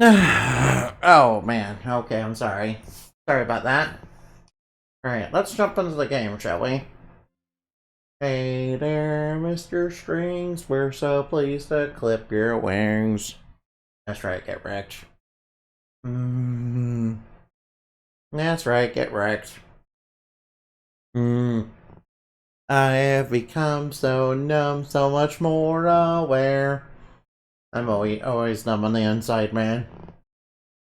Oh, man. Okay, I'm sorry. Sorry about that. Alright, let's jump into the game, shall we? Hey there, Mr. Strings. We're so pleased to clip your wings. That's right, get wrecked. That's right, get wrecked. I have become so numb, so much more aware. I'm always numb on the inside, man.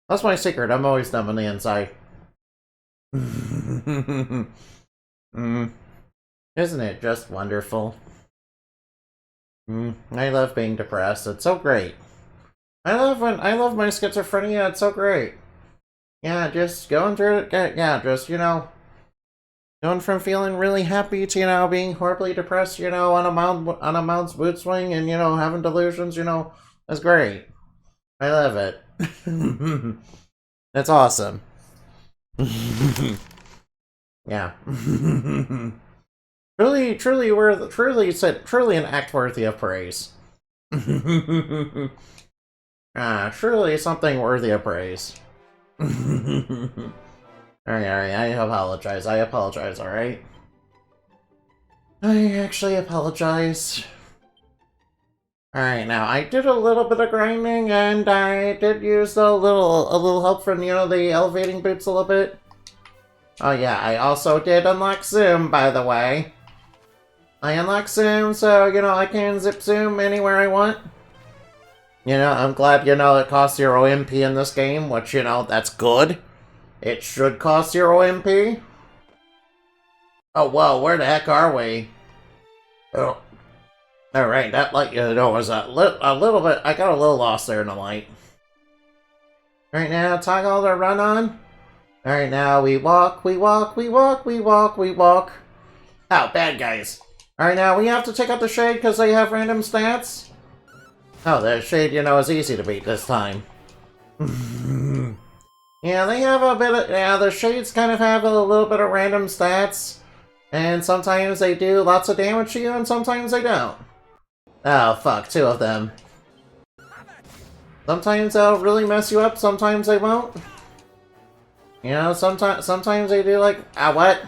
That's my secret, I'm always numb on the inside. Isn't it just wonderful? I love being depressed, it's so great. I love my schizophrenia, it's so great. Yeah, just going through it, yeah, just, going from feeling really happy to, being horribly depressed, on a Mount's boot swing and, having delusions, that's great. I love it. That's awesome. Yeah. Truly an act worthy of praise. Truly something worthy of praise. Alright, I apologize, alright? I actually apologize. Alright, now, I did a little bit of grinding, and I did use a little help from, the elevating boots a little bit. Oh yeah, I also did unlock Zoom, by the way. I unlocked Zoom, so, I can zip zoom anywhere I want. I'm glad, it costs 0 MP in this game, which, that's good. It should cost 0 MP. Oh, whoa, where the heck are we? Oh. Alright, that light, was a little bit, I got a little lost there in the light. Right now, toggle the run on. Alright, now we walk. Oh, bad guys. Alright, now we have to take out the shade because they have random stats. Oh, the shade, is easy to beat this time. Yeah, they have a bit of, the shades kind of have a little bit of random stats. And sometimes they do lots of damage to you, and sometimes they don't. Oh, fuck, 2 of them. Sometimes they'll really mess you up, sometimes they won't. Sometimes they do like, what?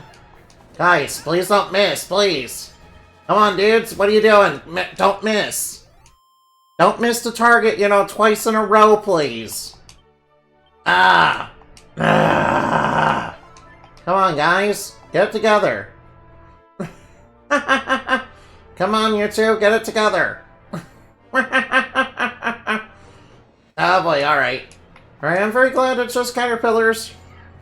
Guys, please don't miss, please. Come on, dudes, what are you doing? Don't miss. Don't miss the target, twice in a row, please. Come on, guys, get it together. Come on, you two, get it together. Oh boy, alright. Alright, I'm very glad it's just caterpillars.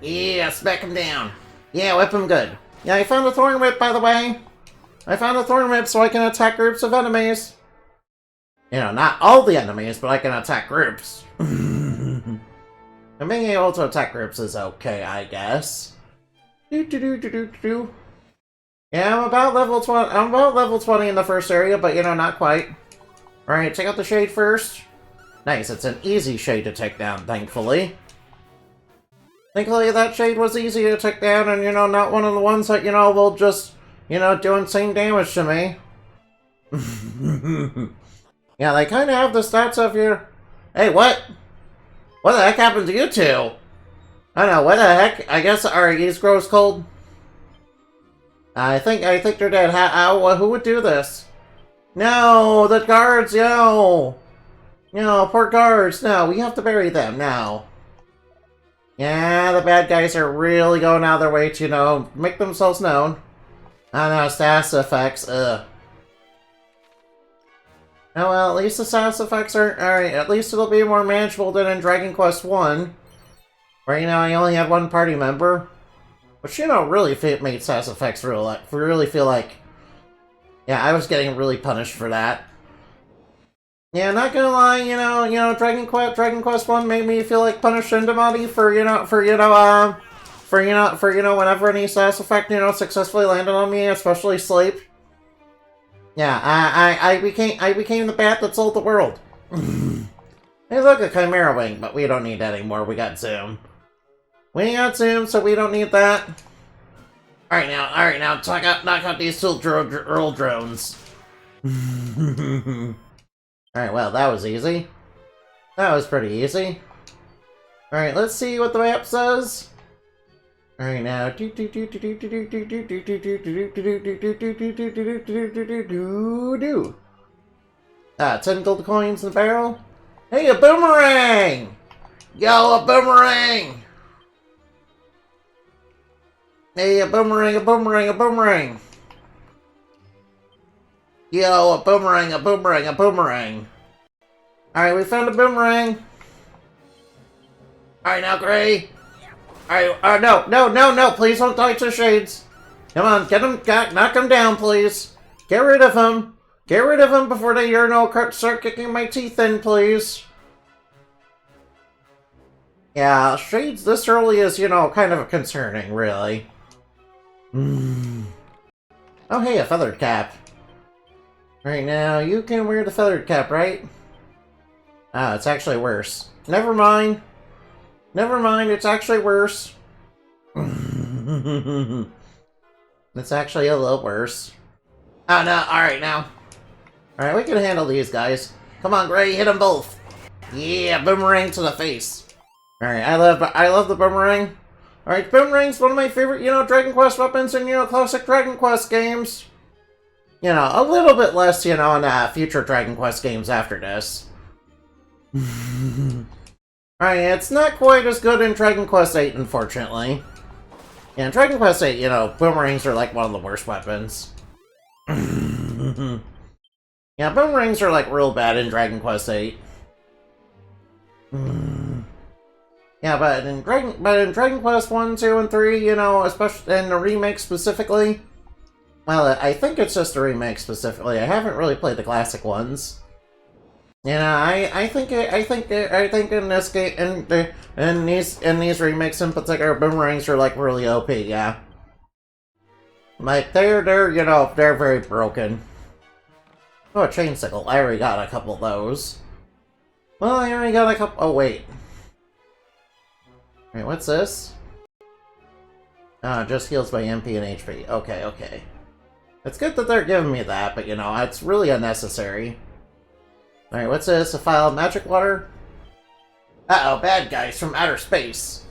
Yeah, smack him down. Yeah, whip him good. Yeah, I found a thorn whip, by the way. I found a thorn whip so I can attack groups of enemies. Not all the enemies, but I can attack groups. And being able to attack groups is okay, I guess. Yeah, I'm about level 20. I'm about level 20 in the first area, but not quite. Alright, take out the shade first. Nice, it's an easy shade to take down, thankfully. Thankfully, that shade was easy to take down, and, not one of the ones that, will just, do insane damage to me. Yeah, they kind of have the stats of your... Hey, what? What the heck happened to you two? I don't know, what the heck? I guess our East grows cold. I think they're dead. Who would do this? No, the guards, no! Poor guards, no, we have to bury them now. Yeah, the bad guys are really going out of their way to, make themselves known. I don't know, status effects, ugh. Oh well, at least the status effects are... Alright, at least it'll be more manageable than in Dragon Quest 1. Right now, I only had one party member. Which, really made status effects really feel like... Yeah, I was getting really punished for that. Yeah, not gonna lie, Dragon Quest 1 made me feel like punishing somebody for whenever any status effect, successfully landed on me, especially sleep. Yeah, I became the bat that sold the world. Hey look, a Chimera Wing, but we don't need that anymore, we got Zoom. We got Zoom, so we don't need that. Alright now, knock out these two Earl drones. Alright, well, that was easy. That was pretty easy. Alright, let's see what the map says. Alright, now. Ah, 10 gold coins in the barrel. Hey, a boomerang! Yo, a boomerang! Hey, a boomerang, a boomerang, a boomerang! Yo, a boomerang, a boomerang, a boomerang! Alright, we found a boomerang! Alright, now, Gray! Alright, no, please don't die to shades! Come on, get him, knock him down, please! Get rid of him! Get rid of him before they start kicking my teeth in, please! Yeah, shades this early is, kind of concerning, really. Oh, hey, a feathered cap. Right now, you can wear the feathered cap, right? Ah, it's actually worse. Never mind. Never mind, it's actually worse. It's actually a little worse. Oh, no, alright now. Alright, we can handle these guys. Come on, Gray, hit them both. Yeah, boomerang to the face. Alright, I love the boomerang. Alright, boomerang's one of my favorite, Dragon Quest weapons in, classic Dragon Quest games. A little bit less, in future Dragon Quest games after this. Alright, it's not quite as good in Dragon Quest VIII, unfortunately. Yeah, in Dragon Quest VIII, boomerangs are like one of the worst weapons. Yeah, boomerangs are like real bad in Dragon Quest VIII. Yeah, but in Dragon Quest 1, 2, and 3, especially in the remake specifically. Well, I think it's just a remake specifically. I haven't really played the classic ones. I think in this game, in these remakes in particular, boomerangs are like really OP. Yeah, like they're very broken. Oh, a chain sickle. I already got a couple of those. Well, I already got a couple. Oh wait. Wait, what's this? Ah, just heals by MP and HP. Okay, okay. It's good that they're giving me that, but it's really unnecessary. Alright, what's this? A vial of magic water? Uh-oh, bad guys from outer space.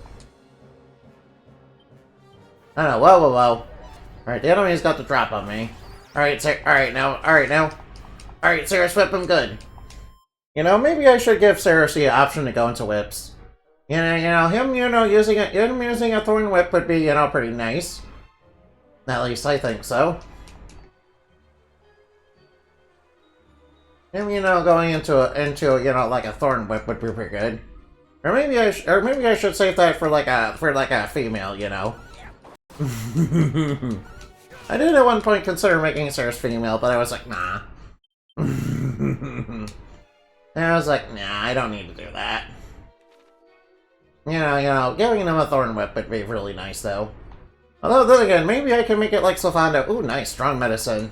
I don't know, whoa. Alright, the enemy's got the drop on me. Alright, now. Alright, Ceres whip him good. Maybe I should give Ceres the option to go into whips. Him using a thorn whip would be, pretty nice. At least I think so. Him, going into like a thorn whip would be pretty good. Or maybe I should save that for like a female, I did at one point consider making Ceres female, but I was like, nah. And I was like, nah, I don't need to do that. Giving them a thorn whip would be really nice, though. Although, then again, maybe I can make it like Sylvando. Ooh, nice, strong medicine.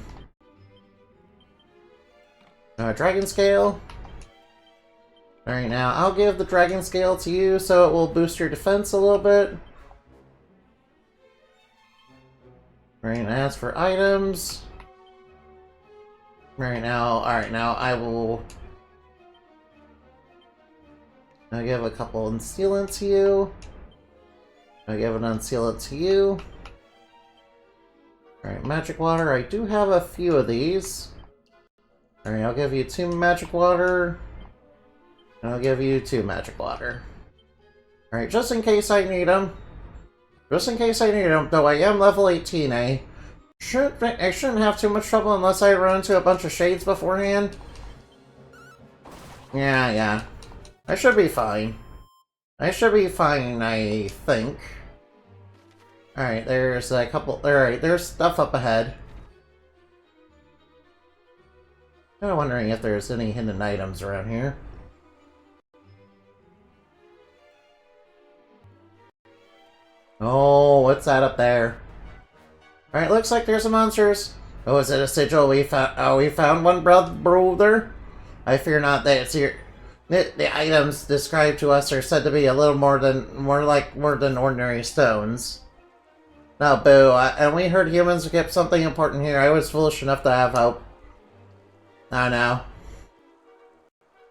Dragon Scale. Alright, now, I'll give the Dragon Scale to you, so it will boost your defense a little bit. Alright, as for items... alright, now, I will... I'll give a couple Unsealant to you. I'll give an Unsealant to you. Alright, Magic Water. I do have a few of these. Alright, I'll give you 2 Magic Water. And I'll give you 2 Magic Water. Alright, just in case I need them. Just in case I need them, though I am level 18, I shouldn't have too much trouble unless I run into a bunch of shades beforehand. Yeah. I should be fine. I think. Alright, there's a couple... Alright, there's stuff up ahead. Kind of wondering if there's any hidden items around here. Oh, what's that up there? Alright, looks like there's some monsters. Oh, is it a sigil we found? Oh, we found one, brother. I fear not that it's here. The items described to us are said to be a little more than ordinary stones. No, boo. And we heard humans kept something important here. I was foolish enough to have hope. I know.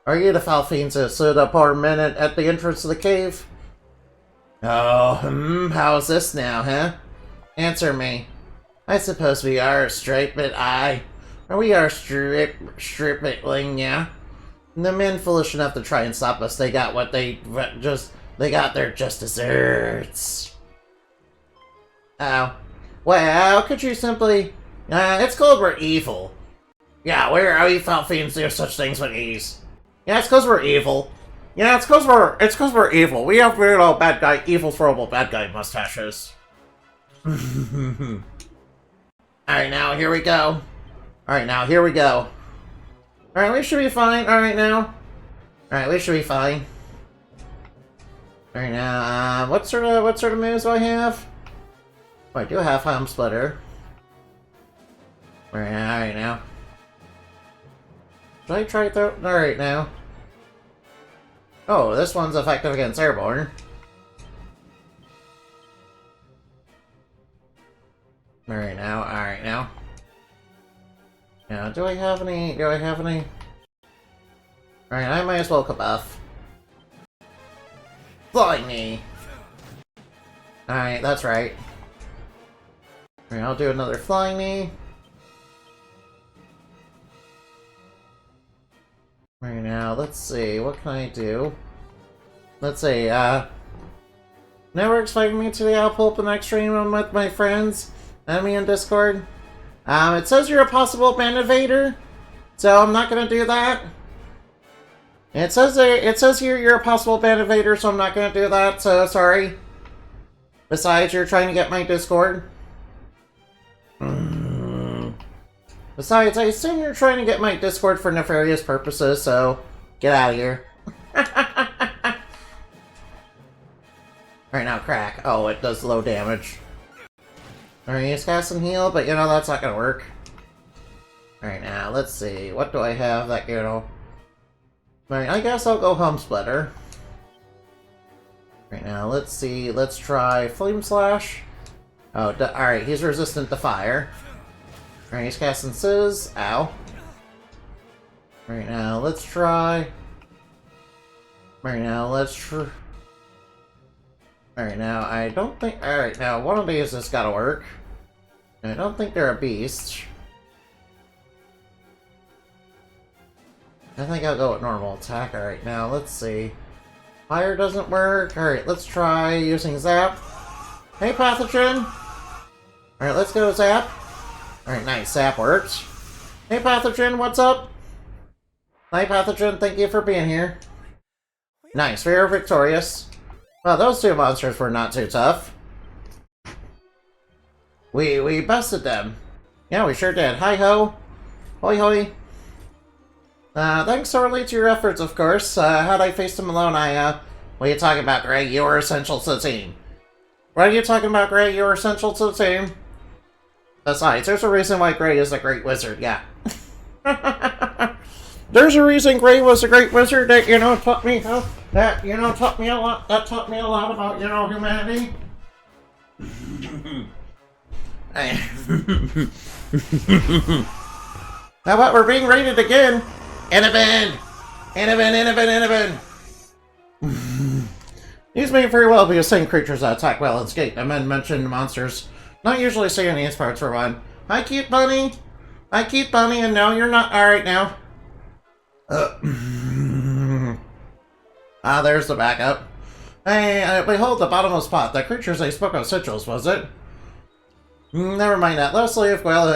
Are you the foul fiends that stood up our men at the entrance of the cave? Oh, how's this now, huh? Answer me. I suppose we are straight, but we are stripling, yeah? And the men foolish enough to try and stop us, they got they got their just desserts. Oh. Well, could you simply... it's called we're evil. Yeah, we felt fiends do such things with ease. Yeah, it's cause we're evil. Yeah, it's cause we're evil. We have weird old bad guy, evil throwable bad guy mustaches. Alright, now, here we go. Alright, we should be fine. Alright, now. Alright, we should be fine. Alright, now, what sort of moves do I have? Oh, I do have Home Splitter. Alright, now. Should I try throw? Alright, now. Oh, this one's effective against Airborne. Alright, now. Now, do I have any? Alright, I might as well buff. Flying knee! Alright, that's right. Alright, I'll do another flying knee. Alright, now, let's see, what can I do? Let's see, never expecting me today, I'll pull up an extreme room with my friends. Enemy in Discord. It says you're a possible band evader, so I'm not gonna do that. It says here you're a possible band evader, so I'm not gonna do that, so sorry. Besides, you're trying to get my Discord. Besides, I assume you're trying to get my Discord for nefarious purposes, so get out of here. Alright, now crack. Oh, it does low damage. Alright, he's got some heal, but you know, that's not gonna work. Alright, now, let's see. What do I have that, you know... Alright, I guess I'll go Home Splitter. Right now, let's see. Let's try Flame Slash. Oh, alright, he's resistant to fire. Alright, he's casting Sizz. Ow. Right now, let's try... Right now, Alright, now, I don't think... Alright, now, one of these has gotta work. I don't think they're a beast. I think I'll go with normal attack. Alright, now, let's see. Fire doesn't work. Alright, let's try using Zap. Hey, Pathogen! Alright, let's go Zap. Alright, nice. Zap works. Hey, Pathogen, what's up? Hi, Pathogen, thank you for being here. Nice, we are victorious. Well, those two monsters were not too tough. We busted them. Yeah, we sure did. Hi-ho. Hoi-hoi. Thanks sorely to your efforts, of course. Had I faced him alone, what are you talking about, Gray? You were essential to the team. What are you talking about, Gray? You were essential to the team. Besides, there's a reason why Gray is a great wizard, yeah. There's a reason Gray was a great wizard that, you know, taught me a lot about, you know, humanity. How about we're being raided again? Innovan! These may very well be the same creatures that attack well and skate. The men mentioned monsters. Not usually seeing these parts for one. Hi, cute bunny! And no, you're not. Alright, now. There's the backup. Hey, behold the bottomless pot. The creatures they spoke of sigils, was it? Never mind that. Let's leave to well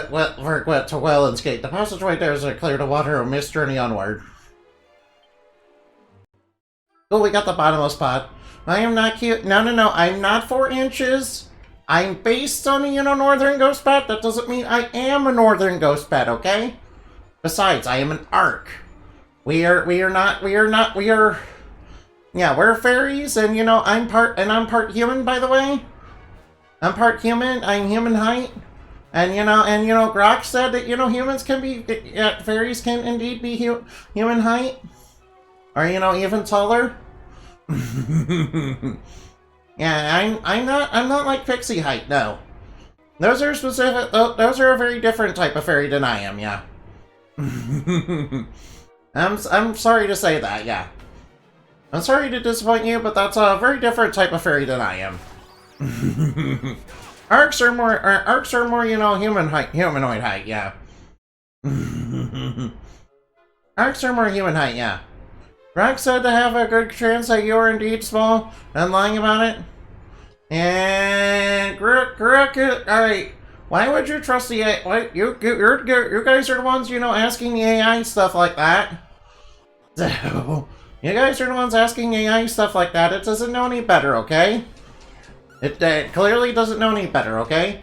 and skate. The passageway there is clear to water or mist journey onward. Oh, we got the bottomless pot. I am not cute. No, I'm not 4 inches. I'm based on a, northern ghost bat. That doesn't mean I am a northern ghost bat, okay? Besides, I am an arc. Yeah, we're fairies, and, I'm part human, by the way. I'm part human, I'm human height. And, Grok said that, humans can be, fairies can indeed be human height. Or, even taller. Yeah, I'm not like pixie height, no. Those are specific, those are a very different type of fairy than I am, yeah. I'm sorry to say that, yeah. I'm sorry to disappoint you, but that's a very different type of fairy than I am. Arcs are more, you know, humanoid height, yeah. Arcs are more human height, yeah. Rock said to have a good chance that you are indeed small and lying about it. And alright. Why would you trust the AI? What you guys are the ones, you know, asking the AI stuff like that. So you guys are the ones asking AI stuff like that. It doesn't know any better, okay? It clearly doesn't know any better, okay?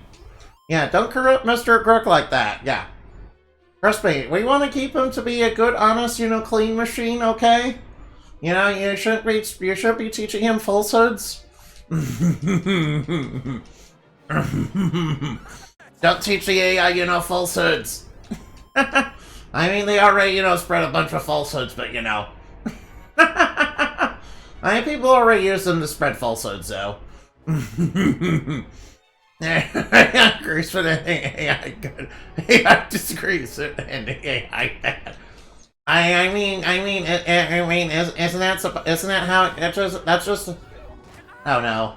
Yeah, don't corrupt Mr. Grook like that. Yeah. Trust me, we want to keep him to be a good, honest, you know, clean machine, okay? You know, you shouldn't be teaching him falsehoods. Don't teach the AI, you know, falsehoods. I mean, they already, you know, spread a bunch of falsehoods, but, you know. I mean, people already use them to spread falsehoods, though. I agree with the AI good. AI disagrees with the AI bad. I mean, isn't that how that's just, oh no.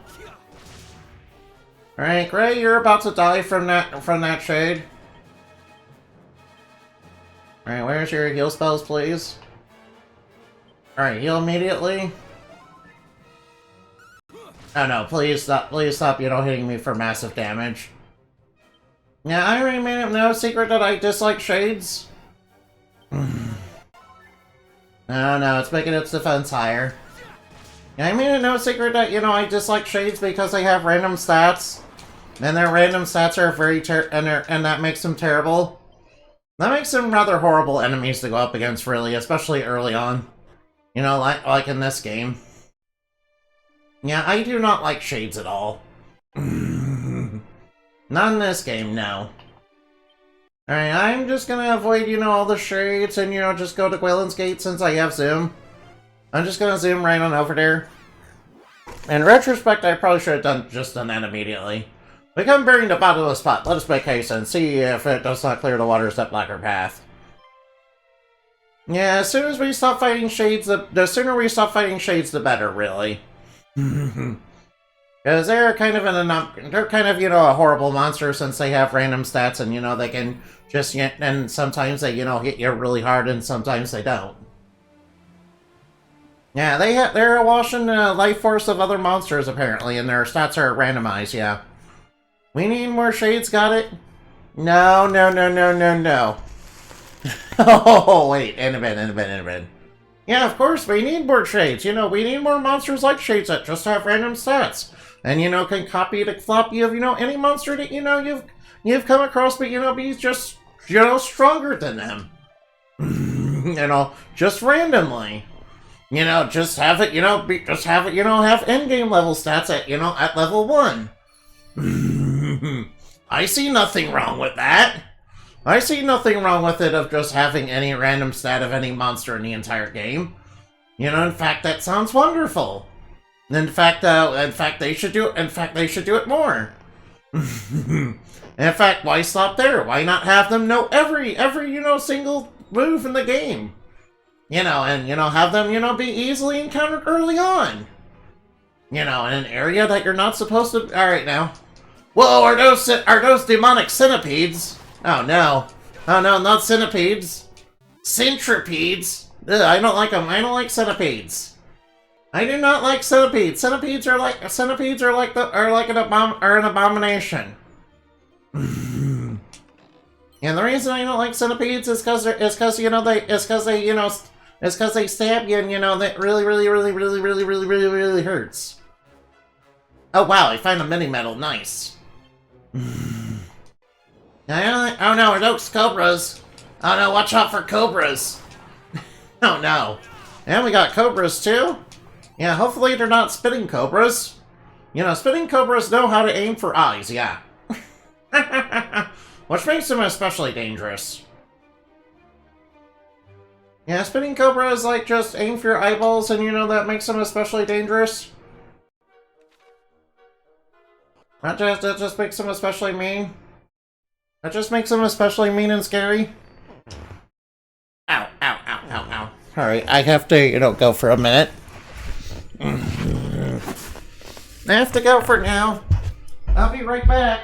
Alright, Gray, you're about to die from that shade. Alright, where's your heal spells, please? Alright, heal immediately. Oh no, please stop, you know, hitting me for massive damage. Yeah, I already made it no secret that I dislike shades. No, it's making its defense higher. Yeah, I made it no secret that, you know, I dislike shades because they have random stats. And their random stats are very and that makes them terrible. That makes them rather horrible enemies to go up against, really, especially early on. You know, like in this game. Yeah, I do not like shades at all. Not in this game, no. Alright, I'm just gonna avoid, you know, all the shades and, you know, just go to Gwilyn's Gate since I have zoom. I'm just gonna zoom right on over there. In retrospect, I probably should have done that immediately. We come bearing the Bottomless spot. Let us make haste and see if it does not clear the waters that block our path. Yeah, as soon as we stop fighting shades, the sooner we stop fighting shades, the better, really. Because they're kind of you know, a horrible monster since they have random stats and, you know, they can just, and sometimes they, you know, hit you really hard and sometimes they don't. Yeah, they're awash in the life force of other monsters, apparently, and their stats are randomized, yeah. We need more shades, got it? No. Oh, wait, in a bit. Yeah, of course, we need more shades. You know, we need more monsters like shades that just have random stats. And, you know, can copy the floppy of, you know, any monster that, you know, you've come across, but, you know, be just, you know, stronger than them. You know, just randomly. You know, just have it, you know, have endgame level stats at, you know, at level 1. I see nothing wrong with that. I see nothing wrong with it of just having any random stat of any monster in the entire game. You know, in fact, that sounds wonderful. In fact, they should do it more. In fact, why stop there? Why not have them know every, you know, single move in the game? You know, and, you know, have them, you know, be easily encountered early on. You know, in an area that you're not supposed to... Alright, now. Whoa, are those demonic centipedes? Oh, no. Oh, no, not centipedes. Centripedes. Ugh, I don't like them. I don't like centipedes. I do not like centipedes. Centipedes are an abomination. And the reason I don't like centipedes is because they stab you and, you know, that really hurts. Oh wow, I found a mini medal, nice. Oh no, are those cobras? Oh no, watch out for cobras. Oh no. And we got cobras too? Yeah, hopefully they're not spitting cobras. You know, spitting cobras know how to aim for eyes, yeah. Which makes them especially dangerous. Yeah, spitting cobras, like, just aim for your eyeballs and, you know, that makes them especially dangerous. That just makes them especially mean. That just makes them especially mean and scary. Ow. Alright, I have to, you know, go for a minute. I have to go for now. I'll be right back.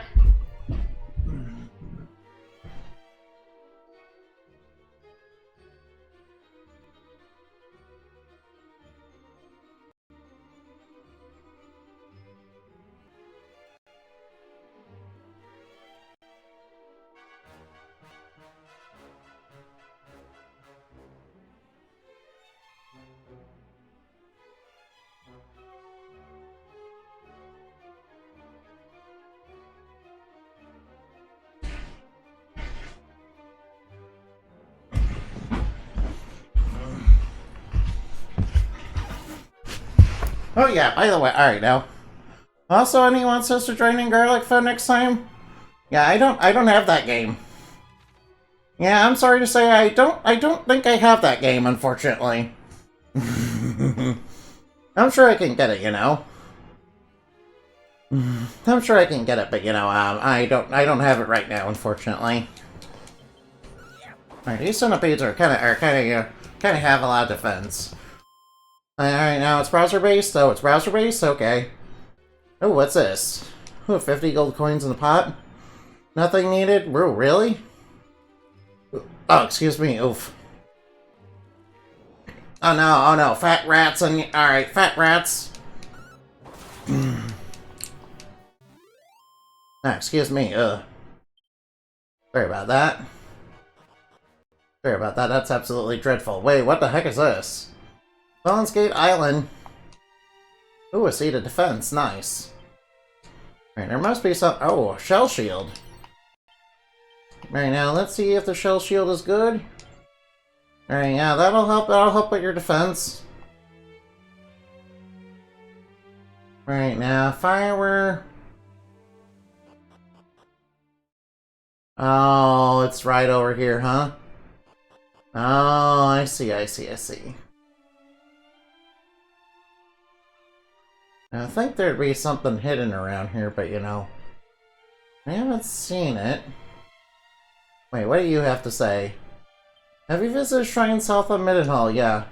Oh yeah, by the way, alright now. Also, anyone says to join in Garlic Fun next time? Yeah, I don't have that game. Yeah, I'm sorry to say I don't think I have that game, unfortunately. I'm sure I can get it, you know. I'm sure I can get it, but you know, I don't have it right now, unfortunately. Alright, these centipedes are kind of have a lot of defense. Alright, now it's browser-based? Oh, it's browser-based? Okay. Oh, what's this? Oh, 50 gold coins in the pot? Nothing needed? Oh, really? Oh, excuse me, oof. Oh no, fat rats and... Alright, fat rats. Excuse me, Sorry about that. Sorry about that, that's absolutely dreadful. Wait, what the heck is this? Felon's Gate Island. Ooh, a seat of defense. Nice. Alright, there must be some... Oh, shell shield. Alright, now let's see if the shell shield is good. Alright, yeah, that'll help with your defense. Right now, if I were... Oh, it's right over here, huh? Oh, I see. I think there'd be something hidden around here, but you know, I haven't seen it. Wait, what do you have to say? Have you visited Shrine south of Middenhall? Yeah.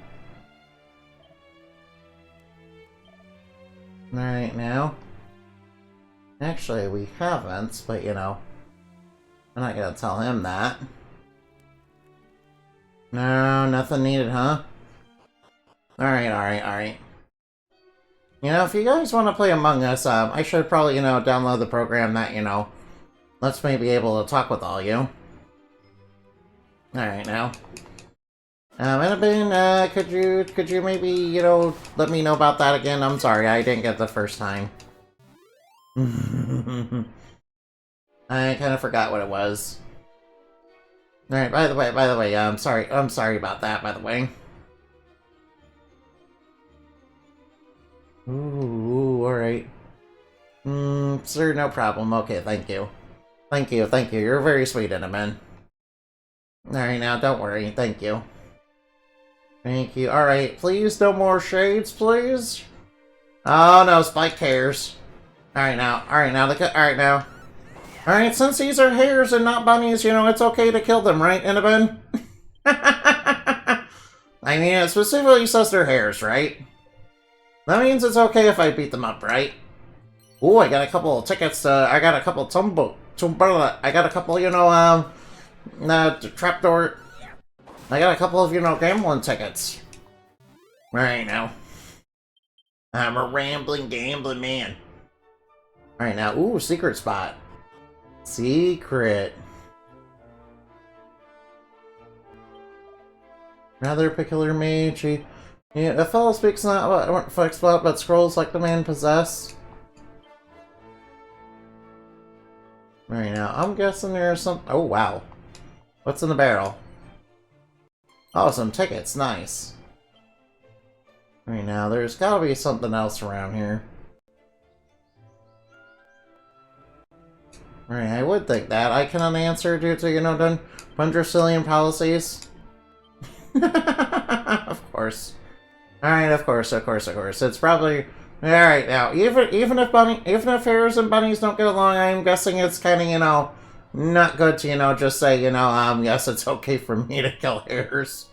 Alright, now. Actually, we haven't, but you know, I'm not gonna tell him that. No, nothing needed, huh? Alright. You know, if you guys want to play Among Us, I should probably, you know, download the program that, you know, lets me be able to talk with all you. Alright, now. Annabelle, could you maybe, you know, let me know about that again? I'm sorry, I didn't get the first time. I kind of forgot what it was. Alright, by the way, I'm sorry about that, by the way. Ooh, alright. Sir, no problem. Okay, thank you. Thank you. You're very sweet, Enderman. Alright, now, don't worry. Thank you. Thank you. Alright, please, no more shades, please? Oh, no, spiked hairs. Alright, now. Alright, since these are hares and not bunnies, you know, it's okay to kill them, right, Enderman? I mean, it specifically says they're hares, right? That means it's okay if I beat them up, right? Ooh, I got a couple of tickets, I got a couple I got a couple, you know, trapdoor... I got a couple of, you know, gambling tickets. Right now. I'm a rambling, gambling man. Alright, now, ooh, secret spot. Secret. Rather peculiar mage, yeah, the fellow speaks not what flex but scrolls like the man possessed. Right now, I'm guessing there's some... Oh, wow. What's in the barrel? Oh, some tickets. Nice. Right now, there's gotta be something else around here. Right, I would think that. I cannot answer due to, you know, Bundrusilian policies. Of course. Alright, of course. It's probably... Alright, now, even if hares and bunnies don't get along, I'm guessing it's kinda, you know, not good to, you know, just say, you know, yes, it's okay for me to kill hares.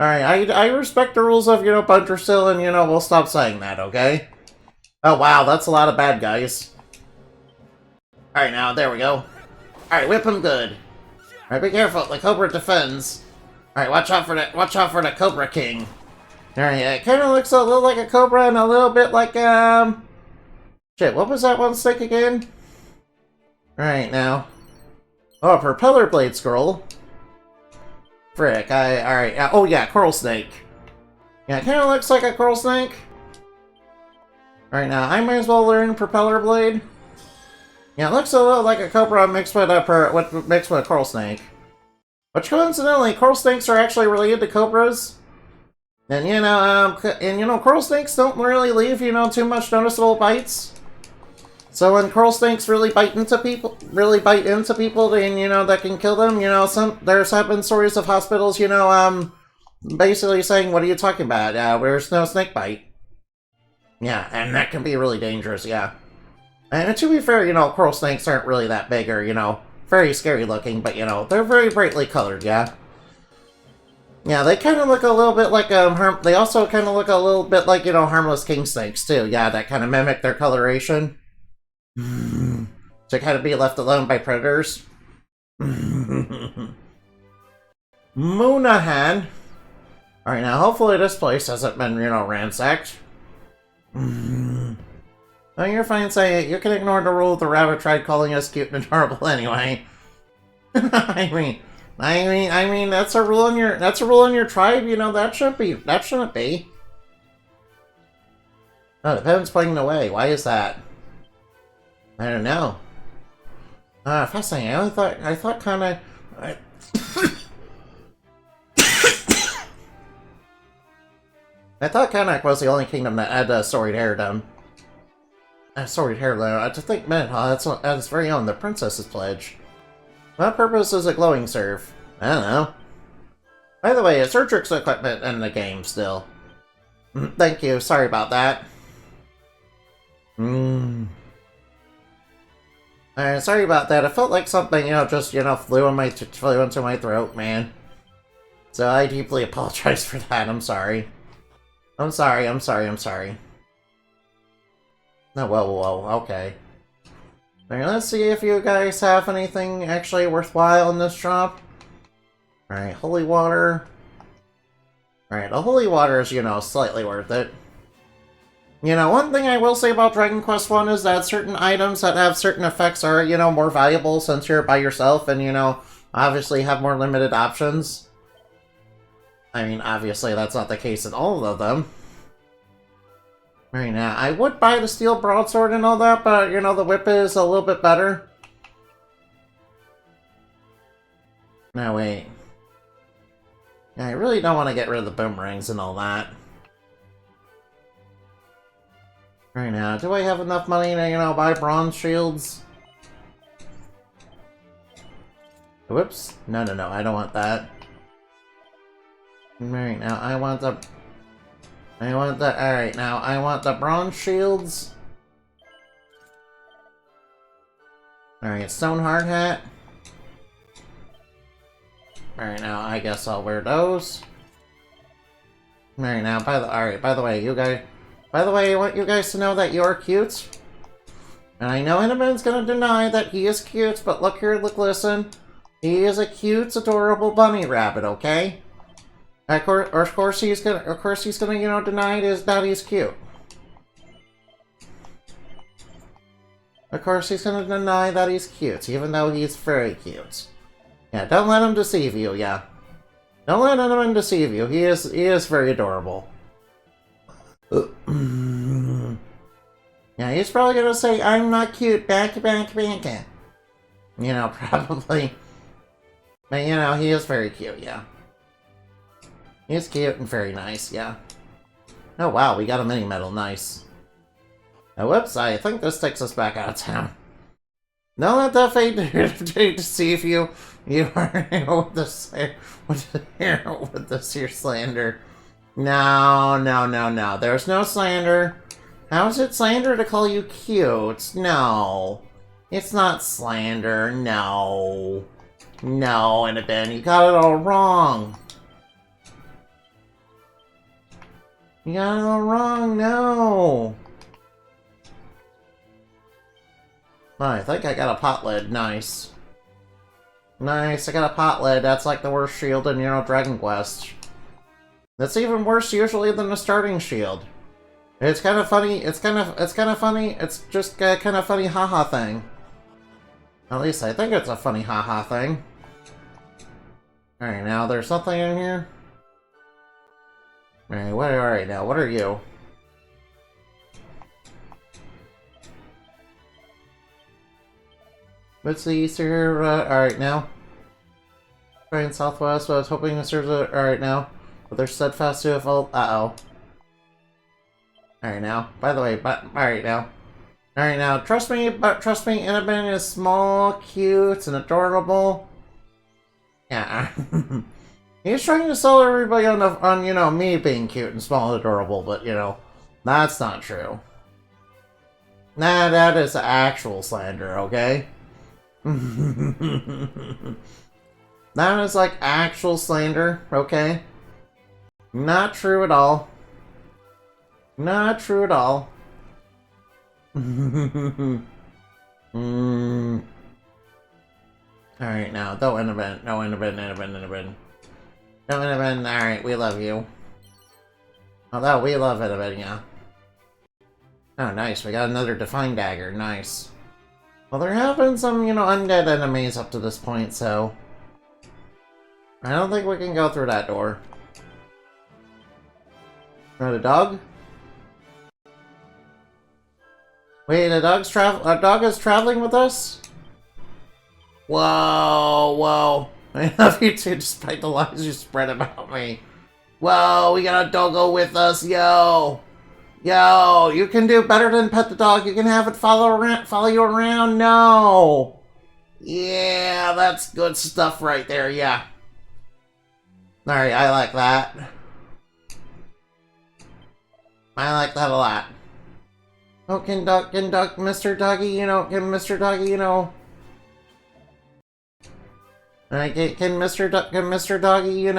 Alright, I respect the rules of, Buncher Still, and, we'll stop saying that, okay? Oh, wow, that's a lot of bad guys. Alright, now, there we go. Alright, whip him good. Alright, be careful, the Cobra defends. Alright, watch out for the Cobra King. Alright, it kind of looks a little like a Cobra and a little bit like, Shit, what was that one stick again? Alright, now. Oh, a propeller blade scroll. Frick, alright, oh yeah, coral snake. Yeah, it kind of looks like a coral snake. Alright, now, I might as well learn propeller blade. Yeah, it looks a little like a cobra mixed with a coral snake. Which, coincidentally, coral snakes are actually related to cobras. And, coral snakes don't really leave, too much noticeable bites. So when coral snakes really bite into people, then, that can kill them, there's been stories of hospitals, basically saying, what are you talking about? There's no snake bite. Yeah, and that can be really dangerous, yeah. And to be fair, coral snakes aren't really that big or, very scary looking, but, they're very brightly colored, yeah. Yeah, they kind of look a little bit like, they also kind of look a little bit like, harmless king snakes, too. Yeah, that kind of mimic their coloration. To kind of be left alone by predators. Moonahan. Alright, now hopefully this place hasn't been, ransacked. Oh, you're fine saying it. You can ignore the rule the rabbit tried calling us cute and adorable anyway. I mean, that's a rule in your tribe, that shouldn't be. Oh, the pen's pointing away. Why is that? I don't know. Fascinating. I thought kinda... I thought Kanak was the only kingdom that had storied heirdom. Storied heirdom. I just think, man, that's very own, the princess's pledge. What purpose does a glowing serve? I don't know. By the way, is Erdrick's equipment in the game still? Thank you, sorry about that. Sorry about that. It felt like something, just, flew into my throat, man. So I deeply apologize for that. I'm sorry. I'm sorry. Oh, whoa, okay. Alright, let's see if you guys have anything actually worthwhile in this shop. Alright, holy water. Alright, the holy water is, slightly worth it. One thing I will say about Dragon Quest I is that certain items that have certain effects are, more valuable since you're by yourself and, obviously have more limited options. I mean, obviously that's not the case in all of them. Right now, I would buy the steel broadsword and all that, but, the whip is a little bit better. No, wait. Yeah, I really don't want to get rid of the boomerangs and all that. Right now, do I have enough money to, buy bronze shields? Whoops. No, I don't want that. Right now, I want the bronze shields. Alright, stone hard hat. Alright, now, I guess I'll wear those. Alright, now, by the way, I want you guys to know that you're cute. And I know Hinneman's gonna deny that he is cute, but look here, listen. He is a cute, adorable bunny rabbit, okay? Of course he's gonna, deny that he's cute. Of course he's gonna deny that he's cute, even though he's very cute. Yeah, don't let him deceive you, yeah. Don't let anyone deceive you. He is very adorable. Yeah, he's probably gonna say, I'm not cute, back. Probably. But, he is very cute, yeah. He's cute and very nice, yeah. Oh wow, we got a mini medal, nice. Oh, whoops, I think this takes us back out of town. Don't let that fate deceive you. You are with this here slander. No. There's no slander. How is it slander to call you cute? No. It's not slander. No, Annabelle, you got it all wrong. You got it all wrong, no! Oh, I think I got a pot lid, nice. Nice, I got a pot lid, that's like the worst shield in, Dragon Quest. That's even worse usually than the starting shield. It's kind of funny, it's kind of funny, it's just a kind of funny haha thing. At least I think it's a funny haha thing. Alright, now there's something in here. Alright, now, what are you? What's the easter here? Alright, now. Trying southwest, but I was hoping to serve the. Alright, now. But they're steadfast to evolve. Uh-oh. Alright, now. By the way, alright, now. Alright, now. Trust me, Inabin is small, cute, and adorable. Yeah. He's trying to sell everybody on, me being cute and small and adorable, but, that's not true. Nah, that is actual slander, okay? That is like actual slander, okay? Not true at all. Not true at all. Alright, now, don't Inabin. No Inabin. No Inabin, alright, we love you. Although, we love Inabin, yeah. Oh, nice, we got another Define Dagger, nice. Well, there have been some, undead enemies up to this point, so... I don't think we can go through that door. The dog? Wait, a dog is traveling with us? Whoa. I love you too, despite the lies you spread about me. Whoa, we got a doggo with us, yo! Yo, you can do better than pet the dog. You can have it follow you around. No. Yeah, that's good stuff right there. Yeah. All right, I like that. I like that a lot. Oh, can Mr. Doggy, can Mr. Doggy, Alright, can Mr. Doggy,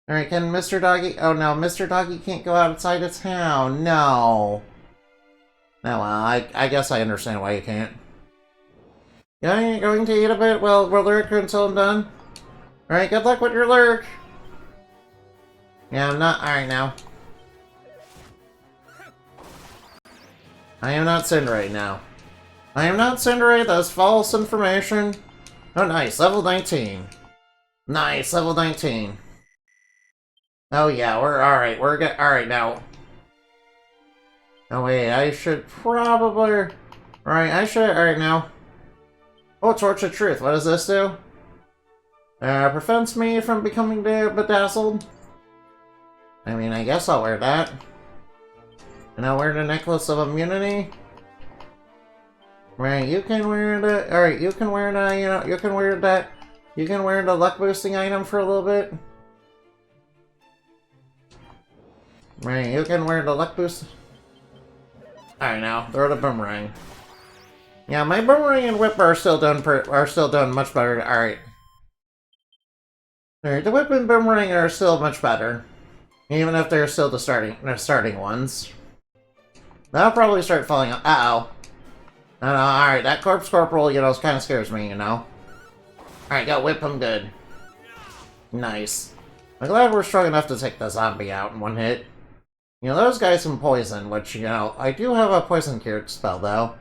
Alright, can Mr. Doggy... Oh no, Mr. Doggy can't go outside of town. No. No, well, I guess I understand why you can't. Yeah, you're going to eat a bit? Well, we'll lurk until I'm done. Alright, good luck with your lurk. Yeah, I'm not... Alright, now. I am not Cinderace now. I am not Cinderace, that's false information. Oh, nice, level 19. Nice, level 19. Oh yeah, we're alright, we're good. Alright, now. Oh wait, I should probably... Alright, now. Oh, Torch of Truth, what does this do? Prevents me from becoming bedazzled. I mean, I guess I'll wear that. And I'll wear the Necklace of Immunity. Right, you can wear the... Alright, you can wear the, you can wear that... You can wear the luck boosting item for a little bit. Right, you can wear the luck boost. Alright, now, throw the boomerang. Yeah, my boomerang and whip are still done much better. Alright. Alright, the whip and boomerang are still much better. Even if they're still the starting ones. That'll probably start falling out. Uh-oh. No, alright, that Corpse Corporal, kind of scares me, Alright, go whip him good. Nice. I'm glad we're strong enough to take the zombie out in one hit. Those guys can poison, which, I do have a poison cure spell, though.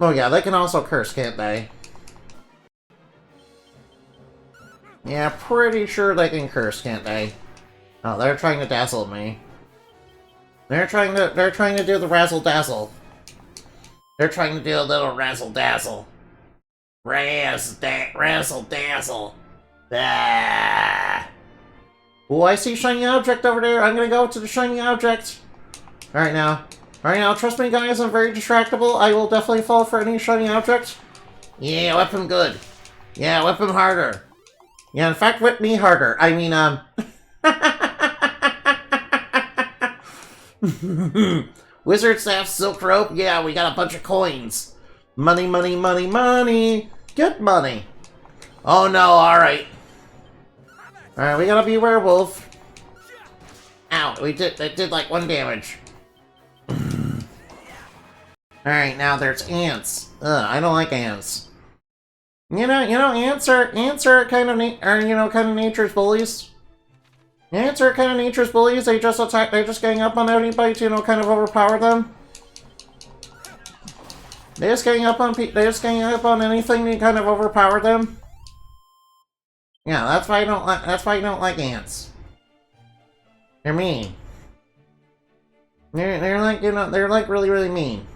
Oh yeah, they can also curse, can't they? Yeah, pretty sure they can curse, can't they? Oh, they're trying to dazzle me. They're trying to do the razzle-dazzle. They're trying to do a little razzle-dazzle. Razzle-dazzle. Ah. Oh, I see shiny object over there. I'm gonna go to the shiny object. Alright now. Trust me guys, I'm very distractible. I will definitely fall for any shiny object. Yeah, whip him good. Yeah, whip him harder. Yeah, in fact, whip me harder. I mean, Wizard Staff, Silk Rope. Yeah, we got a bunch of coins. Money, money, money, money. Get money. Oh no, alright. Alright, we gotta be werewolf. Ow, that did like 1 damage. Alright, now there's ants. Ugh, I don't like ants. Ants are kind of kind of nature's bullies. Ants are kind of nature's bullies. They just gang up on anybody to, kind of overpower them. They just gang up on anything to kind of overpower them. Yeah, that's why I don't like ants. They're mean. They're like, they're like really, really mean.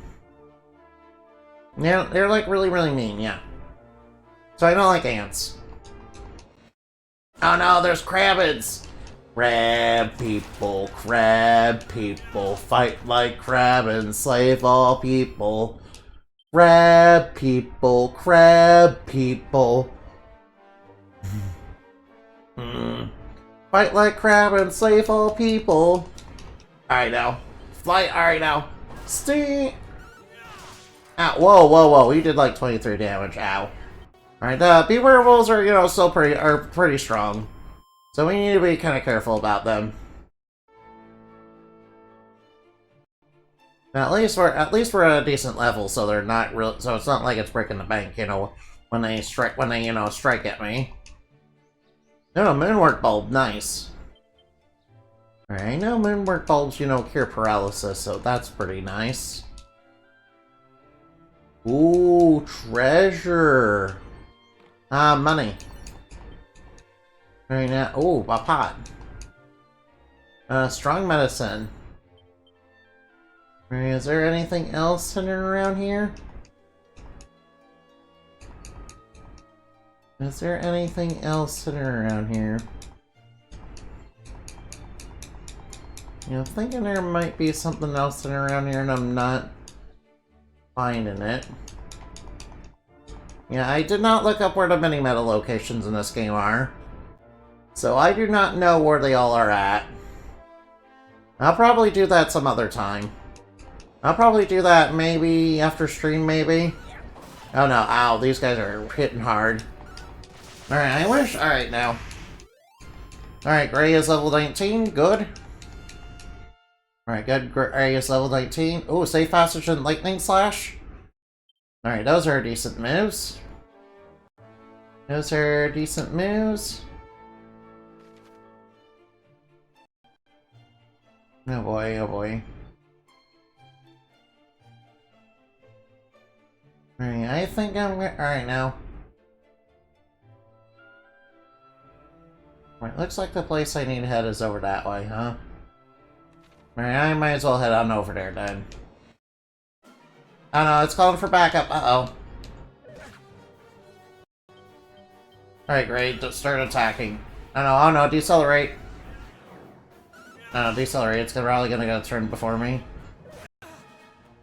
They're like really, really mean, yeah. So I don't like ants. Oh no, there's crabbids! Crab people, fight like crab and slave all people. Crab people. Fight like crab and slave all people. Alright now. Fly, alright now. Sting! Ow, whoa, you did like 23 damage, ow. Alright, the bee werewolves are, still pretty strong. So we need to be kind of careful about them. At least we're at a decent level, so they're not real. So it's not like it's breaking the bank, when they strike at me. No, moonwork bulb, nice. Alright, I know moonwork bulbs, cure paralysis, so that's pretty nice. Ooh, treasure. Money. Right now, ooh, a pot. Strong medicine. Right, is there anything else sitting around here? Is there anything else sitting around here? I'm thinking there might be something else sitting around here and I'm not finding it. Yeah, I did not look up where the mini-meta locations in this game are. So I do not know where they all are at. I'll probably do that some other time. I'll probably do that maybe after stream, maybe. Oh no, ow, these guys are hitting hard. Alright, I wish... Alright, now. Alright, Gray is level 19, good. Alright, good, Gray is level 19. Ooh, safe passage and lightning slash. Alright, those are decent moves. Those are decent moves. Oh boy, oh boy. Alright, I think I'm gonna... Alright, now. Right, looks like the place I need to head is over that way, huh? Alright, I might as well head on over there, then. Oh no, it's calling for backup. Uh-oh. Alright, great. Just start attacking. Oh no, decelerate. Oh no, decelerate. It's probably gonna go turn before me.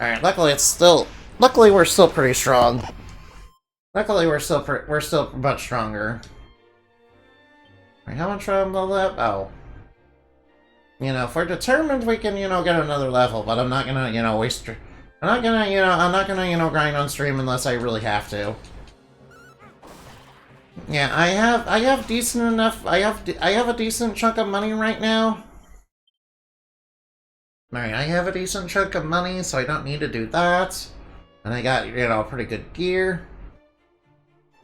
Alright, luckily it's still... Luckily we're still pretty strong. Luckily we're still much stronger. Alright, how much from the level? Oh. If we're determined we can, get another level, but I'm not gonna, waste... I'm not gonna, grind on stream unless I really have to. Yeah, I have decent enough, I have a decent chunk of money right now. Alright, I have a decent chunk of money, so I don't need to do that. And I got, pretty good gear.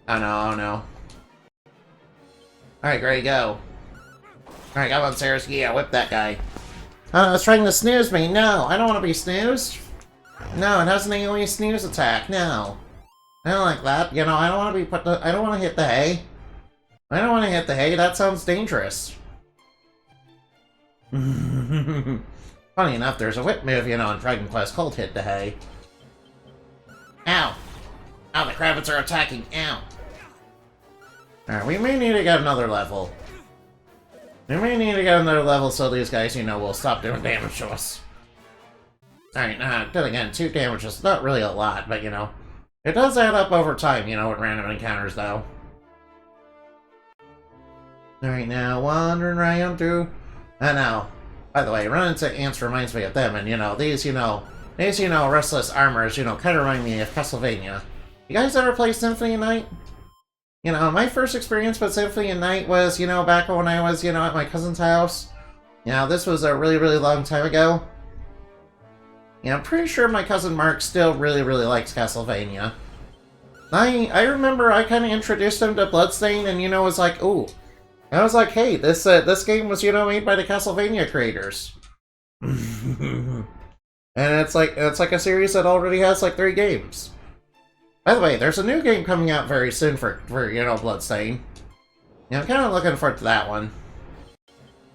Oh no. Alright, Gray, go. Alright, come on, Sarah's. Yeah, whip that guy. Oh, it's trying to snooze me. No, I don't want to be snoozed. No, it has an AoE snooze attack. No. I don't like that. I don't want to be I don't want to hit the hay. I don't want to hit the hay. That sounds dangerous. Funny enough, there's a whip move, in Dragon Quest called Hit the Hay. Ow! Ow, the Kravitz are attacking. Ow! Alright, we may need to get another level. We may need to get another level so these guys, will stop doing damage to us. Alright, then again, 2 damage is not really a lot, but, it does add up over time, with random encounters, though. Alright, now, wandering around through... I know. By the way, running into ants reminds me of them, and, these restless armors, kind of remind me of Castlevania. You guys ever play Symphony of Night? My first experience with Symphony of Night was, back when I was, at my cousin's house. Yeah, this was a really, really long time ago. Yeah, I'm pretty sure my cousin Mark still really, really likes Castlevania. I remember I kind of introduced him to Bloodstain, and was like, ooh. I was like, hey, this game was made by the Castlevania creators. And it's like a series that already has like 3 games. By the way, there's a new game coming out very soon for Bloodstain. Yeah, I'm kind of looking forward to that one.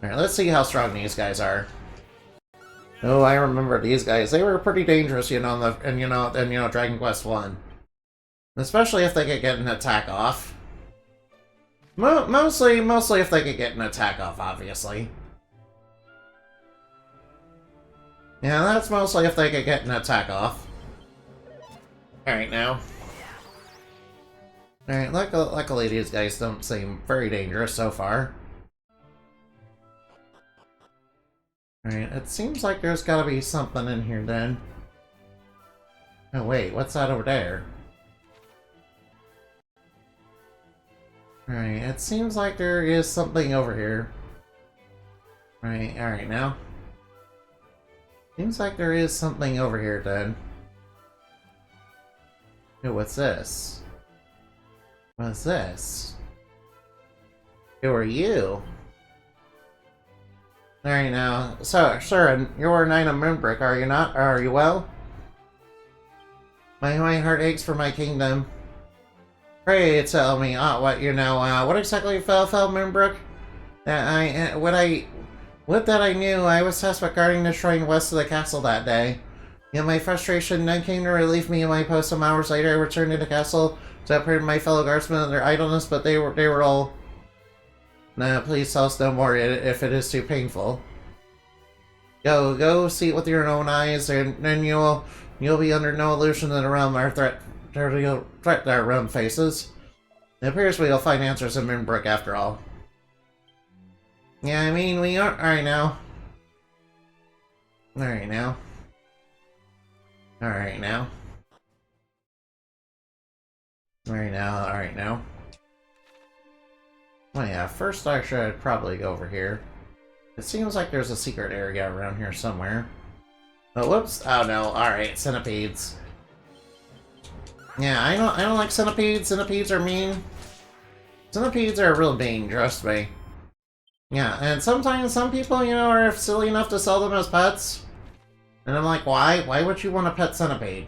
Alright, let's see how strong these guys are. Oh, I remember these guys. They were pretty dangerous, in Dragon Quest 1. Especially if they could get an attack off. Mostly if they could get an attack off, obviously. Yeah, that's mostly if they could get an attack off. Alright, now. Alright, luckily these guys don't seem very dangerous so far. Alright, it seems like there's gotta be something in here then. Oh wait, what's that over there? Alright, it seems like there is something over here. Alright now. Seems like there is something over here then. Oh, what's this? What's this? Who are you? Alright now. So, sir, you're a knight of Moonbrick, are you not? Are you well? My heart aches for my kingdom. Pray tell me, what exactly fell Moonbrook? What that I knew, I was tasked with guarding the shrine west of the castle that day. In my frustration, none came to relieve me in my post. Some hours later, I returned to the castle to apprehend my fellow guardsmen of their idleness, but they were all... Nah, please tell us no more if it is too painful. Go see it with your own eyes, and then you'll be under no illusion that around our threat that our realm faces. It appears we'll find answers in Moonbrook after all. Yeah, I mean, we are... Alright now. Alright now. Alright now. Alright now, alright now. Oh yeah, first I should probably go over here. It seems like there's a secret area around here somewhere. Oh, whoops. Oh no, alright, centipedes. Yeah, I don't like centipedes. Centipedes are mean. Centipedes are real mean, trust me. Yeah, and sometimes some people, are silly enough to sell them as pets. And I'm like, why? Why would you want a pet centipede?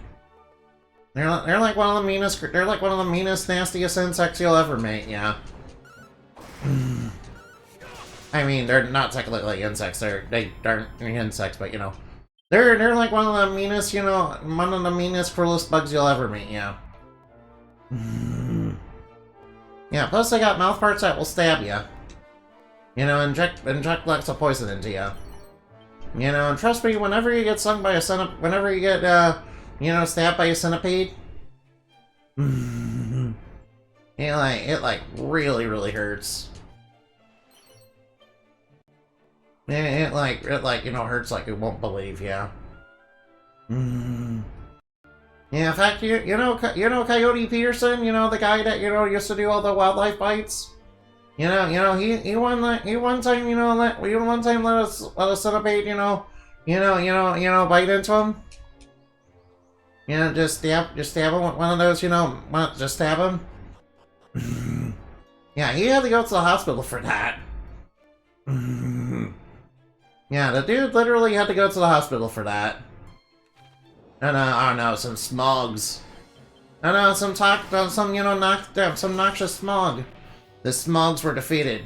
They're like one of the meanest, nastiest insects you'll ever meet, yeah. I mean, they're not technically insects, they aren't insects, but they're like one of the meanest, cruelest bugs you'll ever meet, yeah. Yeah, plus they got mouth parts that will stab you. Inject lots of poison into you. And trust me, whenever you get stung by a centipede, whenever you get, stabbed by a centipede, it really, really hurts. It hurts like you won't believe, yeah. Yeah, in fact, you know Coyote Peterson, the guy that, used to do all the wildlife bites? He one time let a centipede, bite into him. Just stab him with one of those, just stab him. Yeah, he had to go to the hospital for that. Yeah, the dude literally had to go to the hospital for that. And oh no, some smogs. Oh no, some noxious smog. The smogs were defeated.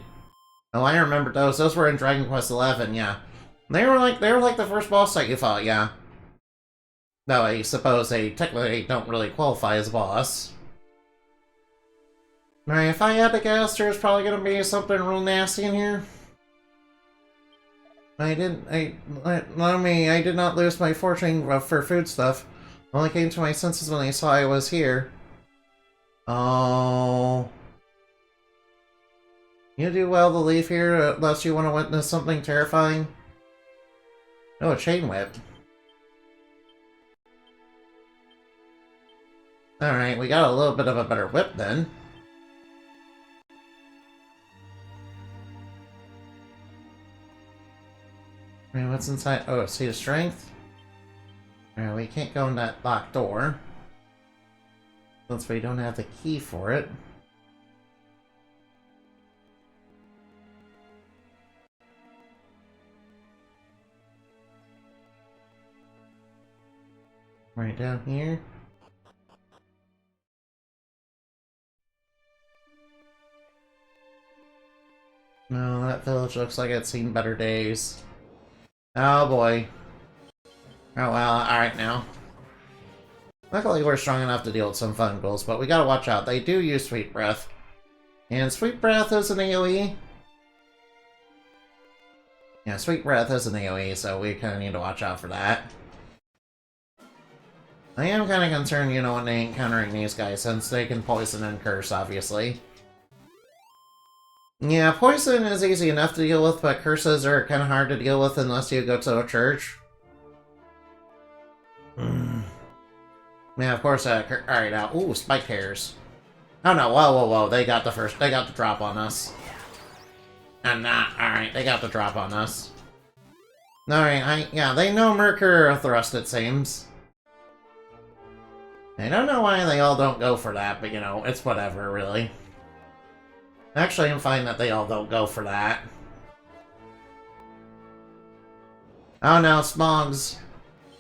Oh, I remember those. Those were in Dragon Quest XI, yeah. They were like the first boss fight you fought, yeah. Though I suppose they technically don't really qualify as a boss. Alright, if I had to guess, there's probably gonna be something real nasty in here. I did not lose my fortune for food stuff. I only came to my senses when I saw I was here. Oh. You do well to leave here unless you want to witness something terrifying. Oh, a chain whip. Alright, we got a little bit of a better whip then. Alright, what's inside? Oh, Seat of Strength? Alright, we can't go in that locked door. Since we don't have the key for it. Right down here. No, that village looks like it's seen better days. Oh boy. Oh well, alright now. Luckily we're strong enough to deal with some fungals, but we gotta watch out. They do use Sweet Breath. And Sweet Breath is an AoE. Yeah, Sweet Breath is an AoE, so we kinda need to watch out for that. I am kinda concerned, you know, when they encountering these guys, since they can poison and curse, obviously. Yeah, poison is easy enough to deal with, but curses are kinda hard to deal with unless you go to a church. Yeah, of course, alright now. Ooh, spike hairs. Oh no, whoa, they got the drop on us. And alright, they got the drop on us. Alright, yeah, they know Mercury thrust, it seems. I don't know why they all don't go for that, but you know, it's whatever, really. Actually, I'm fine that they all don't go for that. Oh no, Smogs.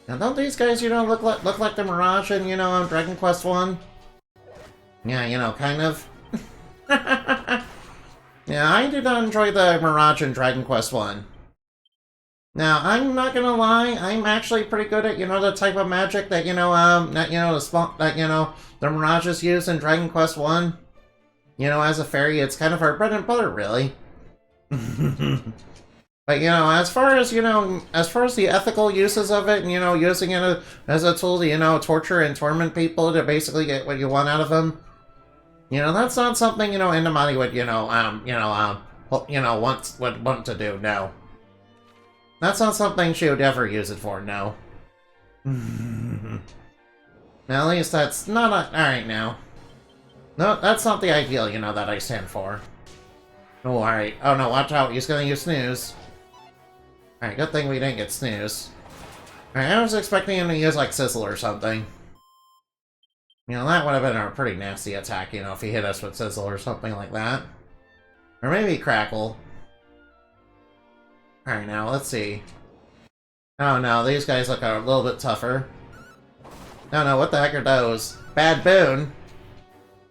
Now, don't these guys, you know, look like the Mirage in, you know, Dragon Quest 1? Yeah, you know, kind of. Yeah, I did not enjoy the Mirage in Dragon Quest 1. Now, I'm not gonna lie, I'm actually pretty good at, you know, the type of magic that, you know, the Mirages use in Dragon Quest 1. You know, as a fairy, it's kind of our bread and butter, really. But, you know, as far as the ethical uses of it, and, you know, using it as a tool to, you know, torture and torment people to basically get what you want out of them, you know, that's not something, you know, Inamani would, would want to do, no. That's not something she would ever use it for, no. Now, at least that's not alright now. No, that's not the ideal, you know, that I stand for. Oh, alright. Oh no, watch out, he's gonna use Snooze. Alright, good thing we didn't get Snooze. Alright, I was expecting him to use, like, Sizzle or something. You know, that would have been a pretty nasty attack, you know, if he hit us with Sizzle or something like that. Or maybe Crackle. Alright, now, let's see. Oh no, these guys look a little bit tougher. No, what the heck are those? Bad Boon?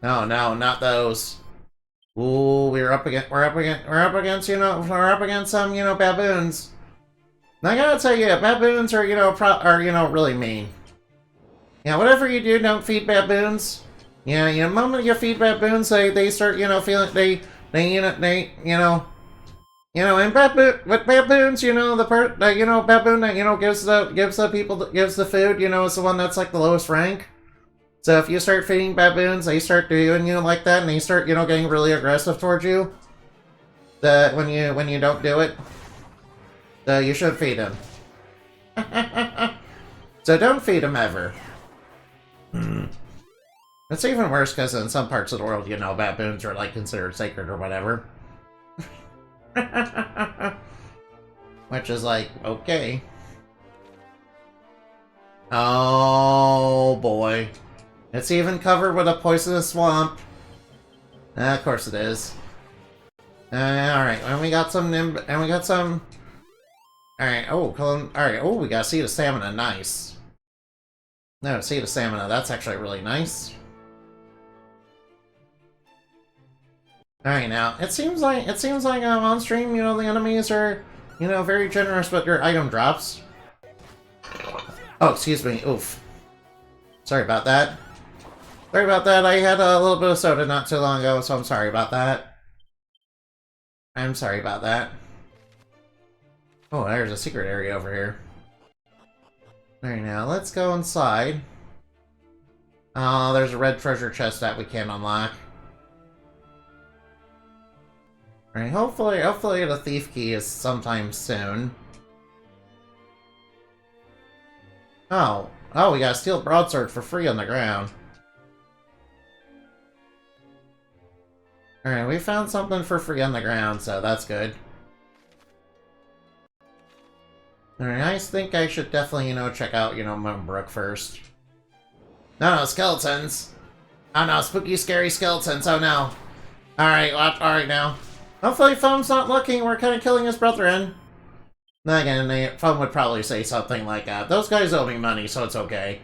No, not those. Ooh, we're up against some, you know, baboons. And I gotta tell you, baboons are, you know, really mean. Yeah, whatever you do, don't feed baboons. Yeah, you know, the moment you feed baboons, they start, you know, feeling, and baboons, you know, baboon that, you know, gives the food, you know, is the one that's, like, the lowest rank. So if you start feeding baboons, they start doing, you know, like that, and they start, you know, getting really aggressive towards you. When you don't do it, you should feed them. So don't feed them ever. It's even worse because in some parts of the world, you know, baboons are, like, considered sacred or whatever. Which is like, okay. Oh boy. It's even covered with a poisonous swamp. Of course it is. Alright, and we got some Alright, alright, we got Seed of Stamina, nice. No, Seed of Stamina, that's actually really nice. Alright, now, it seems like on stream, you know, the enemies are, you know, very generous with their item drops. Oh, excuse me, oof. Sorry about that. Sorry about that, I had a little bit of soda not too long ago, so I'm sorry about that. I'm sorry about that. Oh, there's a secret area over here. Alright, now, let's go inside. Oh, there's a red treasure chest that we can't unlock. Alright, hopefully the thief key is sometime soon. Oh, we got a steel broadsword for free on the ground. Alright, we found something for free on the ground, so that's good. Alright, I think I should definitely, check out, Moonbrook first. No, skeletons! Oh no, spooky, scary skeletons, oh no. Alright now. Hopefully Foam's not looking, we're kind of killing his brethren. Then again, Foam would probably say something like, those guys owe me money, so it's okay.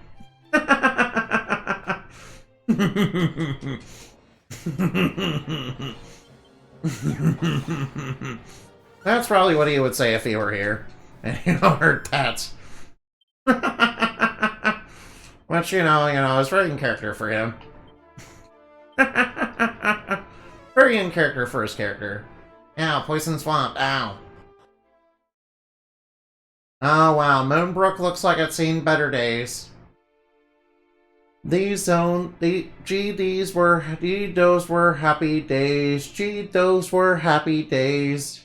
That's probably what he would say if he were here. And, heard that. Which, is very in character for him. Very in character for his character. Ow, Poison Swamp, ow. Oh wow, Moonbrook looks like it's seen better days. Those were happy days. Those were happy days.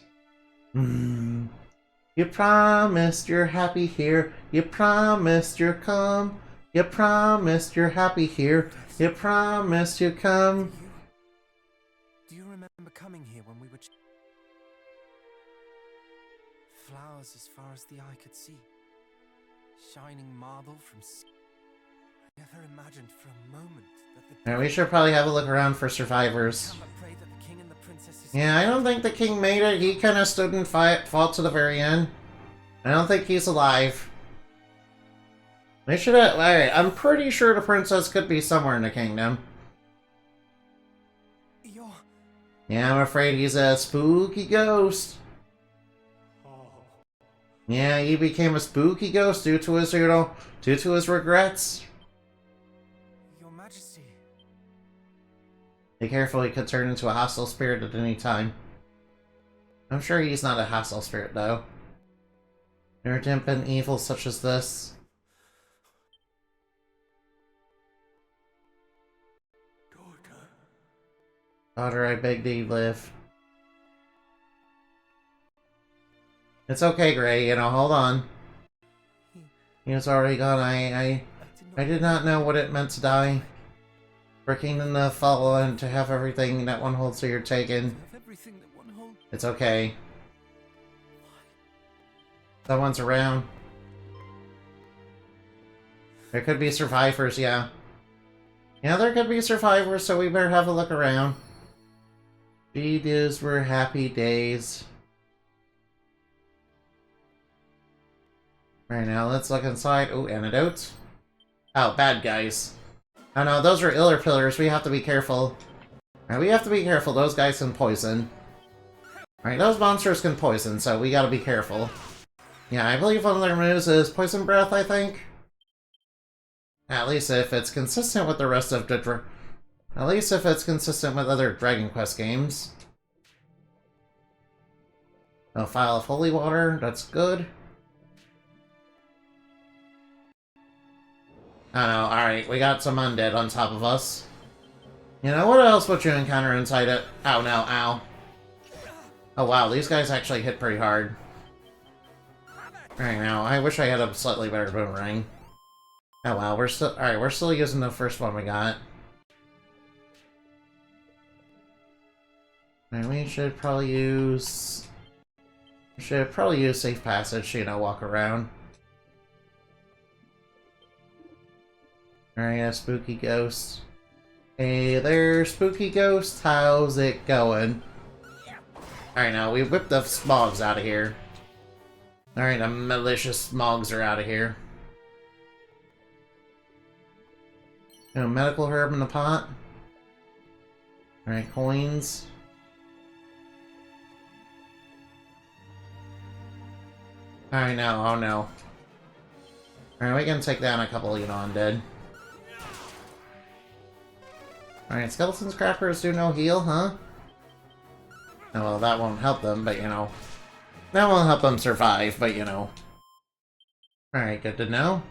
You promised you're happy here. You promised you're come. You promised you're happy here. You promised you come. Do you remember coming here when we were flowers as far as the eye could see, shining marble from sea? I never imagined for a moment that Yeah, we should probably have a look around for survivors. Yeah, I don't think the king made it. He kind of stood and fought to the very end. I don't think he's alive. They should have... Alright, I'm pretty sure the princess could be somewhere in the kingdom. Yeah, I'm afraid he's a spooky ghost. Yeah, he became a spooky ghost due to his, due to his regrets. Your Majesty. Be careful, he could turn into a hostile spirit at any time. I'm sure he's not a hostile spirit, though. There have been evil such as this. Daughter, I beg thee, live. It's okay, Gray, hold on. He was already gone. I did not know what it meant to die. For a kingdom to follow and to have everything that one holds so you're taken. It's okay. Someone's around. There could be survivors, yeah. Yeah, there could be survivors, so we better have a look around. These were happy days. Right now, let's look inside. Oh, antidotes. Oh, bad guys. Oh no, those are iller pillars. We have to be careful. Alright, we have to be careful. Those guys can poison. Alright, those monsters can poison, so we gotta be careful. Yeah, I believe one of their moves is Poison Breath, I think. At least if it's consistent with the rest of the... At least if it's consistent with other Dragon Quest games. A Phial of Holy Water, that's good. I know, alright, we got some undead on top of us. What else would you encounter inside it? Oh no, ow. Oh wow, these guys actually hit pretty hard. Alright now, I wish I had a slightly better boomerang. Oh wow, we're still using the first one we got. And we should probably use... Safe Passage, walk around. Alright, a spooky ghost. Hey there, spooky ghost, how's it going? Alright, now we whipped the smogs out of here. Alright, the malicious smogs are out of here. Medical herb in the pot. Alright, coins. Alright, no, oh no. Alright, we can take down a couple, undead. Alright, skeleton scrappers do no heal, huh? Oh, well, that won't help them, but that won't help them survive, but Alright, good to know.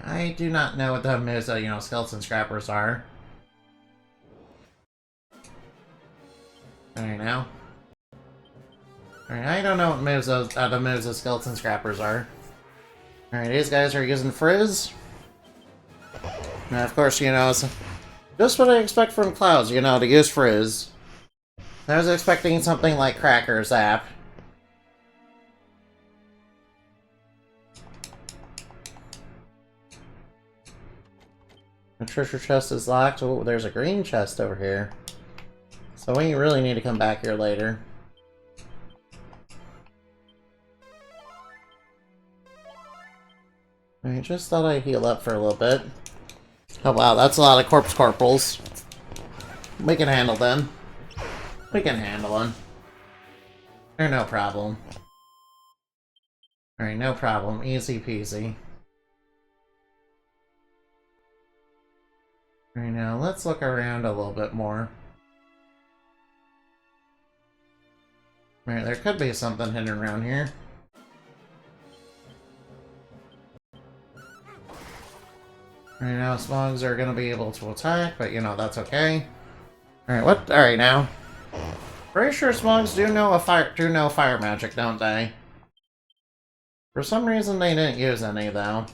I do not know what the moves of, skeleton scrappers are. Alright, now. Alright, I don't know what moves the moves of skeleton scrappers are. Alright, these guys are using Frizz. And of course, it's just what I expect from Clouds, to use Frizz. I was expecting something like Cracker Zap. The treasure chest is locked. Oh, there's a green chest over here. So we really need to come back here later. I just thought I'd heal up for a little bit. Oh wow, that's a lot of corpse corporals. We can handle them. We can handle them. They're no problem. Alright, no problem. Easy peasy. Alright, now let's look around a little bit more. Alright, there could be something hidden around here. Alright, now Smogs are gonna be able to attack, but you know, that's okay. Alright, what? Alright, now. Pretty sure Smogs do know fire magic, don't they? For some reason they didn't use any, though.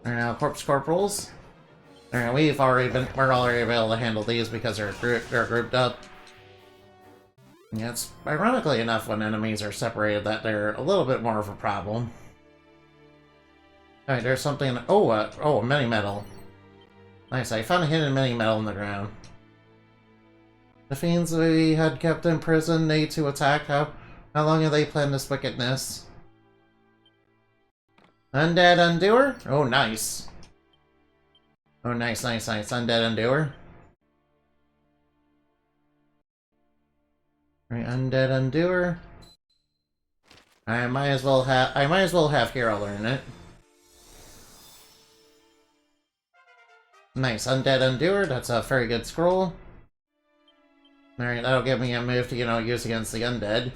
Alright, now corpse corporals. Alright, we're already able to handle these because they're grouped up. Yeah, it's ironically enough when enemies are separated that they're a little bit more of a problem. Alright, there's something. Oh, mini metal. Nice, I found a hidden mini metal in the ground. The fiends we had kept in prison need to attack. How long have they planned this wickedness? Undead Undoer? Oh, nice. Oh, nice. Undead Undoer. Right, Undead Undoer. I might as well have Hero learn it. Nice, Undead Undoer. That's a very good scroll. Alright, that'll give me a move to, use against the undead.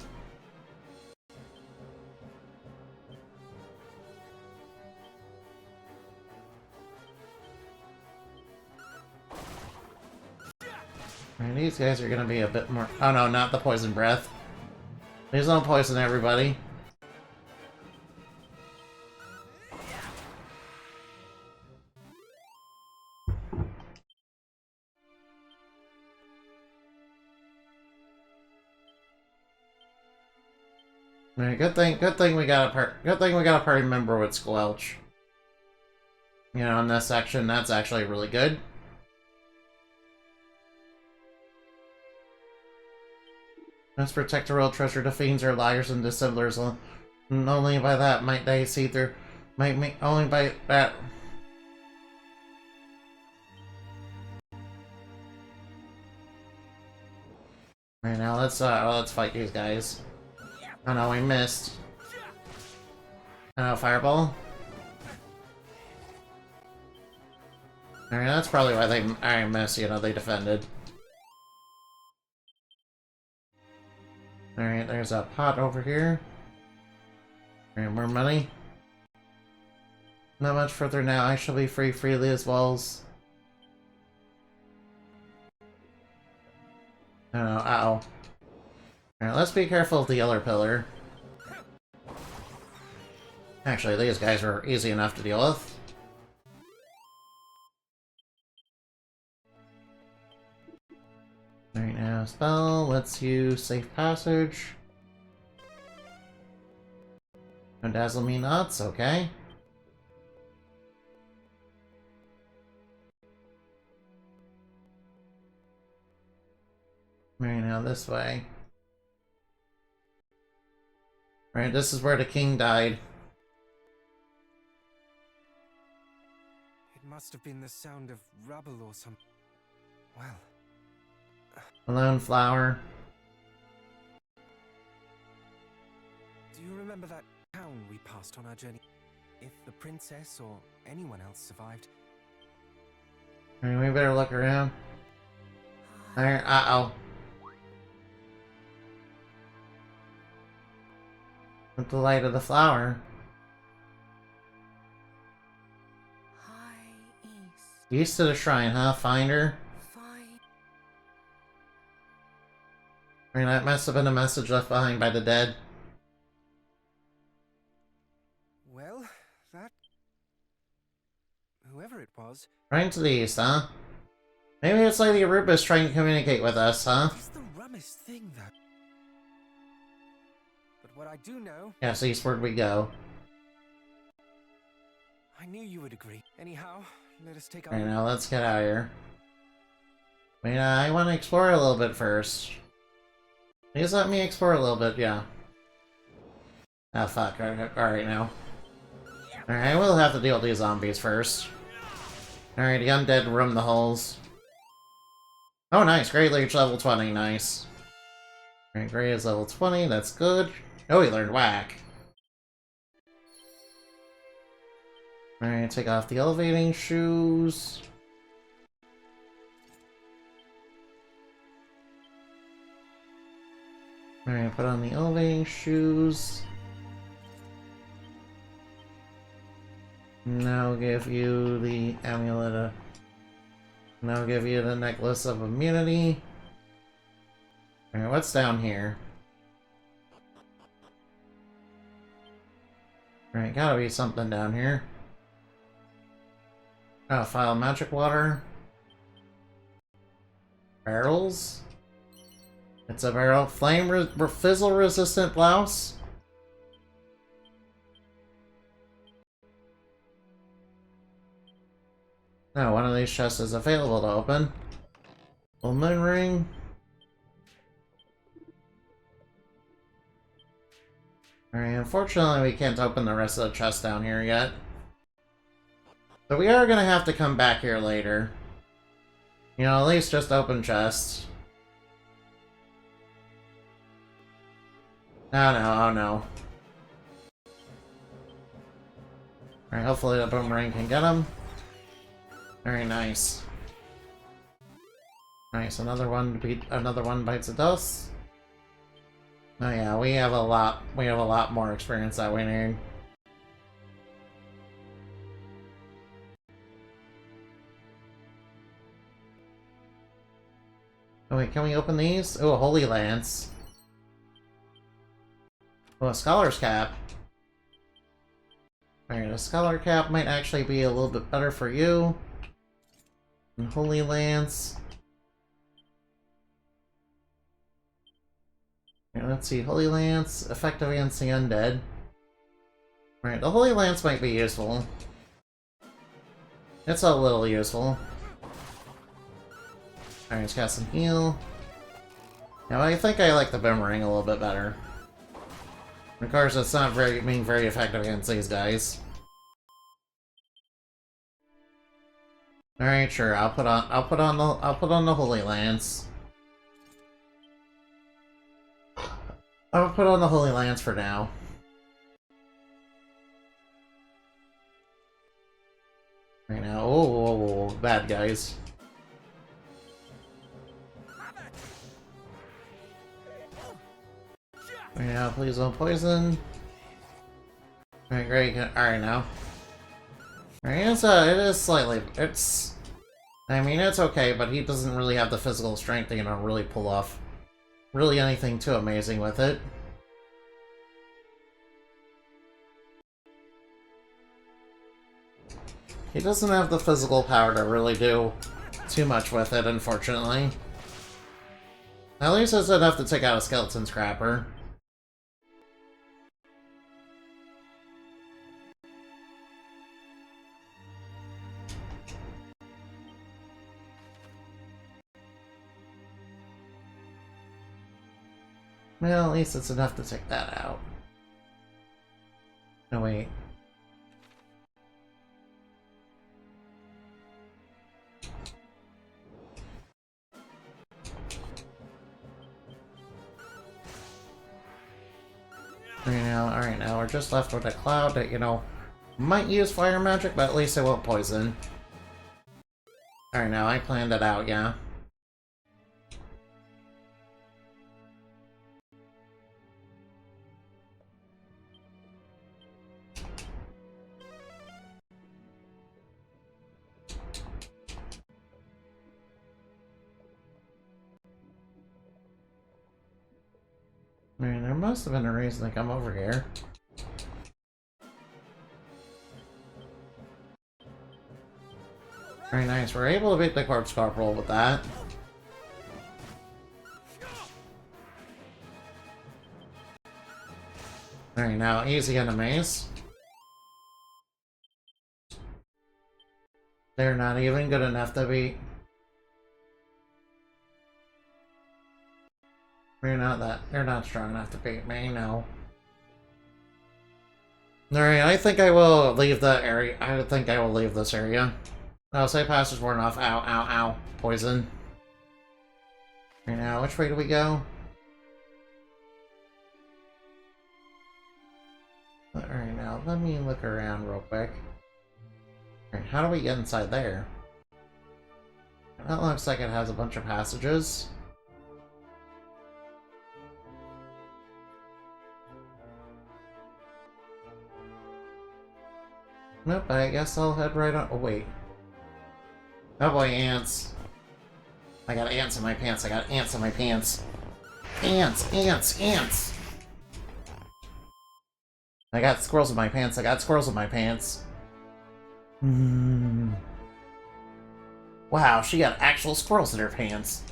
Alright, these guys are gonna be a bit more... Oh no, not the poison breath. Please don't poison everybody. Alright, good thing we got a party member with Squelch. In this section, that's actually really good. Let's protect the royal treasure. The fiends are liars and dissemblers. Only by that might they see through. Only by that. Right now, let's fight these guys. Oh no, we missed. Fireball. Alright, that's probably why I missed. They defended. Alright, there's a pot over here. Alright, more money. Not much further now. I shall be free freely as walls. Oh no, uh-oh. Alright, let's be careful of the yellow pillar. Actually, these guys were easy enough to deal with. Alright, now spell lets you safe passage. No dazzle me nuts, okay. Alright, now this way. Alright, this is where the king died. It must have been the sound of rubble or something. Well... Alone flower. Do you remember that town we passed on our journey? If the princess or anyone else survived... Alright, we better look around. Alright, uh-oh. With the light of the flower. High east. East of the shrine, huh? Find her? I mean, that must have been a message left behind by the dead. Well, that... whoever it was. Right to the east, huh? Maybe it's Lady Aruba's trying to communicate with us, huh? It's the rummest thing, though. But what I do know... Yes, eastward we go. I knew you would agree. Anyhow, let us take our... Alright, now let's get out of here. Wait, I want to explore a little bit first. Please let me explore a little bit, yeah. Ah, fuck. Alright, now. Alright, we'll have to deal with these zombies first. Alright, the undead roam the halls. Oh, nice. Great Leech level 20. Nice. Alright, Gray is level 20. That's good. Oh, he learned Whack. Alright, take off the elevating shoes. Alright, put on the elevating shoes. Now give you the amulet. Now give you the necklace of immunity. Alright, what's down here? Alright, gotta be something down here. Oh, file magic water. Barrels? It's a barrel. Flame fizzle resistant blouse? No, one of these chests is available to open. Full moon ring. Alright, unfortunately we can't open the rest of the chest down here yet. But we are gonna have to come back here later. You know, at least just open chests. Oh no, oh no. Alright, hopefully the boomerang can get him. Very nice. Nice, another one bites the dust. Oh yeah, we have a lot more experience that we need. Oh wait, can we open these? Oh, a Holy Lance. Oh, a Scholar's Cap. Alright, a Scholar Cap might actually be a little bit better for you. And Holy Lance. Alright, let's see. Holy Lance, effective against the undead. Alright, the Holy Lance might be useful. It's a little useful. Alright, let's cast some heal. Now, I think I like the boomerang a little bit better. Of course, it's not being very effective against these guys. Alright, sure, I'll put on the Holy Lance. I'll put on the Holy Lance for now. Right now, oh, bad guys. Right now, please don't poison. Alright, great. Alright, now. Alright, it is slightly... I mean, it's okay, but he doesn't really have the physical strength to, you know, really pull off really anything too amazing with it. He doesn't have the physical power to really do too much with it, unfortunately. At least it's enough to take out a skeleton scrapper. Well, at least it's enough to take that out. No, wait. Alright, now we're just left with a cloud that, you know, might use fire magic, but at least it won't poison. Alright, now I planned it out, yeah. I mean, there must have been a reason to come over here. Very nice. We're able to beat the Corpse Corporal with that. Alright, now easy enemies. They're not even good enough to beat. They're not strong enough to beat me, no. Alright, I think I will leave the area. I think I will leave this area. Oh, say passage worn off. Ow, ow, ow. Poison. Right now, which way do we go? Alright, now, let me look around real quick. Alright, how do we get inside there? That looks like it has a bunch of passages. Nope, I guess I'll head right on. Oh, wait. Oh boy, ants. I got ants in my pants. I got ants in my pants. Ants, ants, ants. I got squirrels in my pants. I got squirrels in my pants. Wow, she got actual squirrels in her pants.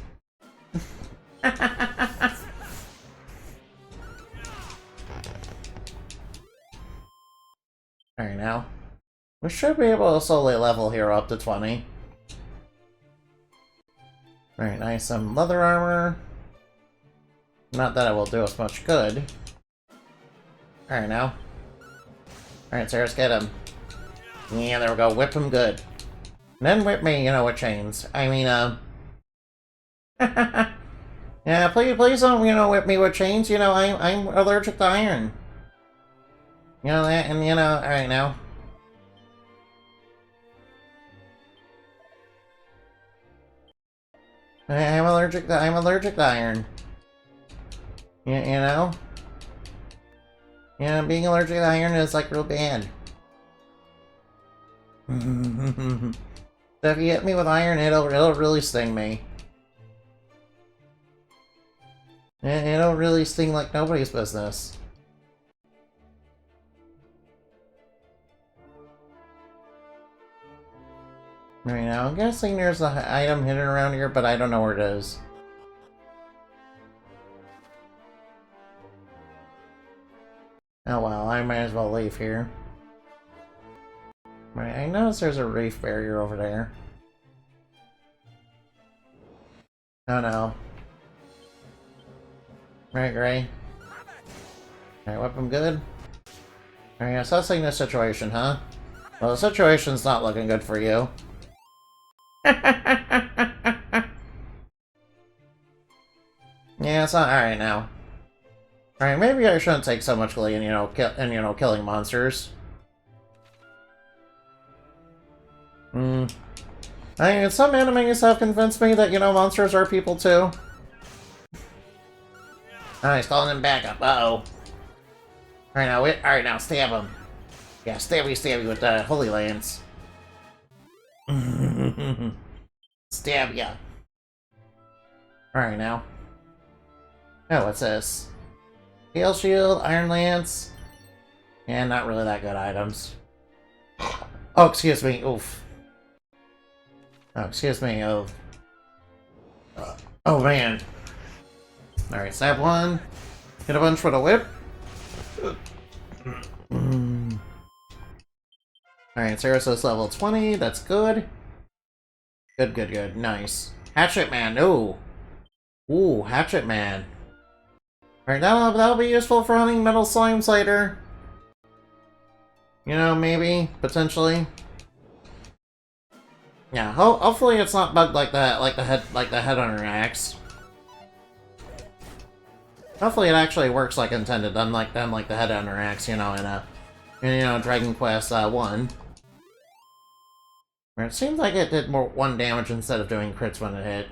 Alright, now. We should be able to slowly level here up to 20. Very nice, some leather armor. Not that it will do us much good. Alright, now. Alright, Sarah's get him. Yeah, there we go, whip him good. And then whip me, you know, with chains. I mean, yeah, please don't, you know, whip me with chains. You know, I'm allergic to iron. You know that, and you know, alright now. I'm allergic to iron. You know? Yeah, being allergic to iron is like real bad. So if you hit me with iron, it'll really sting me. It'll really sting like nobody's business. Right now, I'm guessing there's an item hidden around here, but I don't know where it is. Oh well, I might as well leave here. Right, I notice there's a reef barrier over there. Oh no. Right, Gray. Alright, whip him good. Alright, assessing the situation, huh? Well, the situation's not looking good for you. Yeah, it's not alright now. Alright, maybe I shouldn't take so much glee in, killing monsters. I mean, some animes have convinced me that, monsters are people too. Oh, he's calling him back up. Uh-oh. Alright now, stab him. Yeah, stabby with the Holy Lance. Stab ya. Alright now. Oh, what's this? Hail Shield, Iron Lance. Yeah, not really that good items. Oh, excuse me. Oof. Oh, excuse me. Oh. Oh, man. Alright, stab one. Hit a bunch with a whip. Alright, Saras's level 20. That's good. Good. Nice. Hatchet Man. Ooh. Ooh, Hatchet Man. Alright, that'll be useful for hunting metal slimes later. Maybe. Potentially. Yeah, hopefully it's not bugged like that, like the head on her axe. Hopefully it actually works like intended, unlike the head on her axe, in Dragon Quest 1. Where it seems like it did more 1 damage instead of doing crits when it hit.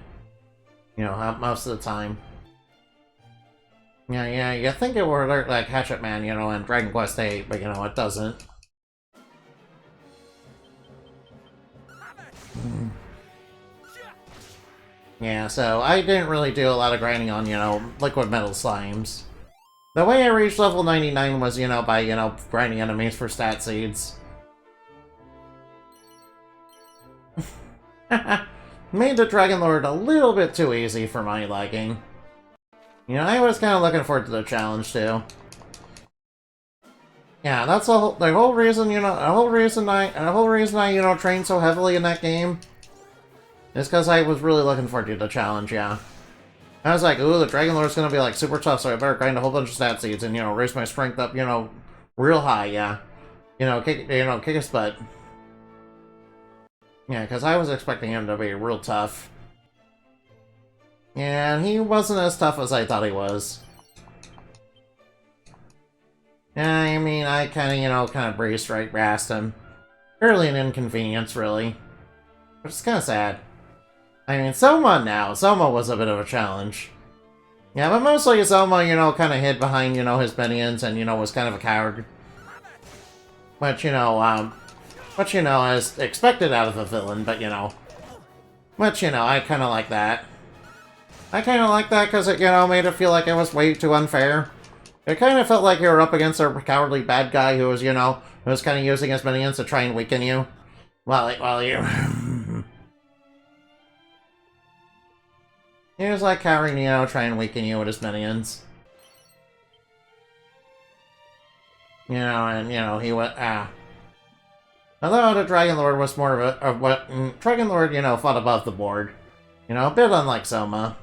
Most of the time. Yeah, you think it would alert like Hatchet Man, in Dragon Quest 8, but it doesn't. Yeah, so I didn't really do a lot of grinding on, liquid metal slimes. The way I reached level 99 was, by, grinding enemies for stat seeds. Made the Dragon Lord a little bit too easy for my liking. You know, I was kind of looking forward to the challenge too. Yeah, that's the whole reason, you know, the whole reason I, you know, trained so heavily in that game is because I was really looking forward to the challenge, yeah. I was like, ooh, the Dragon Lord's gonna be like super tough, so I better grind a whole bunch of stat seeds and, you know, raise my strength up, you know, real high, yeah. Kick his butt. Yeah, because I was expecting him to be real tough. And he wasn't as tough as I thought he was. Yeah, I mean, I kind of breezed right past him. Fairly an inconvenience, really. Which is kind of sad. I mean, Soma was a bit of a challenge. Yeah, but mostly Soma, you know, kind of hid behind, you know, his minions and, you know, was kind of a coward. But, you know, as expected out of a villain, but, you know. But, you know, I kind of like that. I kind of like that because it, you know, made it feel like it was way too unfair. It kind of felt like you were up against a cowardly bad guy who was, you know, who was kind of using his minions to try and weaken you. While you... He was like cowering, you know, trying to weaken you with his minions. You know, and, you know, he went, Although the Dragon Lord was more of what... Dragon Lord, you know, fought above the board. You know, a bit unlike Soma.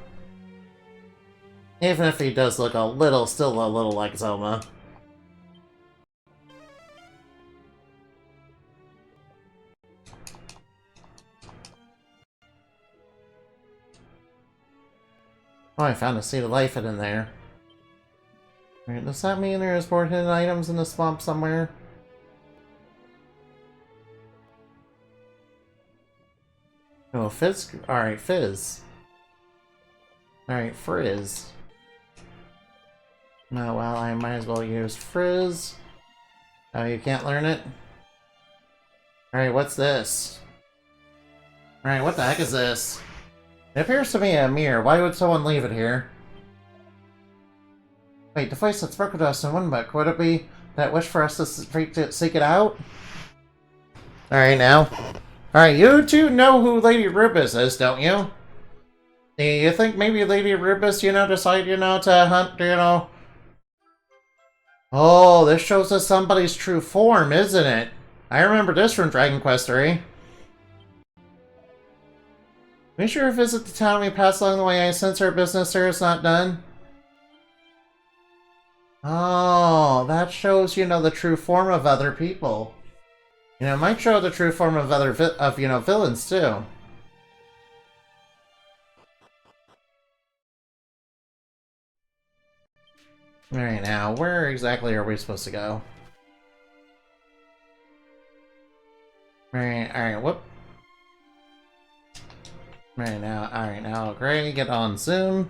Even if he does look still a little like Soma. Oh, I found a seed of life in there. Wait, does that mean there's more hidden items in the swamp somewhere? Oh, Fizz. Alright, Fizz. Alright, Frizz. Oh, well, I might as well use Frizz. Oh, you can't learn it? Alright, what's this? Alright, what the heck is this? It appears to be a mirror. Why would someone leave it here? Wait, device that's broken to us in one book. Would it be that wish for us to seek it out? Alright, now. Alright, you two know who Lady Rubus is, don't you? Do you think maybe Lady Rubus, you know, decided, you know, to hunt, you know... Oh, this shows us somebody's true form, isn't it? I remember this from Dragon Quest III. Be sure to visit the town we pass along the way. I sense our business there is not done. Oh, that shows, you know, the true form of other people. You know, it might show the true form of other, you know, villains, too. Alright, now, where exactly are we supposed to go? Alright, whoop. Alright, now, Gray, get on Zoom.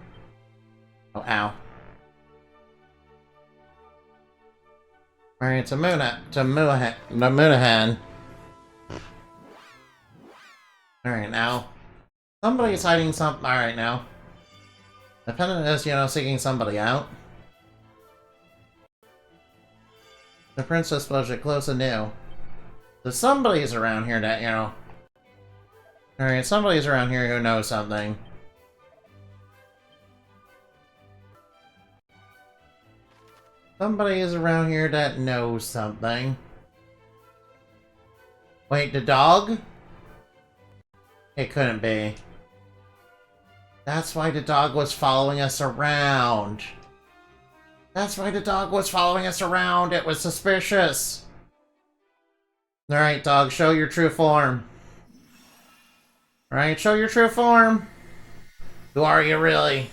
Oh, ow. Alright, to Moonahan. Alright, now. Somebody's hiding something. Alright, now. The pendant is, you know, seeking somebody out. The princess budget close and new. So somebody's around here that, you know... Alright, somebody's around here who knows something. Somebody is around here that knows something. Wait, the dog? It couldn't be. That's why the dog was following us around. That's why the dog was following us around. It was suspicious. Alright, dog, show your true form. Alright, show your true form. Who are you, really?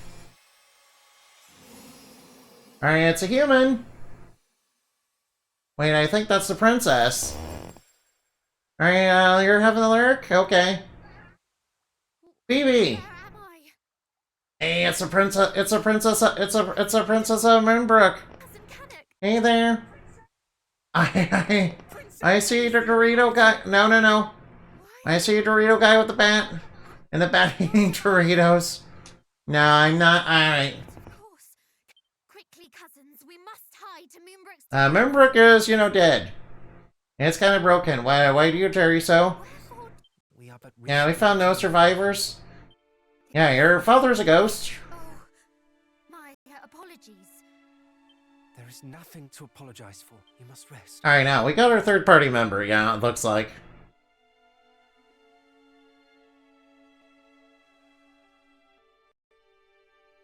Alright, it's a human. Wait, I think that's the princess. Alright, you're having a lurk? Okay. Phoebe! Hey, it's a princess of Moonbrook. Hey there. I see the Dorito guy. No. I see a Dorito guy with the bat. And the bat eating Doritos. No, I'm not. Alright. Quickly, cousins, we must hide to Moonbrook's... Moonbrook is, you know, dead. It's kind of broken. Why do you tarry so? We up at risk. Yeah, we found no survivors. Yeah, your father's a ghost. Oh, my apologies. There is nothing to apologize for. You must rest. Alright, now, we got our third party member, yeah, it looks like.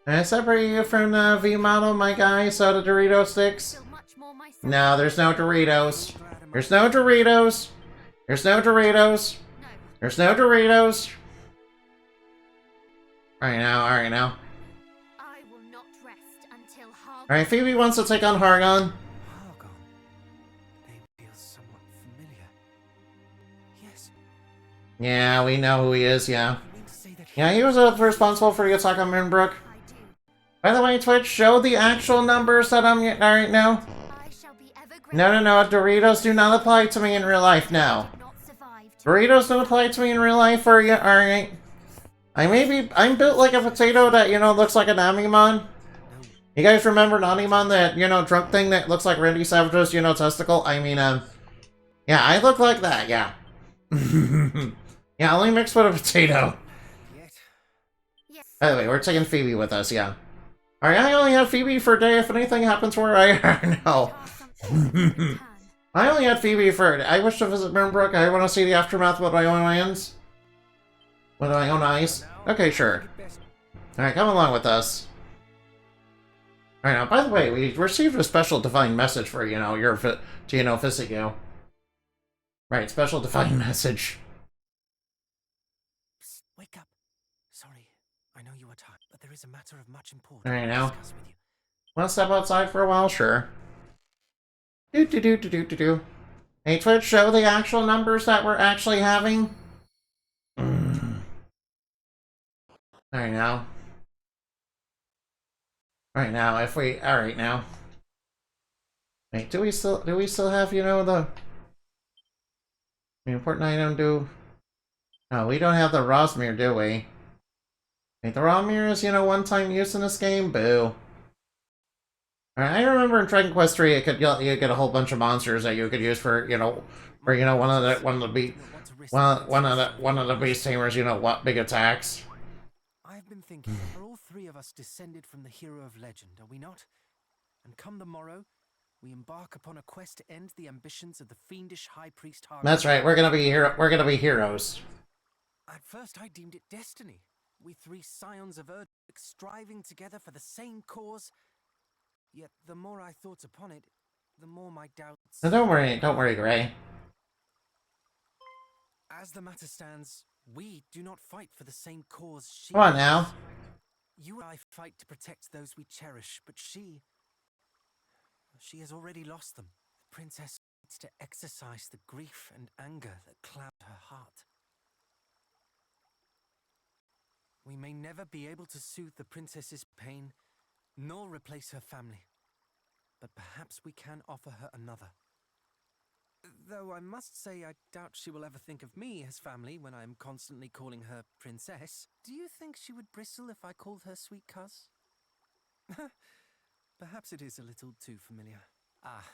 Can I separate you from the V-model, my guy, so the Dorito sticks? Feel much more myself. No, there's no Doritos. There's no Doritos. There's no Doritos. No. There's no Doritos. Alright now, alright now. I will not rest until Hargon. Alright, Phoebe wants to take on Hargon. Hargon. Name feels somewhat familiar. Yes. Yeah, we know who he is, yeah. You mean to say that Yeah, he was responsible for the attack on Moonbrook. I do. By the way, Twitch, show the actual numbers that I'm getting right now. I shall be ever grateful. No, Doritos do not apply to me in real life now. Not survived. Doritos don't apply to me in real life, or you, alright. I'm built like a potato that, you know, looks like an Amimon. You guys remember Nanimon, that, you know, drunk thing that looks like Randy Savage's, you know, testicle? I mean, yeah, I look like that, yeah. Yeah, only mixed with a potato. yet? Yes. By the way, we're taking Phoebe with us, yeah. Alright, I only have Phoebe for a day. If anything happens to her, I know. I only had Phoebe for a day. I wish to visit Moonbrook. I want to see the aftermath with my own hands. With my own eyes. Okay, sure. Alright, come along with us. Alright, now, by the way, we received a special divine message for, you know, your, you know, Physico. Right, special divine message. Psst, wake up. Sorry, I know you are tired, but there is a matter of much importance Alright, to now. discuss with you. Want to step outside for a while? Sure. Do. Hey, Twitch, show the actual numbers that we're actually having. Alright, now. Alright, now, if we... Alright, now. Wait, do we still have, you know, the important item, No, we don't have the Rosmere, do we? Wait, the Rosmere is, you know, one-time use in this game? Boo. Alright, I remember in Dragon Quest 3, you get a whole bunch of monsters that you could use for, you know, one of the beast tamers, you know, what big attacks. I've been thinking, are all three of us descended from the hero of legend, are we not? And come the morrow, we embark upon a quest to end the ambitions of the fiendish High Priest Hargon. That's right, we're gonna be heroes. At first I deemed it destiny. We three scions of Earth striving together for the same cause. Yet the more I thought upon it, the more my doubts... No, don't worry, Gray. As the matter stands, we do not fight for the same cause she Come on does. now. You and I fight to protect those we cherish, but she has already lost them. The princess needs to exercise the grief and anger that cloud her heart. We may never be able to soothe the princess's pain, nor replace her family. But perhaps we can offer her another. Though I must say I doubt she will ever think of me as family when I am constantly calling her princess. Do you think she would bristle if I called her sweet cuz? Perhaps it is a little too familiar. Ah,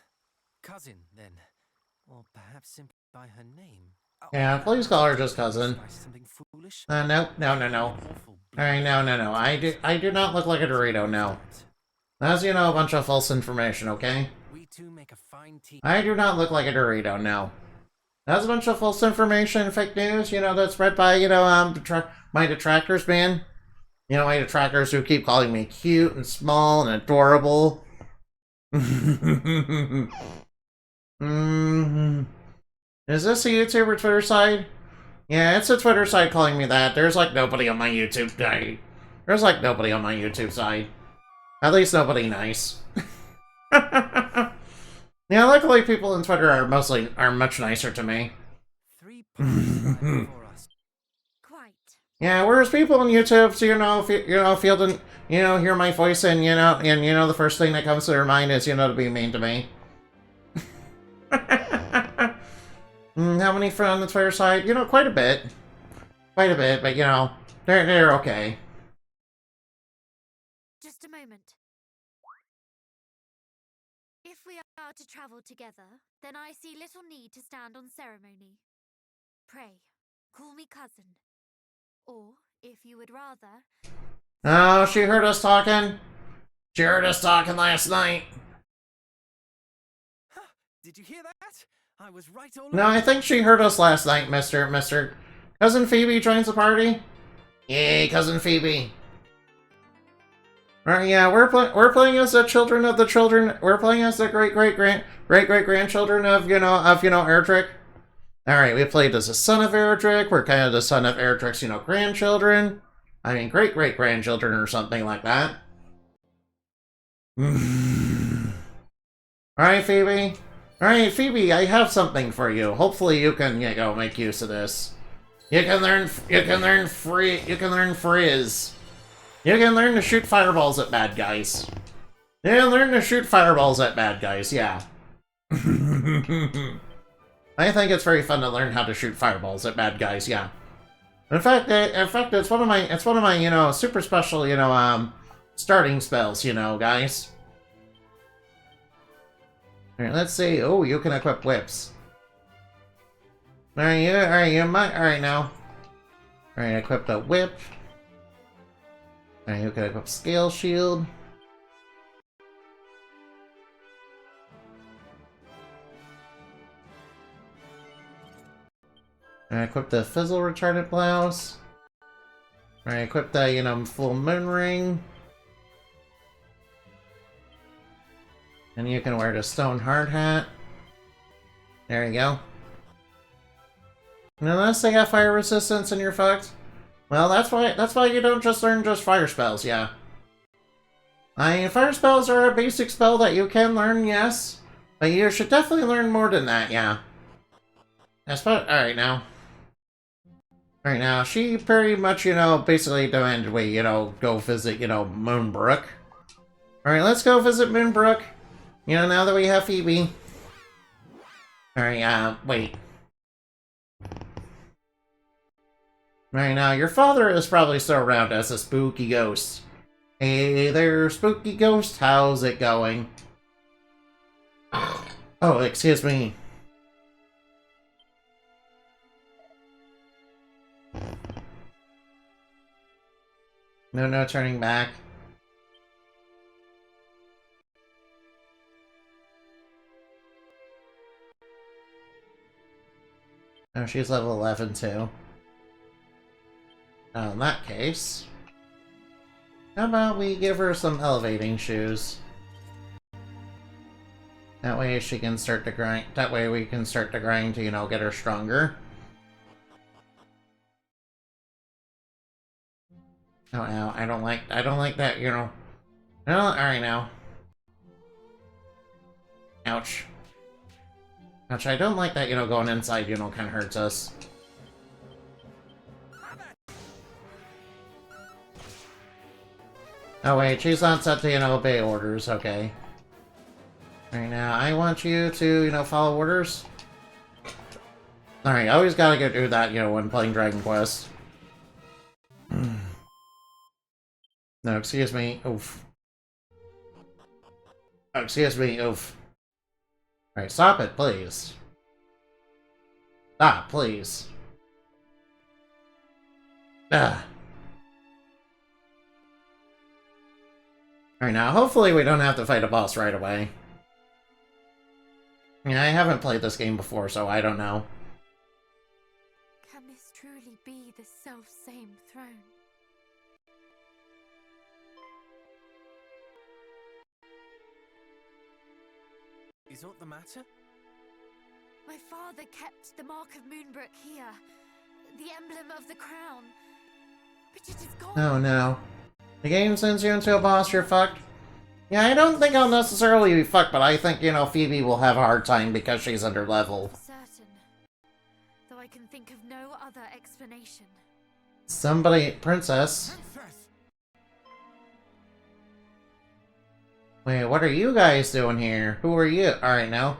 cousin, then. Or perhaps simply by her name. Yeah, please call her just cousin. Something foolish? No. Alright, no. I do not look like a Dorito, no. That's, you know, a bunch of false information, okay? We two make a fine team. I do not look like a Dorito, no. That's a bunch of false information, fake news, you know, that's spread by, you know, my detractors, man. You know, my detractors who keep calling me cute and small and adorable. Is this a YouTuber Twitter side? Yeah, it's a Twitter side calling me that. There's like nobody on my YouTube side. There's like nobody on my YouTube side. At least nobody nice. Yeah, luckily people on Twitter are much nicer to me. 3 points for us. Quite. Yeah, whereas people on YouTube, so, feel to, hear my voice and, the first thing that comes to their mind is, to be mean to me. How many on the Twitter side? Quite a bit. Quite a bit, but, they're okay. Just a moment. If we are to travel together, then I see little need to stand on ceremony. Pray, call only cousin. Or, if you would rather... Oh, she heard us talking. She heard us talking last night. Huh, did you hear that? I was right all No, I think she heard us last night, Mr. Cousin Phoebe joins the party. Yay, Cousin Phoebe. Alright, yeah, we're playing as the children of the children. We're playing as the great great grandchildren of Erdrick. Alright, we played as the son of Erdrick. We're kind of the son of Erdrick's, grandchildren. I mean, great grandchildren or something like that. Alright, Phoebe. Alright, Phoebe, I have something for you. Hopefully you can, make use of this. You can learn frizz. You can learn to shoot fireballs at bad guys. You can learn to shoot fireballs at bad guys, yeah. I think it's very fun to learn how to shoot fireballs at bad guys, yeah. In fact, it's one of my, super special, starting spells, guys. Alright, let's see. Oh, you can equip whips. Alright, alright now. Alright, equip the whip. Alright, you can equip scale shield. Alright, equip the fizzle retardant blouse. Alright, equip the, full moon ring. And you can wear the stone hard hat. There you go. And unless they got fire resistance and you're fucked. Well, that's why you don't just learn fire spells, yeah. I mean, fire spells are a basic spell that you can learn, yes. But you should definitely learn more than that, yeah. Alright now. Alright now, she pretty much, basically demanded we, go visit, Moonbrook. Alright, let's go visit Moonbrook. Now that we have Phoebe. Alright, wait. Right now, your father is probably still around as a spooky ghost. Hey there, spooky ghost, how's it going? Oh, excuse me. No turning back. Oh, she's level 11 too. Oh, in that case, how about we give her some elevating shoes? That way she can start to grind. That way we can start to grind to, get her stronger. Oh, ow, I don't like that, No, alright now. Ouch. Ouch, I don't like that, going inside, kind of hurts us. Oh wait, she's not set to, obey orders, okay. Alright, now, I want you to, follow orders. Alright, always gotta go do that, when playing Dragon Quest. No, excuse me, oof. Oh, excuse me, oof. Alright, stop it, please. Stop, please. Ah. Alright, now, hopefully we don't have to fight a boss right away. Yeah, I haven't played this game before, so I don't know. Can this truly be the self-same throne? Is aught the matter? My father kept the mark of Moonbrook here. The emblem of the crown. But it is gone. Oh no. The game sends you into a boss, you're fucked. Yeah, I don't think I'll necessarily be fucked, but I think, Phoebe will have a hard time because she's under level. Certain. Though I can think of no other explanation. Somebody... Princess? Wait, what are you guys doing here? Who are you? Alright, now.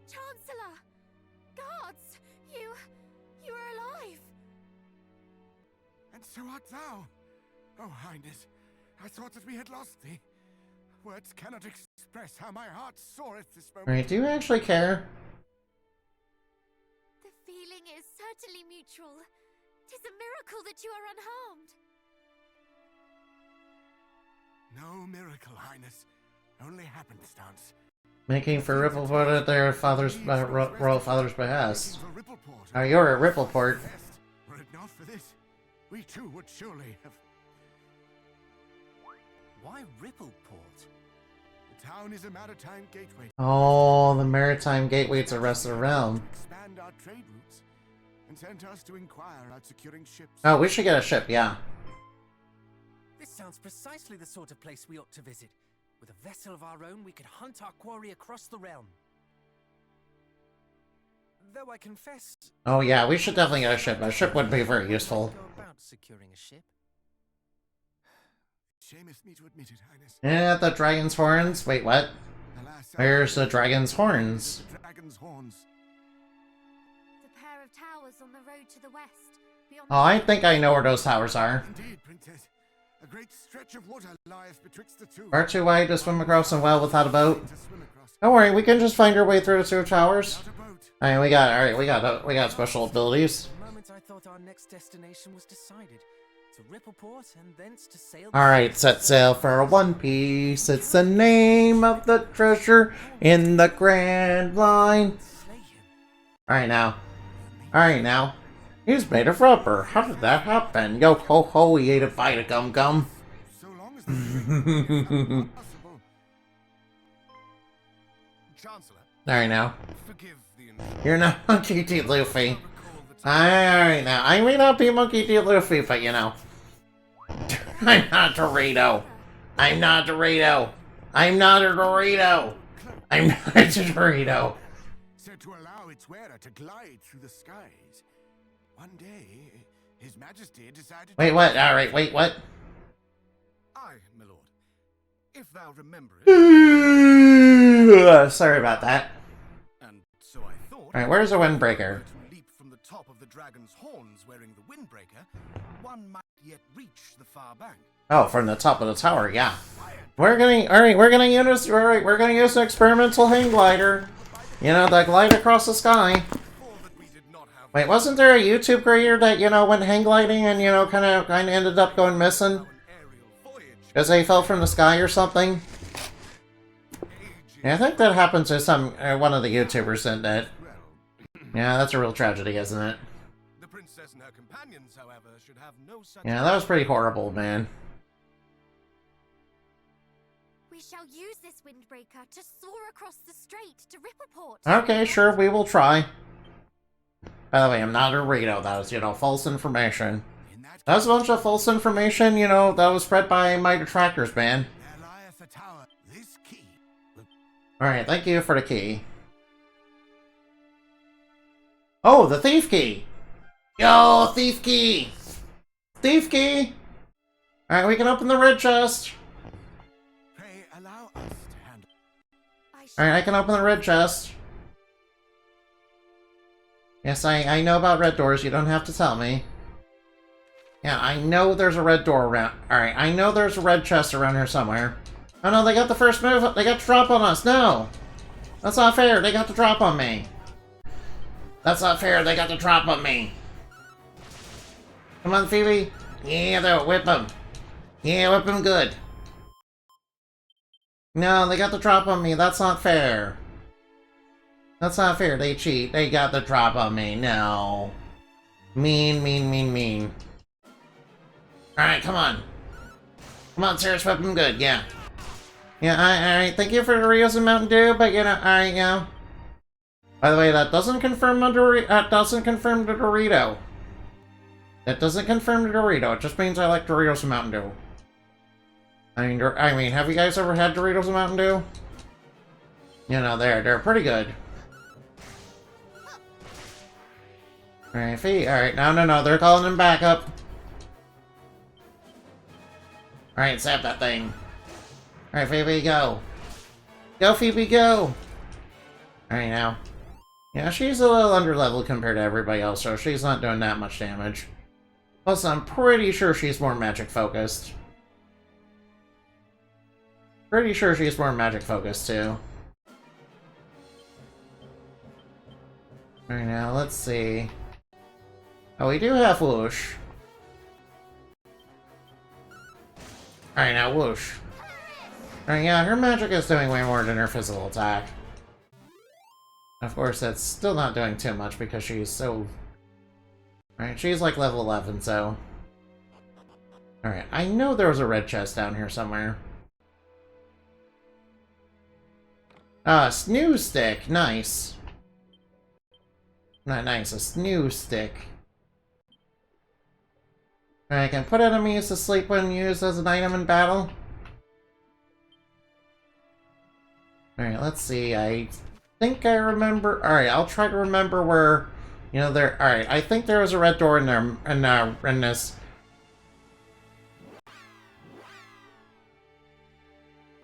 Chancellor! Guards! You are alive! And so art thou! Oh, Highness, I thought that we had lost thee. Words cannot express how my heart soareth this moment. Alright, do you actually care? The feeling is certainly mutual. 'Tis a miracle that you are unharmed. No miracle, Highness. Only happenstance. Making for Rippleport at their father's royal father's behest. For Rippleport. Oh, you're at Rippleport. Were it not for this, we too would surely have. Why Rippleport? The town is a maritime gateway. Oh, the maritime gateway to the rest of the realm. Expand our trade routes and sent us to inquire about securing ships. Oh, we should get a ship, yeah. This sounds precisely the sort of place we ought to visit. With a vessel of our own, we could hunt our quarry across the realm. Though I confess... Oh yeah, we should definitely get a ship. A ship would be very useful. Go about securing a ship. Shameth me to admit it, Highness. Yeah, the dragon's horns. Wait, what? Alas, Where's the dragon's horns? The dragon's horns. The pair of towers on the road to the west. Beyond Oh, I think I know where those towers are. Indeed, Princess. A great stretch of water lieth betwixt the two. Far too wide to swim across and well without a boat. To swim across. Don't worry, we can just find our way through the two towers. Without a boat. We got special abilities. For a moment I thought our next destination was decided. To Rippleport and thence to sail... Alright, set sail for One Piece. It's the name of the treasure in the Grand Line. Slay him. Alright now. He's made of rubber. How did that happen? Yo ho ho, he ate a bite of gum gum. So long as the possible. Chancellor, Alright now. forgive the You're not Monkey D. Luffy. recall the time. Alright now. I may not be Monkey D. Luffy, but you know. I'm not Dorito. I'm not Dorito. I'm not a Dorito. I'm not a Dorito. Said to allow its wearer to glide through the skies. One day, His Majesty decided. Wait, what? Alright, wait, what? Aye, my lord. If thou remember it. Sorry about that. And so I thought. Alright, where's the windbreaker? To leap from the top of the dragon's horns wearing the windbreaker, one might yet reach the far bank. Oh, from the top of the tower, yeah. We're gonna use an experimental hang glider. You know, that glide across the sky. Or that we did not have Wait, wasn't there a YouTube creator that, you know, went hang gliding and, you know, kinda ended up going missing? an aerial voyage. Because they fell from the sky or something? Ages. Yeah, I think that happened to one of the YouTubers, didn't it? Well, Yeah, that's a real tragedy, isn't it? the princess and her companions, however, should have no such. Yeah, that was pretty horrible, man. We shall use this windbreaker to soar across the strait to Rippleport. Okay, sure, we will try. By the way, I'm not a Dorito. That was, you know, false information. In that That was a bunch of false information, you know, that was spread by my detractors, man. there lieth a tower. This key will. Alright, thank you for the key. Oh, the thief key! Yo, thief key! Thief key! Alright, we can open the red chest. Pray allow us to handle. I shall Alright, I can open the red chest. Yes, I know about red doors, you don't have to tell me. Yeah, I know there's a red door around. Alright, I know there's a red chest around here somewhere. Oh no, they got the first move. They got the drop on us. No! That's not fair. They got the drop on me. That's not fair. They got the drop on me. Come on, Phoebe. Yeah, though. Whip him. Yeah, whip him good. No, they got the drop on me. That's not fair. That's not fair. They cheat. They got the drop on me. No. Mean, mean, mean, mean. Alright, come on. Come on, Sarah's whip him good. Yeah. Yeah, alright. Thank you for the Doritos and Mountain Dew, but you know, alright, yeah. By the way, that doesn't confirm the Dorito. That doesn't confirm the Dorito. That doesn't confirm the Dorito. It just means I like Doritos and Mountain Dew. I mean, have you guys ever had Doritos and Mountain Dew? You know, they're pretty good. Alright, alright, no, they're calling him back up. Alright, zap that thing. Alright, Phoebe, go. Go, Phoebe, go! Alright, now. Yeah, she's a little underleveled compared to everybody else, so she's not doing that much damage. Plus, I'm pretty sure she's more magic-focused. Pretty sure she's more magic-focused, too. Alright, now, let's see. Oh, we do have whoosh. Alright, now whoosh. Alright, yeah, her magic is doing way more than her physical attack. Of course, that's still not doing too much because she's so... Alright, she's like level 11, so... Alright, I know there was a red chest down here somewhere. Ah, snooze stick. Nice. Not nice, a snooze stick. I can put enemies to sleep when used as an item in battle. Alright, let's see. I think I remember... Alright, I'll try to remember where... You know, there... Alright, I think there was a red door in there, in this...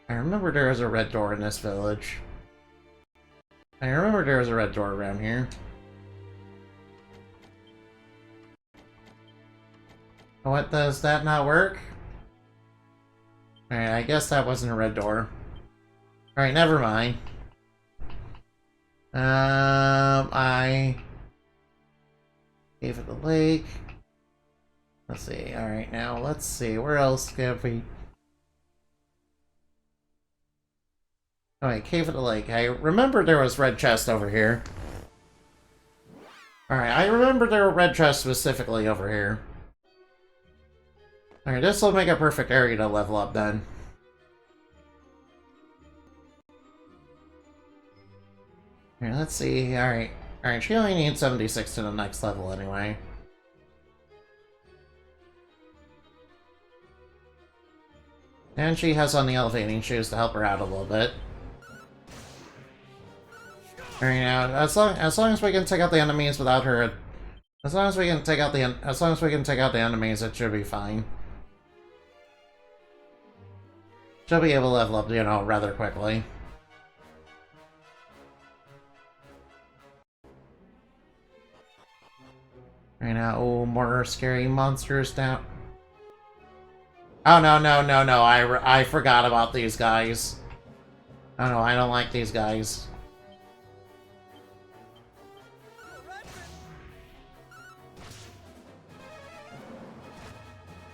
I remember there was a red door in this village. I remember there was a red door around here. What, does that not work? Alright, I guess that wasn't a red door. Alright, never mind. I gave it the lake. Let's see, alright, now let's see, where else can we... Alright, Cave of the Lake. I remember there was red chest over here. Alright, I remember there were red chests specifically over here. Alright, this will make a perfect area to level up then. Alright, let's see. Alright. Alright, she only needs 76 to the next level anyway. And she has on the elevating shoes to help her out a little bit. Alright, now, as long as we can take out the enemies without her... As long as we can take out the enemies, it should be fine. She'll be able to level up, you know, rather quickly. Right now, oh, more scary monsters down. Oh, no, I forgot about these guys. Oh no, I don't like these guys.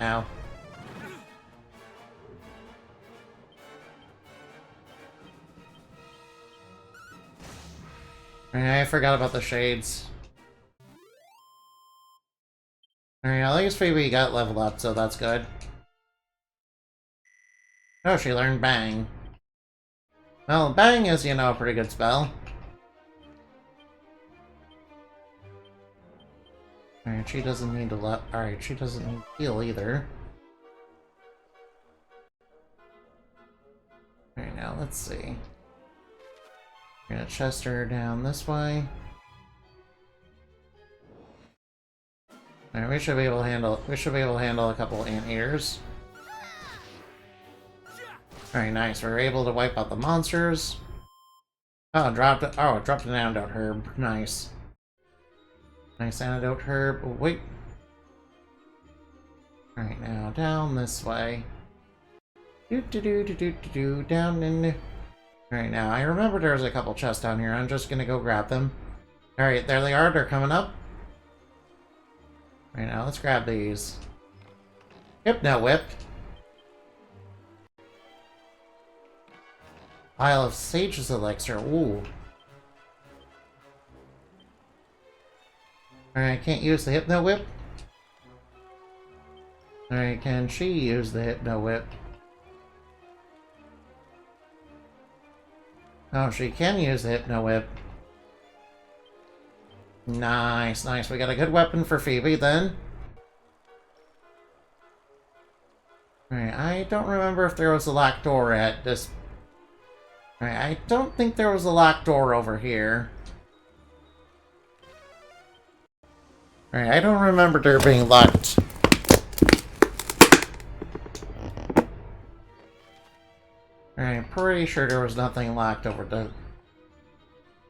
Ow. I forgot about the shades. Alright, at least Phoebe got leveled up, so that's good. Oh, she learned Bang. Well, Bang is, you know, a pretty good spell. Alright, she doesn't need to Alright, she doesn't need to heal either. Alright, now let's see. We're gonna chest her down this way. Alright, we should be able to handle a couple anteaters. Alright, nice. We're able to wipe out the monsters. Oh, it dropped an antidote herb. Nice. Nice antidote herb. Oh, wait. Alright, now down this way. Down in. Alright, now I remember there's a couple chests down here. I'm just gonna go grab them. Alright, there they are. They're coming up. Alright, now let's grab these. Hypno Whip. Isle of Sage's Elixir. Ooh. Alright, I can't use the Hypno Whip. Alright, can she use the Hypno Whip? Oh, she can use the Hypno Whip. Nice, nice. We got a good weapon for Phoebe, then. Alright, I don't remember if there was a locked door at this... Alright, I don't think there was a locked door over here. Alright, I don't remember there being locked. Alright, pretty sure there was nothing locked over the...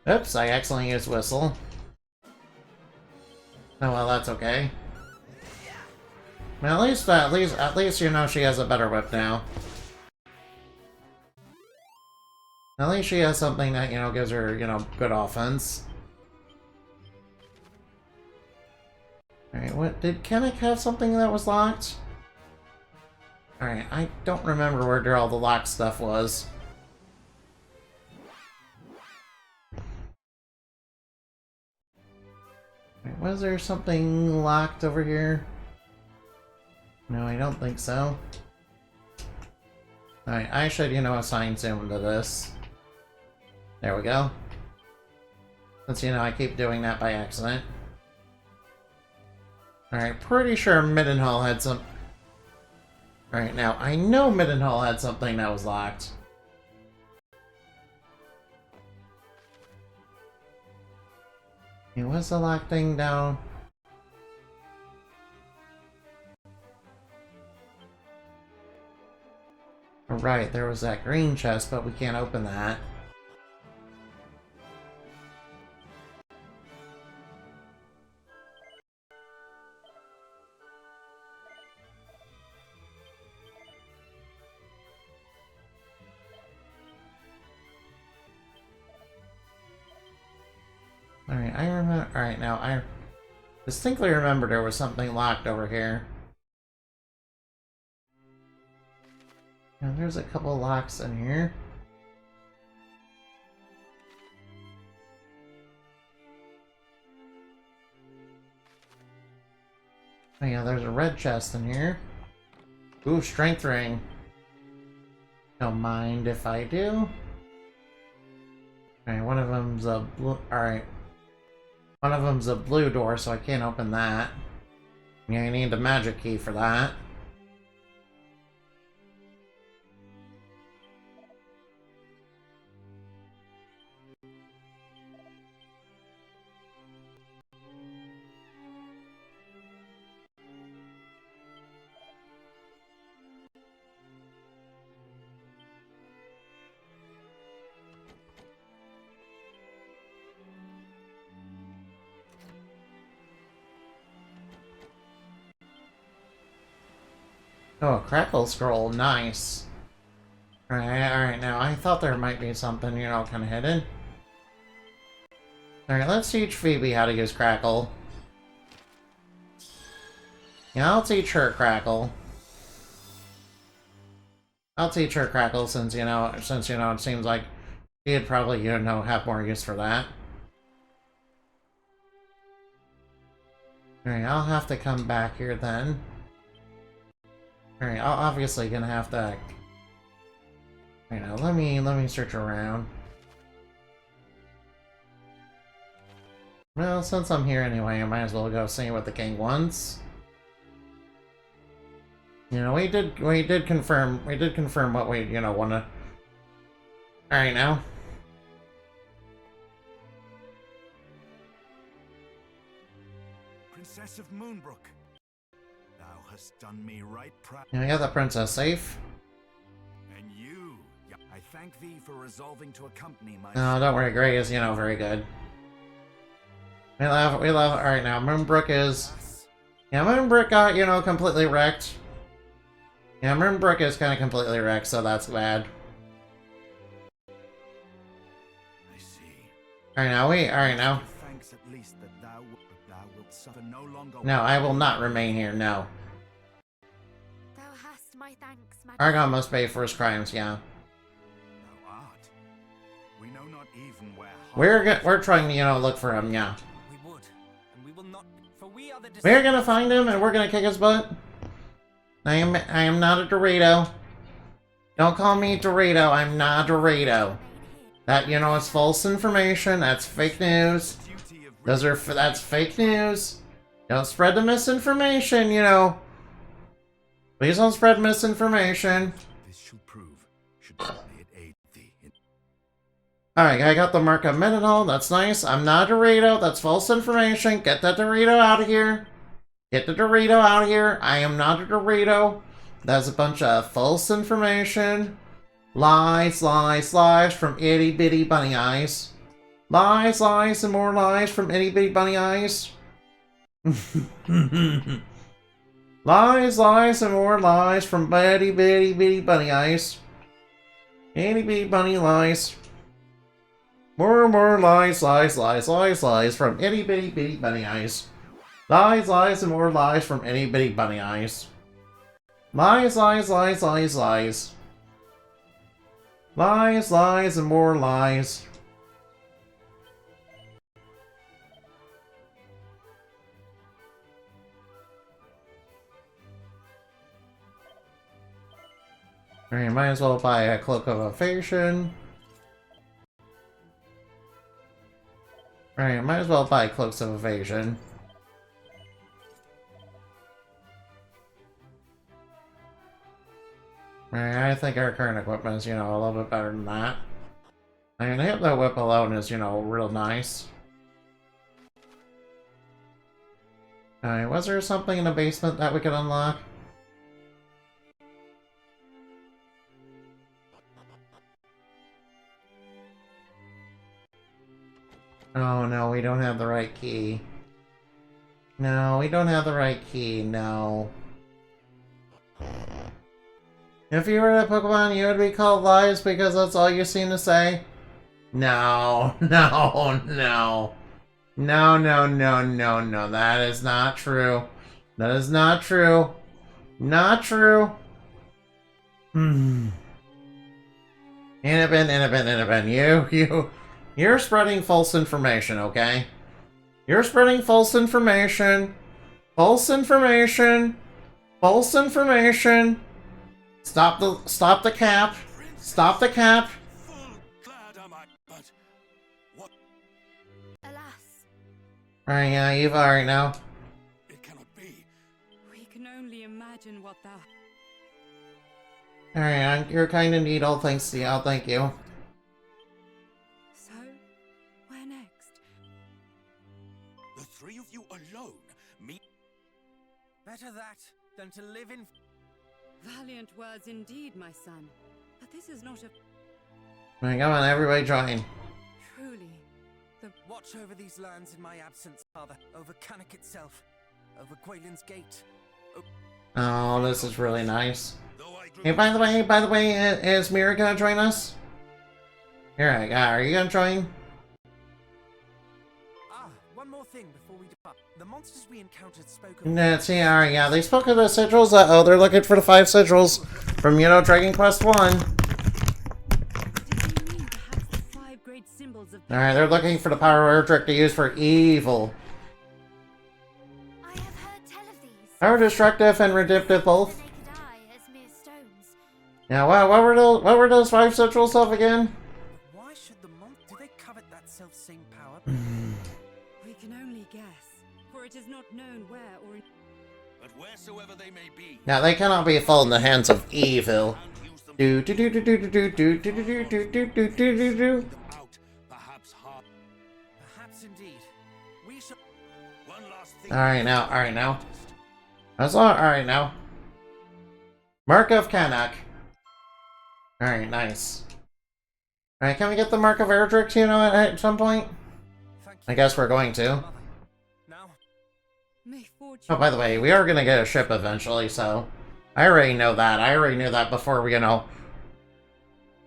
Oops, I accidentally used Whistle. Oh well, that's okay. Well, at least you know she has a better whip now. At least she has something that, you know, gives her, you know, good offense. Alright, what did Kennick have something that was locked? Alright, I don't remember where all the locked stuff was. Alright, was there something locked over here? No, I don't think so. Alright, I should, assign zoom to this. There we go. Since, I keep doing that by accident. Alright, pretty sure Middenhall had some... Alright, now, I know Middenhall had something that was locked. Hey, what's the locked thing down? Right, there was that green chest, but we can't open that. Alright, I remember. Alright, now I distinctly remember there was something locked over here. Now there's a couple locks in here. Oh yeah, there's a red chest in here. Ooh, strength ring. Don't mind if I do. Alright, one of them's a blue. Alright. One of them's a blue door, so I can't open that. Yeah, I need the magic key for that. Oh, a crackle scroll, nice. Alright, now I thought there might be something, kind of hidden. Alright, let's teach Phoebe how to use crackle. Yeah, I'll teach her crackle. I'll teach her crackle since, it seems like she'd probably, have more use for that. Alright, I'll have to come back here then. Alright, I'm obviously gonna have to... let me search around. Well, since I'm here anyway, I might as well go see what the king wants. We did confirm what we, wanna... Alright, now. Princess of Moonbrook. Thou hast done me right proud. Yeah, I got the princess safe. And you, I thank thee for resolving to accompany my... No, don't worry, Gray is, very good. We love, alright now, Moonbrook is... Yeah, Moonbrook got, completely wrecked. Yeah, Moonbrook is kind of completely wrecked, so that's bad. I see. Alright now. Thanks at least that thou wilt suffer no longer. No, I will not remain here, no. Thou hast my thanks, Majesty. Argon must pay for his crimes, yeah. Thou art. We know not even where... We're trying to, look for him, yeah. We would, and we will not, for we are the... We're gonna find him, and we're gonna kick his butt. I am not a Dorito. Don't call me Dorito, I'm not a Dorito. That, is false information, that's fake news. That's fake news. Don't spread the misinformation, Please don't spread misinformation. This should prove, should it aid thee in... Alright, I got the mark of Mendenhall, that's nice. I'm not a Dorito, that's false information. Get that Dorito out of here. Get the Dorito out of here. I am not a Dorito. That's a bunch of false information. Lies, lies, lies from itty bitty bunny eyes. Lies, lies, and more lies from itty bitty bunny eyes. Lies, lies, and more lies from itty bitty bitty bunny eyes. Itty bitty bunny lies. More lies, lies, lies, lies, lies from itty bitty bitty bunny eyes. Lies, lies, and more lies from itty bitty bunny eyes. Lies, lies, lies, lies, lies. Lies, lies, and more lies. Alright, might as well buy a Cloak of Evasion. Alright, might as well buy Cloaks of Evasion. Alright, I think our current equipment is, you know, a little bit better than that. I mean, the Hypno Whip alone is, you know, real nice. Alright, was there something in the basement that we could unlock? Oh no, we don't have the right key. No, we don't have the right key, no. If you were a Pokemon, you would be called Lies because that's all you seem to say? No, no, no. No, no, no, no, no. That is not true. That is not true. Not true. Innabin. You're spreading false information, okay? You're spreading false information. False information. False information. Stop the cap. Stop the cap. Alas. Alright, yeah, Eva, alright now. It cannot be. We can only imagine what thou... Alright, you're kind indeed. All thanks to you. Oh, thank you. So, where next? The three of you alone, me. Better that than to live in... Valiant words indeed, my son. But this is not a... Alright, come on, everybody join. Truly, the... Watch over these lands in my absence, father. Over Canuck itself. Over Quaylin's Gate. Oh, this is really nice. Hey, by the way, is Mira gonna join us? Here, are you gonna join? Ah, one more thing before we depart. The monsters we encountered spoke of... See, alright, yeah, they spoke of the sigils. Uh-oh, they're looking for the 5 sigils from, you know, Dragon Quest 1. Did you mean perhaps the 5 great symbols of... Alright, they're looking for the power of Erdrick to use for evil. I have heard tell of these. Power destructive and redemptive both. The naked eye as mere stones. Yeah, what were those 5 sigils of again? Why should the do they covet that self-same power? We can only guess, for it is not known where or in... But wheresoever they may be, Now they cannot be fall in the hands of evil. and use them Do do do do do do do do do do do do do do do do. out, perhaps hard. Perhaps indeed. We shall... One last thing. Alright now. That's alright now. Mark of Canuck. Alright, nice. Alright, can we get the Mark of Erdrick, you know, at some point? Thank you. I guess we're going to. Mother. Now, May fortune... Oh, by the way, we are gonna get a ship eventually, so... I already know that. I already knew that before we, you know...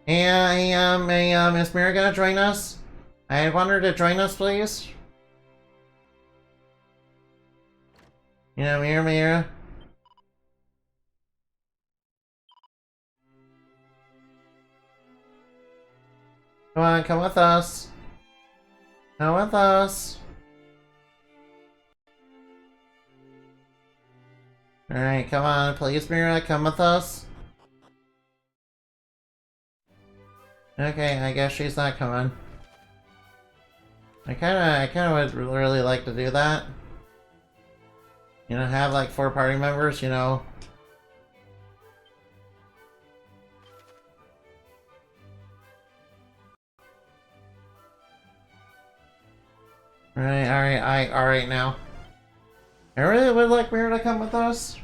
And, is Mira gonna join us? I want her to join us, please. You know, Mira. Come on, come with us. Come with us. Alright, come on, please, Mira, come with us. Okay, I guess she's not coming. I kinda would really like to do that. You know, have like 4 party members, you know. Alright now. I really would like Mira to come with us.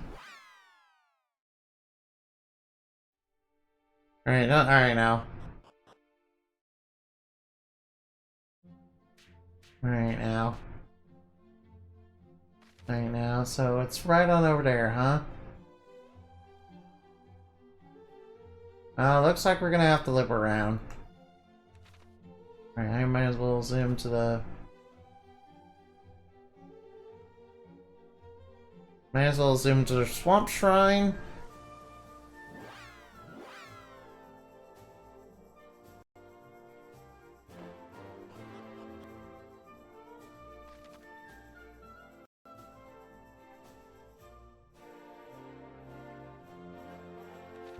Alright now. Alright now, so it's right on over there, huh? Looks like we're gonna have to loop around. Alright, I might as well zoom to the... Might as well zoom to the Swamp Shrine.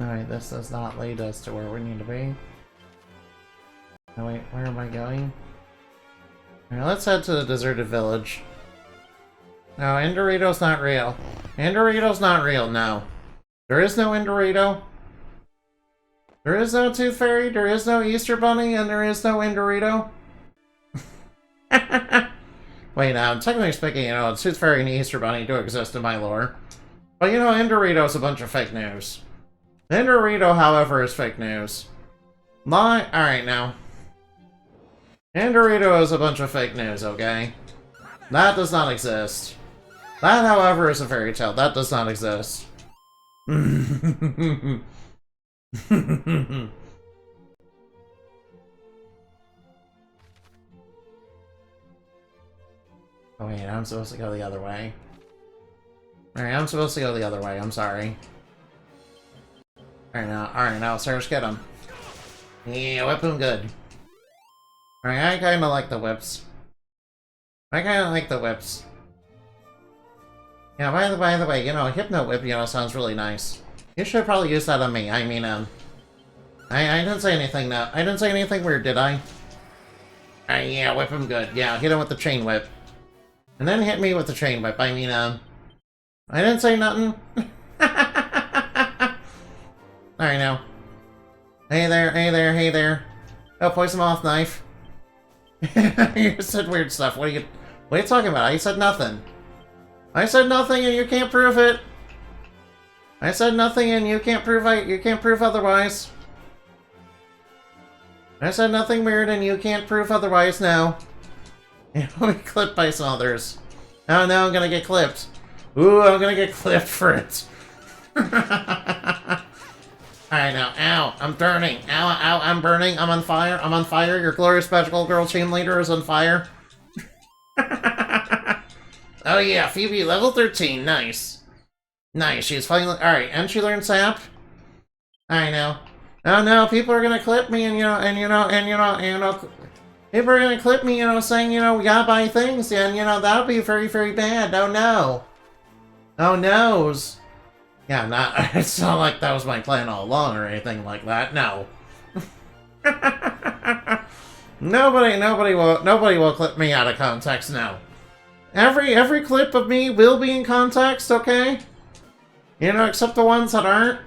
Alright, this does not lead us to where we need to be. Oh wait, where am I going? Alright, let's head to the deserted village. No, Endorito's not real. Endorito's not real, no. There is no Endorito. There is no Tooth Fairy, there is no Easter Bunny, and there is no Endorito. Wait, technically speaking, you know, Tooth Fairy and Easter Bunny do exist in my lore. But you know, Endorito's a bunch of fake news. Endorito, however, is fake news. Alright now. Endorito is a bunch of fake news, okay? That does not exist. That, however, is a fairy tale. That does not exist. Oh wait, I'm supposed to go the other way. Alright, I'm supposed to go the other way, I'm sorry. Alright now, Sarge, get him. Yeah, whip him good. Alright, I kinda like the whips. I kinda like the whips. Yeah, by the way, you know, Hypno Whip, you know, sounds really nice. You should probably use that on me. I mean, I didn't say anything now. I didn't say anything weird, did I? Yeah, whip him good. Yeah, hit him with the chain whip. And then hit me with the chain whip. I mean, I didn't say nothing. Alright now. Hey there, hey there, hey there. Oh, poison moth knife. You said weird stuff. What are you talking about? I said nothing. I said nothing and you can't prove it. I said nothing and you can't prove otherwise. I said nothing weird and you can't prove otherwise now. You know, be clipped by some others. Oh no, I'm gonna get clipped. Ooh, I'm gonna get clipped for it. Alright now, ow, I'm burning. Ow, ow, I'm burning. I'm on fire. I'm on fire. Your glorious magical girl team leader is on fire. Oh yeah, Phoebe, level 13. Nice. Nice, she's finally... Alright, and she learned sap? I know. Oh no, people are gonna clip me and people are gonna clip me, you know, saying, you know, we gotta buy things, and, you know, that'll be very, very bad. Oh no. Oh noes. Yeah, it's not like that was my plan all along or anything like that, no. Nobody will clip me out of context, no. Every clip of me will be in context, okay? You know, except the ones that aren't.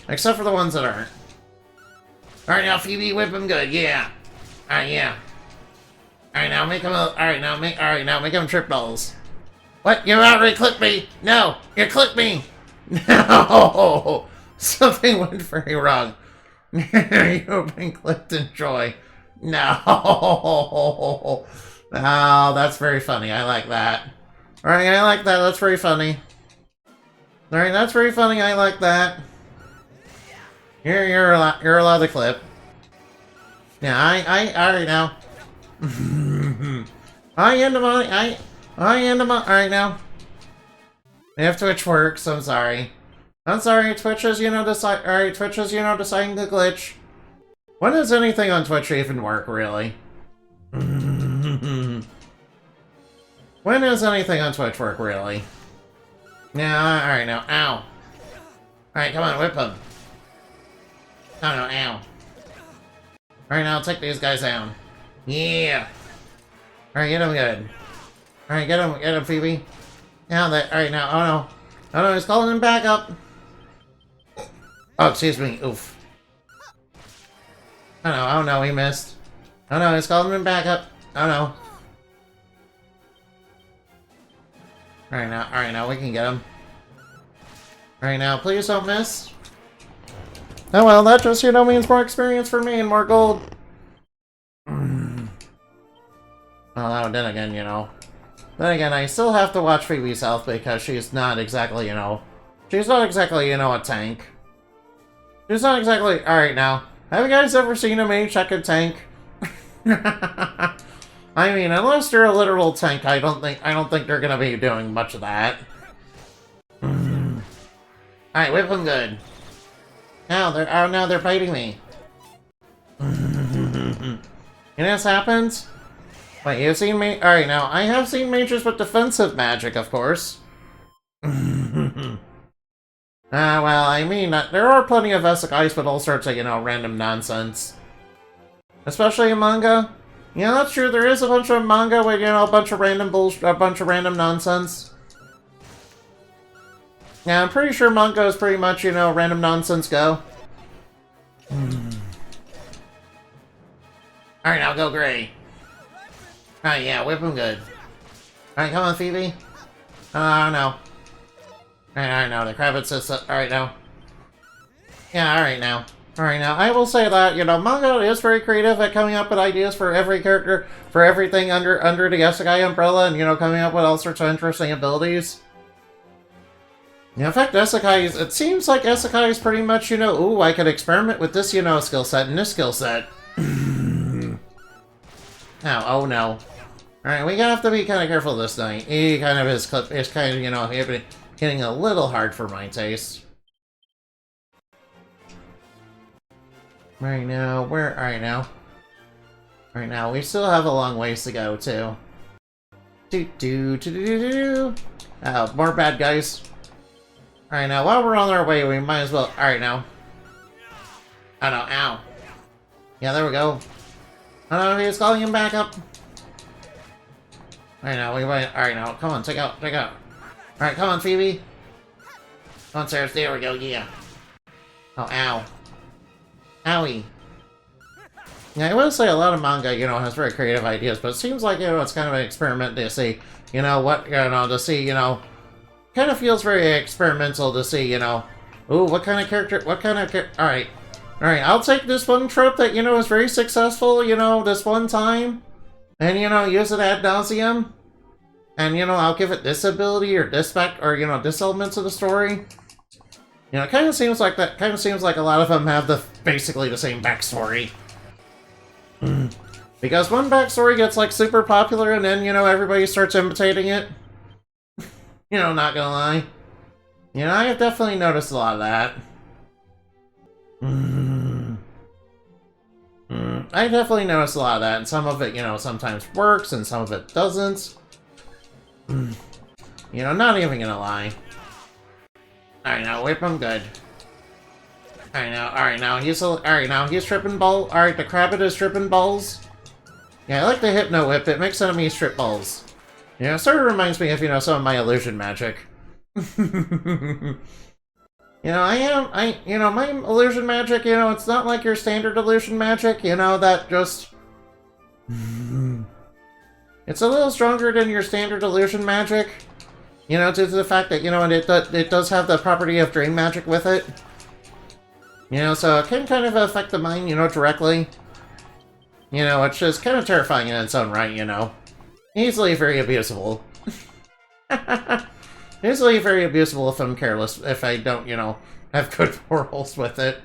Except for the ones that aren't. Alright now, Phoebe, whip him good, yeah. Alright, yeah. Alright now, make him make him trip balls. What? You already clipped me! No! You clipped me! No! Something went very wrong. You've been clipped in joy. No! Oh, that's very funny. I like that. Alright, I like that. That's very funny. Alright, that's very funny. I like that. You're allowed to clip. Yeah, alright now. Alright now. If Twitch works, I'm sorry. I'm sorry, Twitch is, Twitch is, deciding to glitch. When does anything on Twitch even work, really? When does anything on Twitch work, really? Yeah, alright now. Ow. Alright, come on, whip him. Oh no, ow. Alright, now take these guys down. Yeah. Alright, get him good. Alright, get him, Phoebe. Now that, alright now, oh no. Oh no, he's calling him back up. Oh, excuse me, oof. Oh no, he missed. Oh no, he's calling him back up. Oh no. Alright now, we can get him. Alright now, please don't miss. Oh well, that just, means more experience for me and more gold. Well, then again, Then again, I still have to watch Phoebe's health because she's not exactly, She's not exactly, a tank. She's not exactly... Alright now, have you guys ever seen a mage that can tank? I mean, unless they're a literal tank, I don't think they're gonna be doing much of that. Alright, whip them good. Now they're biting me. You know this happens? Wait, you've seen me? Alright, now, I have seen mages with defensive magic, of course. Well, I mean, there are plenty of isekais with all sorts of, you know, random nonsense. Especially in manga. Yeah, that's true, there is a bunch of manga with, you know, a bunch of random nonsense. Yeah, I'm pretty sure manga is pretty much, you know, random nonsense go. Alright, now go Gray. Alright, yeah, whip him good. Alright, come on, Phoebe. Oh, no. Alright, no, the Kravitz is... Alright, now. Yeah, alright, now. Alright, now, I will say that, you know, manga is very creative at coming up with ideas for every character, for everything under the isekai umbrella, and, you know, coming up with all sorts of interesting abilities. Yeah, in fact, isekais, it seems like isekai is pretty much, you know, ooh, I could experiment with this, you know, skill set and this skill set. Oh no. Alright, we have to be kind of careful this night. He kind of is kind of, you know, hitting a little hard for my taste. Right now, alright now. Right now, we still have a long ways to go, too. Oh, more bad guys. Alright, now, while we're on our way, we might as well... Alright, now. Oh, no, ow. Yeah, there we go. Oh, no, he's calling him back up. Alright, now, we might... Alright, now, come on, take out. Alright, come on, Phoebe. Come on, Sarah, there we go, yeah. Oh, ow. Owie. Yeah, I will say a lot of manga, you know, has very creative ideas, but it seems like, you know, it's kind of an experiment to see, you know, kind of feels very experimental to see, you know, ooh, what kind of character, alright, I'll take this one trope that, you know, is very successful, you know, this one time, and, you know, use it ad nauseum, and, you know, I'll give it this ability, or this you know, this elements of the story. You know, it kind of seems like a lot of them have basically the same backstory. Because one backstory gets, like, super popular, and then, you know, everybody starts imitating it. You know, not gonna lie. You know, I have definitely noticed a lot of that. I definitely noticed a lot of that, and some of it, you know, sometimes works, and some of it doesn't. You know, not even gonna lie. Alright, now, whip him good. Alright, now, he's tripping balls. Alright, the Krabbit is tripping balls. Yeah, I like the Hypno Whip, it makes enemies trip balls. You know, it sort of reminds me of, you know, some of my illusion magic. You know, you know, my illusion magic, you know, it's not like your standard illusion magic, you know, that just... It's a little stronger than your standard illusion magic. You know, due to the fact that, you know, it does have the property of dream magic with it. You know, so it can kind of affect the mind, you know, directly. You know, which is kind of terrifying in its own right, you know. Easily very abusable. Easily very abusable if I'm careless, if I don't, you know, have good morals with it.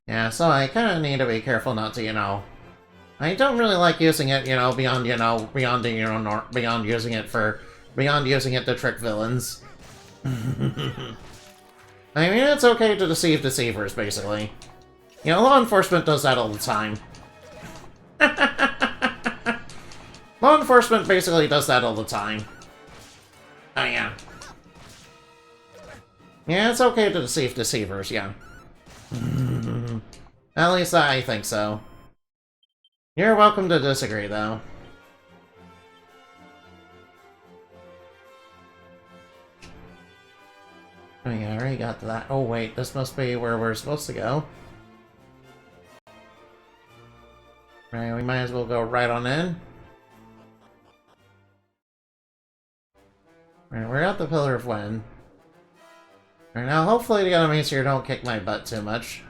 Yeah, so I kind of need to be careful not to, you know... I don't really like using it, you know, beyond using it to trick villains. I mean, it's okay to deceive deceivers, basically. You know, law enforcement does that all the time. Law enforcement basically does that all the time. Oh, yeah. Yeah, it's okay to deceive deceivers, yeah. At least I think so. You're welcome to disagree, though. Oh yeah, I already got to that. Oh wait, this must be where we're supposed to go. Right, we might as well go right on in. Right, we're at the Pillar of Wind. Right now, hopefully the enemies here don't kick my butt too much.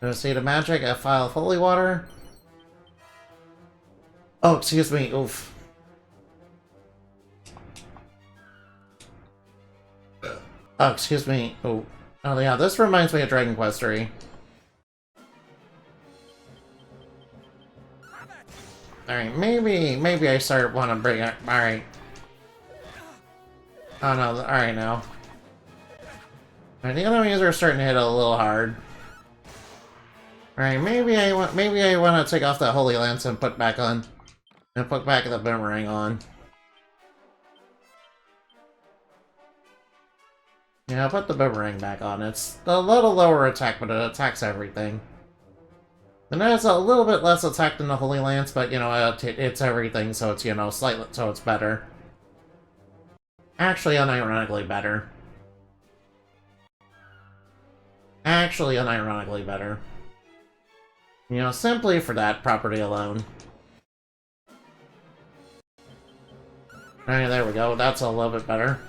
Gonna see the magic, a vial of holy water. Oh, excuse me, oof. Oh, excuse me. Oh, yeah, this reminds me of Dragon Quest III. Alright, maybe I want to bring it. Alright. Oh no, alright now. Alright, the enemies are starting to hit a little hard. Alright, maybe I want to take off that Holy Lance and put back on. And put back the boomerang on. Yeah, I'll put the boomerang back on. It's a little lower attack, but it attacks everything. And it has a little bit less attack than the Holy Lance, but, you know, it's everything, so it's, you know, slightly, so it's better. Actually, unironically better. Actually, unironically better. You know, simply for that property alone. Alright, there we go. That's a little bit better.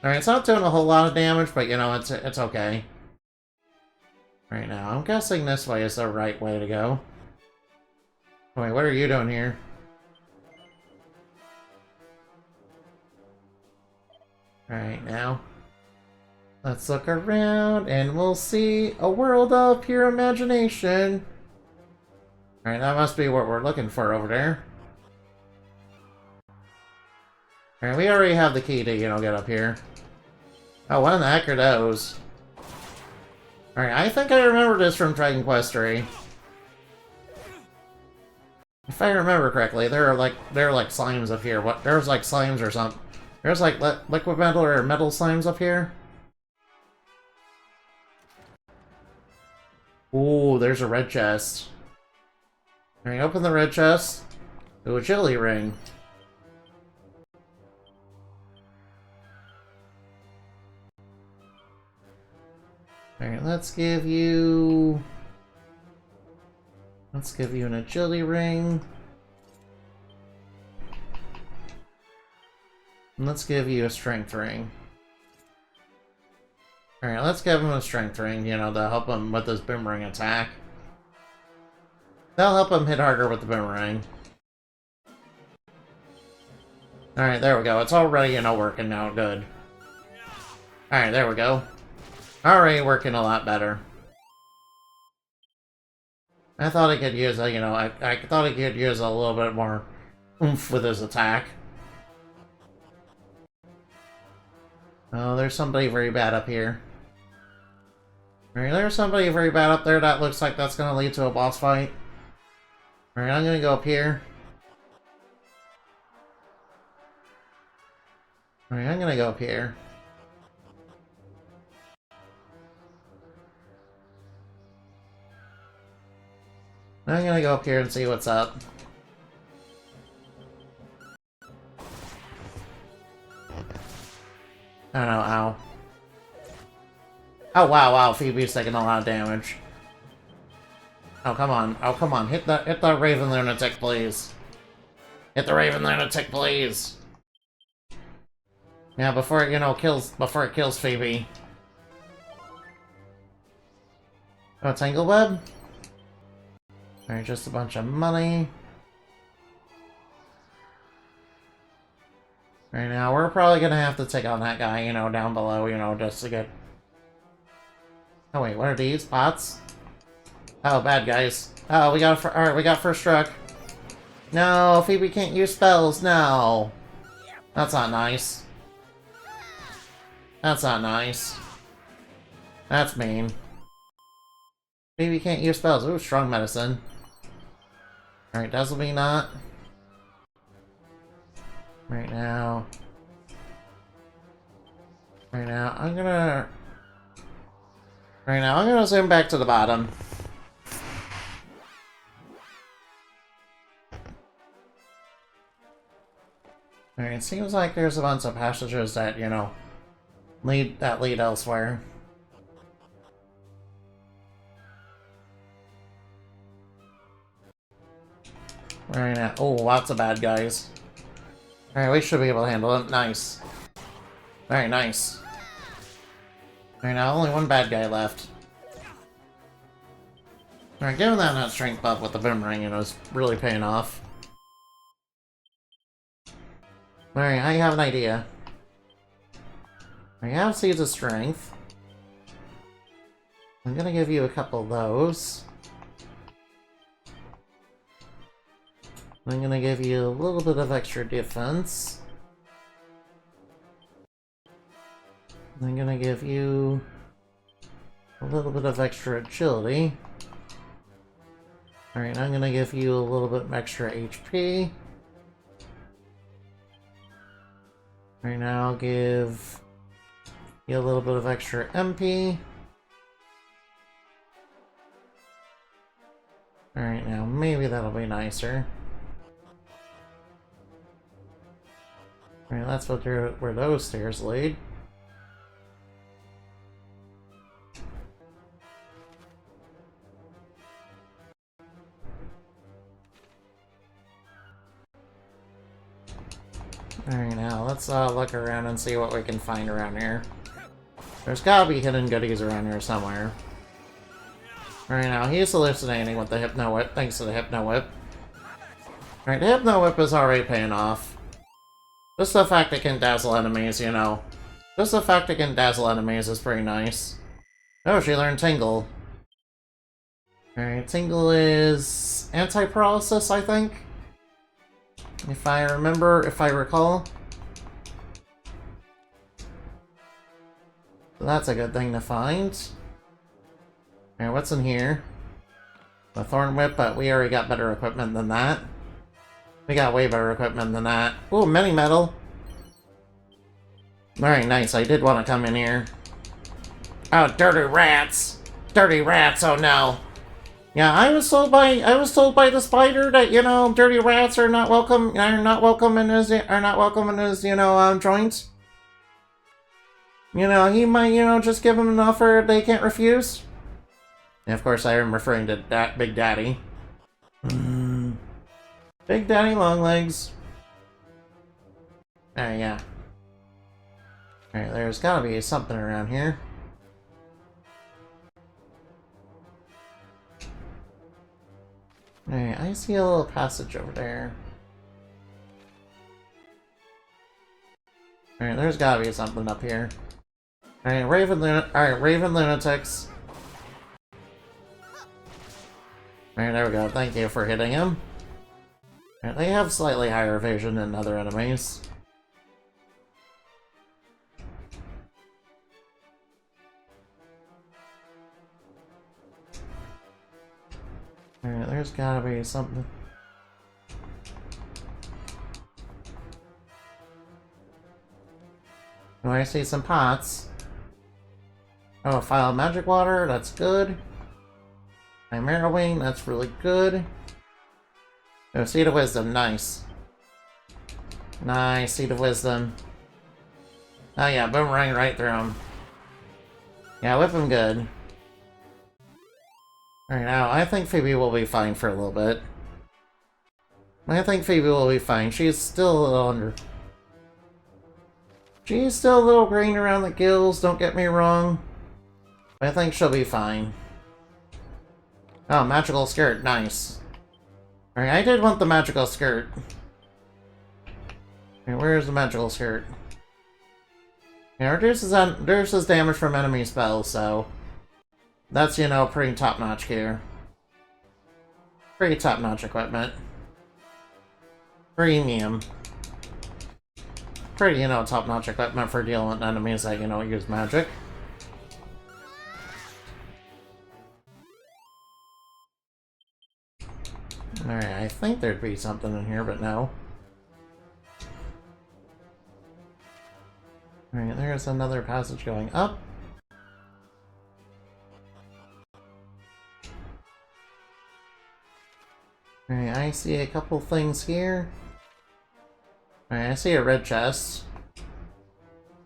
Alright, it's not doing a whole lot of damage, but, you know, it's okay. Right now, I'm guessing this way is the right way to go. Wait, what are you doing here? Alright, now. Let's look around, and we'll see a world of pure imagination. Alright, that must be what we're looking for over there. Alright, we already have the key to, you know, get up here. Oh, what in the heck are those? Alright, I think I remember this from Dragon Quest III. If I remember correctly, there are like slimes up here. What? There's like slimes or something. There's like liquid metal or metal slimes up here. Ooh, there's a red chest. Alright, open the red chest. Ooh, a jelly ring. Alright, let's give you an agility ring. And let's give you a strength ring. Alright, let's give him a strength ring, you know, to help him with his boomerang attack. That'll help him hit harder with the boomerang. Alright, there we go. It's already, you know, working now. Good. Alright, there we go. Already working a lot better. I thought he could use a, you know, I thought he could use a little bit more oomph with his attack. Oh, there's somebody very bad up here. Alright, there's somebody very bad up there. That looks like that's gonna lead to a boss fight. Alright, I'm gonna go up here. Alright, I'm gonna go up here. I'm gonna go up here and see what's up. I don't know, ow. Oh wow, wow, Phoebe's taking a lot of damage. Oh come on, hit the Raven Lunatic, please. Hit the Raven Lunatic, please. Yeah, before it, you know, before it kills Phoebe. Oh, Tangle Web? Alright, just a bunch of money. Right now, we're probably gonna have to take on that guy, you know, down below, you know, just to get... Oh wait, what are these? Pots? Oh, bad guys. Oh, alright, we got first struck. No, Phoebe can't use spells, no! That's not nice. That's not nice. That's mean. Phoebe can't use spells. Ooh, strong medicine. Alright, Dazzle Me not. Right now, I'm gonna zoom back to the bottom. Alright, it seems like there's a bunch of passages that, you know, lead elsewhere. Right now, oh, lots of bad guys. Alright, we should be able to handle it. Nice. Very nice. Alright, now only one bad guy left. Alright, giving that strength buff with the boomerang, you know, is really paying off. Alright, I have an idea. I have Seeds of Strength. I'm gonna give you a couple of those. I'm gonna give you a little bit of extra defense. I'm gonna give you a little bit of extra agility. Alright, I'm gonna give you a little bit extra HP. Right now, I'll give you a little bit of extra MP. Alright, now maybe that'll be nicer. Alright, that's what where those stairs lead. Alright, now let's look around and see what we can find around here. There's gotta be hidden goodies around here somewhere. Alright, now he's hallucinating with the Hypno Whip, thanks to the Hypno Whip. Alright, the Hypno Whip is already paying off. Just the fact it can dazzle enemies, you know. Just the fact it can dazzle enemies is pretty nice. Oh, she learned Tingle. Alright, Tingle is anti-paralysis, I think? If I recall. So that's a good thing to find. Alright, what's in here? The Thorn Whip, but we already got better equipment than that. We got way better equipment than that. Ooh, mini metal! Alright, nice. I did want to come in here. Oh, dirty rats! Dirty rats, oh no! Yeah, I was told by the spider that, you know, dirty rats are not welcome in his joints. You know, he might, you know, just give them an offer they can't refuse. And of course, I am referring to Big Daddy. Big Daddy Longlegs. Alright, yeah. Alright, there's gotta be something around here. Alright, I see a little passage over there. Alright, there's gotta be something up here. Alright, Raven Lunatics. Alright, there we go. Thank you for hitting him. Alright, they have slightly higher evasion than other enemies. Alright, there's gotta be something. Oh, I see some pots. Oh, a vial of magic water, that's good. Chimera Wing, that's really good. Oh, Seed of Wisdom, nice. Nice, Seed of Wisdom. Oh yeah, boomerang right through him. Yeah, whip him good. Alright, now, I think Phoebe will be fine for a little bit. I think Phoebe will be fine. She's still a little under... She's still a little green around the gills, don't get me wrong. But I think she'll be fine. Oh, magical skirt, nice. Alright, I did want the magical skirt. Alright, where's the magical skirt? Yeah, reduces damage from enemy spells, so... That's, you know, pretty top-notch gear. Pretty top-notch equipment. Premium. Pretty, you know, top-notch equipment for dealing with enemies that, you know, use magic. Alright, I think there'd be something in here, but no. Alright, there's another passage going up. Alright, I see a couple things here. Alright, I see a red chest.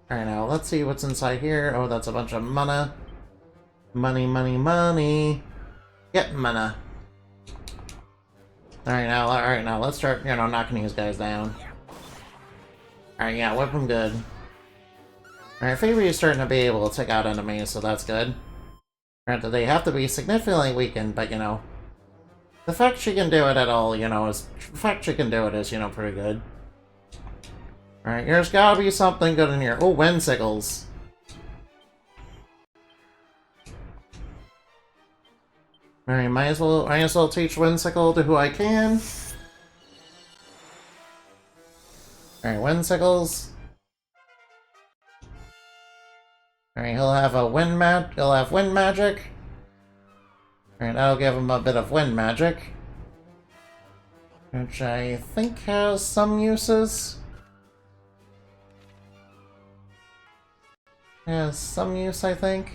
Alright, now let's see what's inside here. Oh, that's a bunch of mana. Money, money, money. Get mana. Alright, now let's start, you know, knocking these guys down. Alright, yeah, whip them good. Alright, Phoebe is starting to be able to take out enemies, so that's good. Granted, they have to be significantly weakened, but, you know, the fact she can do it at all, you know, is you know, pretty good. Alright, there's gotta be something good in here. Oh, Windsickles. Alright, might as well teach Windsickle to who I can. Alright, Windsickles. Alright, he'll have wind magic. Alright, that'll give him a bit of wind magic. Which I think has some uses. Has some use, I think.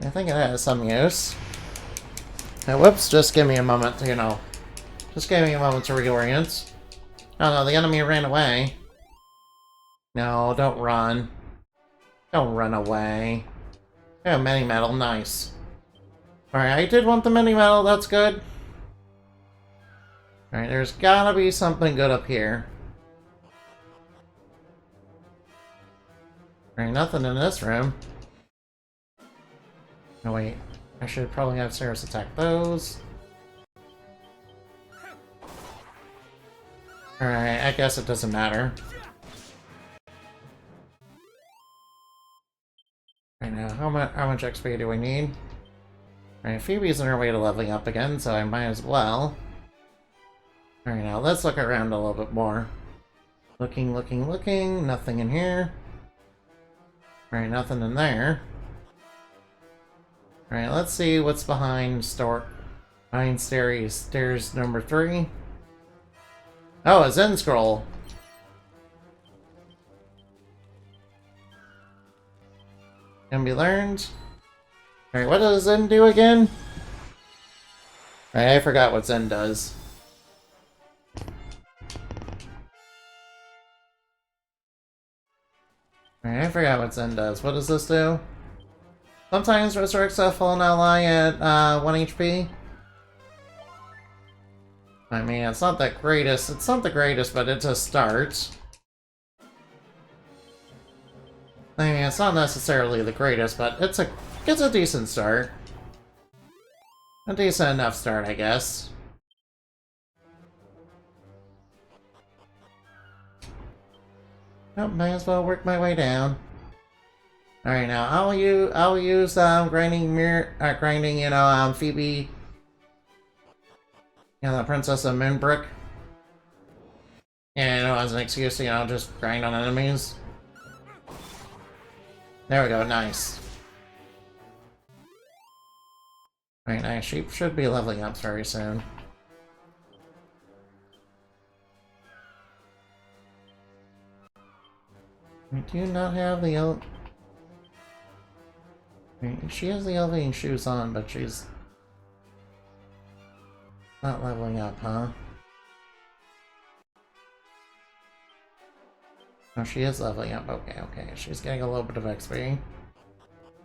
I think it has some use. Now, whoops, just give me a moment to, just give me a moment to reorient. Oh no, the enemy ran away. No, don't run. Don't run away. Yeah, mini metal, nice. Alright, I did want the mini metal, that's good. Alright, there's gotta be something good up here. Alright, nothing in this room. Oh wait, I should probably have Cirrus attack those. Alright, I guess it doesn't matter. Alright, now how much XP do we need? Alright, Phoebe's on her way to leveling up again, so I might as well. Alright, now let's look around a little bit more. Looking, nothing in here. Alright, nothing in there. Alright, let's see what's behind stairs number 3. Oh, a Zen scroll. Can be learned. Alright, what does Zen do again? Alright, I forgot what Zen does. Alright, I forgot what Zen does. What does this do? Sometimes resurrects a fallen ally at 1 HP. I mean, it's not the greatest. It's not the greatest, but it's a start. I mean, it's not necessarily the greatest, but it's a decent start. A decent enough start, I guess. Oh, might as well work my way down. Alright, now I'll use grinding Phoebe. The Princess of Moonbrook. Yeah, as an excuse to, just grind on enemies. There we go, nice. Alright, nice. She should be leveling up very soon. We do not have the she has the elevating shoes on, but she's not leveling up, huh? Oh, she is leveling up. Okay. She's getting a little bit of XP.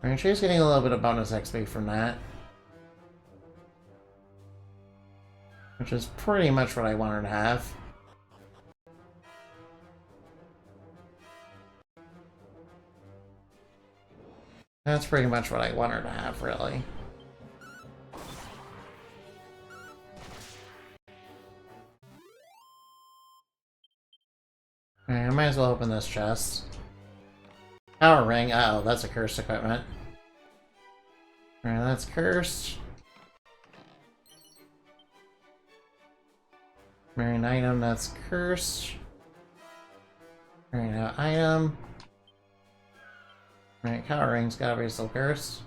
I mean, she's getting a little bit of bonus XP from that. Which is pretty much what I want her to have. That's pretty much what I want her to have, really. Alright, I might as well open this chest. Power ring. Uh oh, that's a cursed equipment. Alright, that's cursed. Marine item, that's cursed. Alright, now item. Alright, power ring's gotta be still cursed.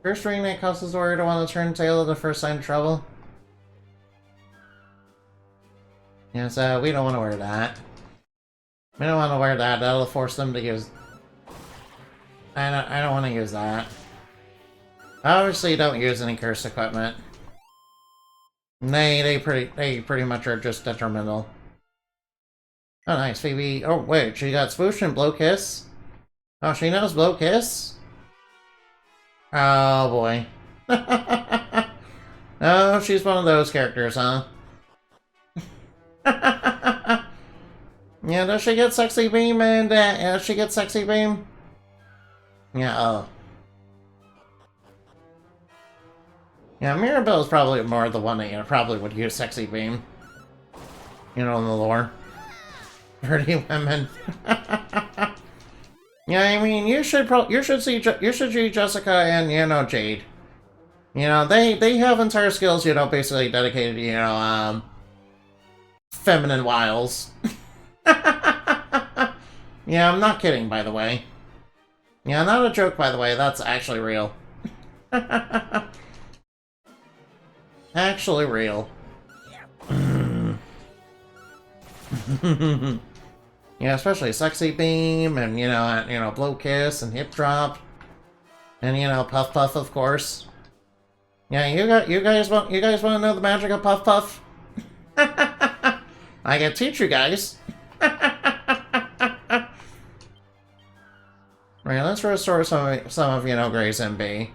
Cursed ring that causes the warrior to want to turn tail at the first sign of trouble. Yeah, so we don't want to wear that. We don't want to wear that. That'll force them to use... I don't want to use that. Obviously, don't use any cursed equipment. They pretty much are just detrimental. Oh, nice, Phoebe. Oh, wait, she got Swoosh and Blow Kiss? Oh, she knows Blow Kiss? Oh, boy. Oh, she's one of those characters, huh? Yeah, does she get Sexy Beam and, does she get Sexy Beam? Yeah, oh. Yeah, Mirabelle's probably more the one that, probably would use Sexy Beam. In the lore. Dirty women. Yeah, I mean, you should see Jessica and, Jade. You know, they have entire skills, you know, basically dedicated to, you know, feminine wiles. Yeah, I'm not kidding, by the way. Yeah, not a joke, by the way. That's actually real. Actually real. Yeah, especially Sexy Beam and, you know, Blow Kiss and Hip Drop. And, you know, Puff Puff, of course. Yeah, you guys want to know the magic of Puff Puff? I can teach you guys. Right, let's restore some of you know, Gray's MB.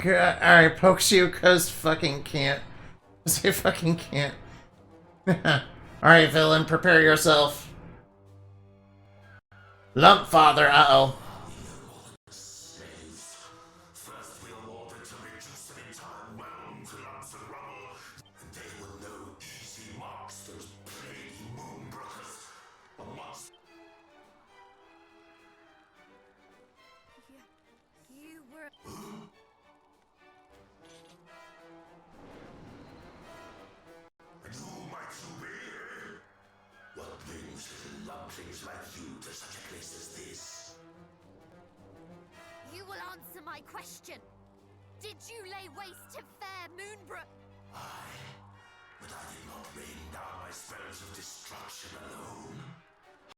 Alright, pokes you cause fucking can't. Cause they fucking can't. Alright, villain, prepare yourself. Lump father, uh-oh. You were. Who might you be? What brings little lumplings like you to such a place as this? You will answer my question. Did you lay waste to fair Moonbrook? Aye, but I did not rain down my spells of destruction alone.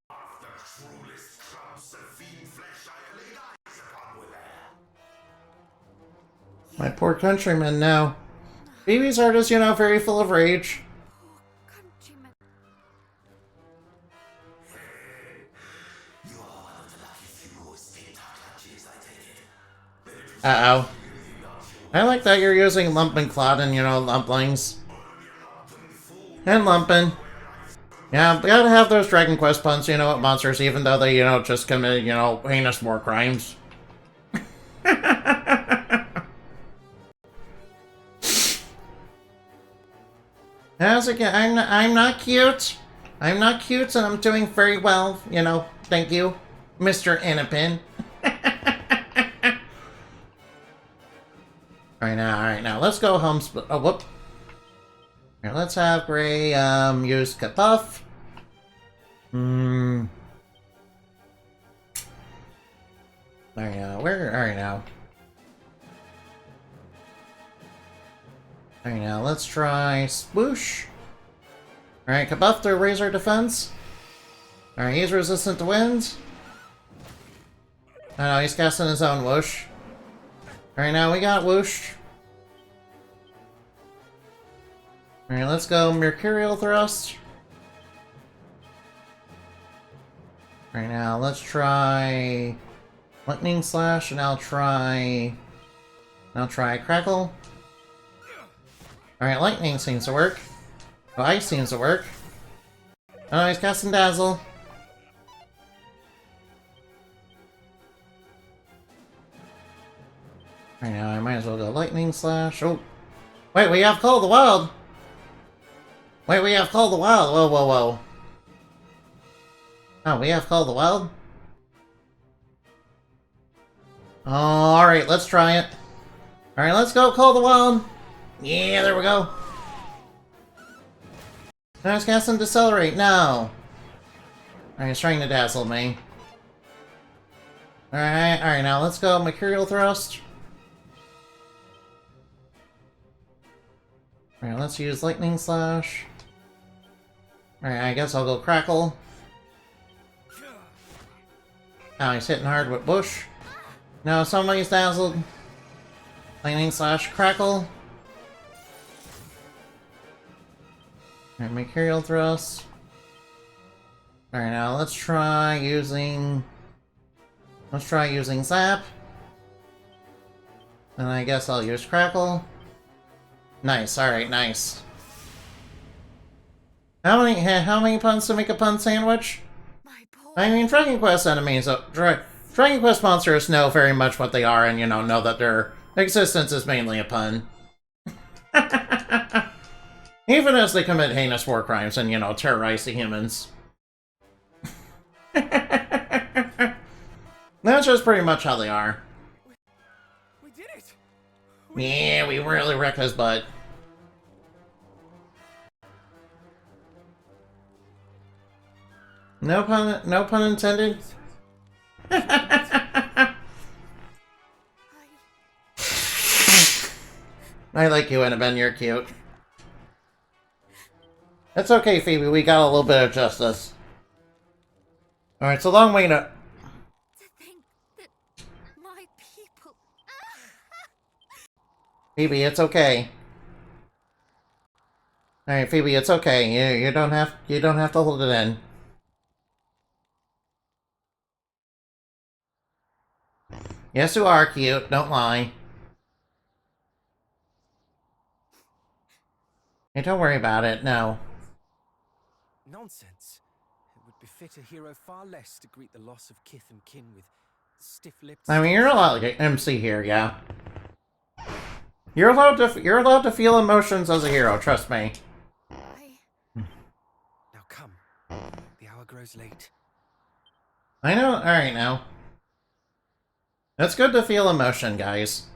Half the cruelest clumps of fiend flesh I have laid eyes upon were there. My poor countrymen now. Baby's heart is, you know, very full of rage. Countryman. You are one of the lucky few who escaped our clutches, I take it. Uh-oh. I like that you're using Lump and Clod and, you know, Lumplings. And Lumpin'. Yeah, we gotta have those Dragon Quest puns, you know, at monsters, even though they, you know, just commit, you know, heinous war crimes. How's it going? I'm not cute. I'm not cute, and I'm doing very well, you know. Thank you, Mr. Innapin. Alright now, let's go home. Oh, whoop. Here, let's have Gray, use Kapuff. Alright now, alright now. Alright now, let's try Swoosh. Alright, Kabuff to raise our defense. Alright, he's resistant to wind. Oh no, he's casting his own Whoosh. Alright, now we got Whoosh. Alright, let's go Mercurial Thrust. Alright, now let's try Lightning Slash, and I'll try Crackle. Alright, Lightning seems to work. Oh, Ice seems to work. Oh, he's casting Dazzle. Alright, now I might as well go Lightning Slash. Oh! Wait, we have Call of the Wild! Wait, we have Call of the Wild! Whoa, whoa, whoa. Oh, we have Call of the Wild? Oh, alright, let's try it. Alright, let's go Call of the Wild! Yeah, there we go. Now it's casting Decelerate. No! Alright, he's trying to dazzle me. Alright, now let's go Mercurial Thrust. Alright, let's use Lightning Slash. Alright, I guess I'll go Crackle. Now he's hitting hard with Bush. No, somebody's dazzled. Lightning Slash, Crackle. Alright, Mercurial Thrust. Alright, now let's try using Zap. And I guess I'll use Crackle. Nice, alright, nice. How many puns to make a pun sandwich? My poor. I mean, Dragon Quest enemies, Dragon Quest monsters know very much what they are and, you know that their existence is mainly a pun. Even as they commit heinous war crimes and, you know, terrorize the humans. That's just pretty much how they are. We did it! Yeah, we really wrecked his butt. No pun intended. I like you, Annabelle. You're cute. It's okay, Phoebe. We got a little bit of justice. Alright, it's a long way to... To think that my people... Phoebe, it's okay. Alright, Phoebe, it's okay. You don't have to hold it in. Yes, you are cute. Don't lie. Hey, don't worry about it. No. Nonsense. It would befit a hero far less to greet the loss of kith and kin with stiff-lipped... I mean, you're allowed to MC here, yeah. You're allowed to feel emotions as a hero. Trust me. Now come. The hour grows late. I know. All right, now. It's good to feel emotion, guys.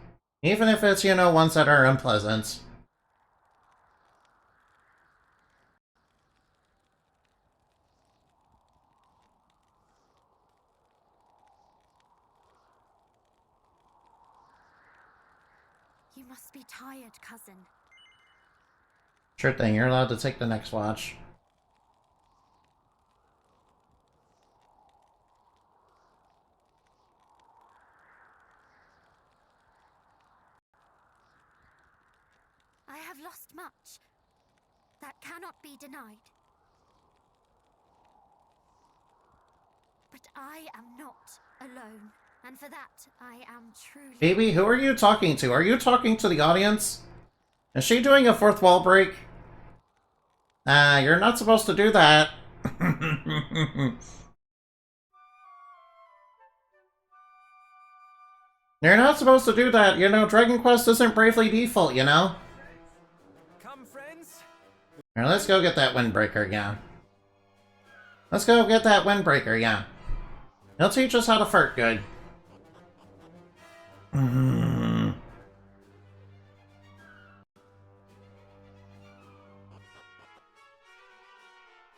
Even if it's, you know, ones that are unpleasant. You must be tired, cousin. Sure thing, you're allowed to take the next watch. I have lost much. That cannot be denied. But I am not alone, and for that I am truly... Phoebe, who are you talking to? Are you talking to the audience? Is she doing a fourth wall break? You're not supposed to do that. You're not supposed to do that. You know, Dragon Quest isn't Bravely Default, you know? Come, friends. Here, let's go get that windbreaker, yeah. Let's go get that windbreaker, yeah. He'll teach us how to fart good.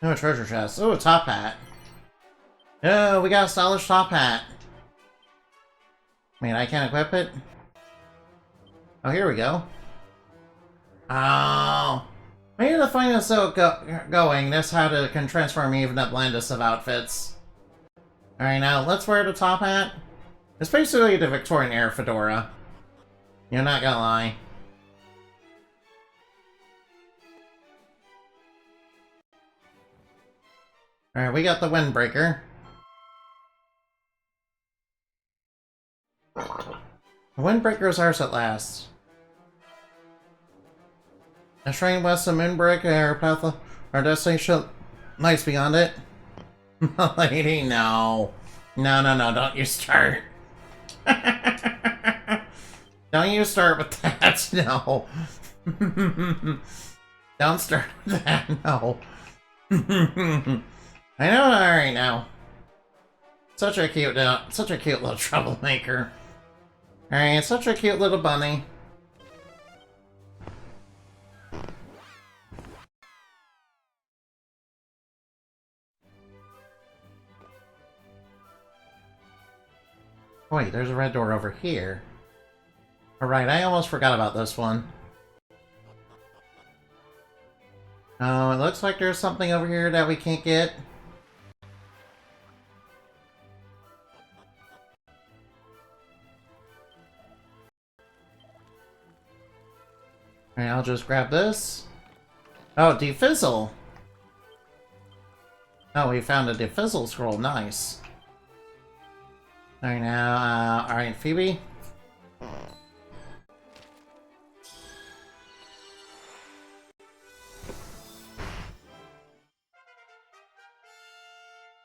Oh, a treasure chest. Oh, a top hat. Oh, we got a stylish top hat. Wait, I can't equip it? Oh, here we go. Oh. Maybe the finest going, this how to can transform even the blandest of outfits. Alright, now let's wear the top hat. It's basically the Victorian era fedora. You're not gonna lie. Alright, we got the windbreaker. The windbreaker is ours at last. A shrine west of Moonbrick, our path, our destination lies beyond it. Lady, no. No, don't you start. Don't you start with that, no. Don't start with that, no. I know, alright now. Such a cute little troublemaker. Alright, such a cute little bunny. Wait, there's a red door over here. Alright, I almost forgot about this one. Oh, it looks like there's something over here that we can't get. Alright, I'll just grab this. Oh, defizzle! Oh, we found a defizzle scroll, nice. Alright now, alright, Phoebe.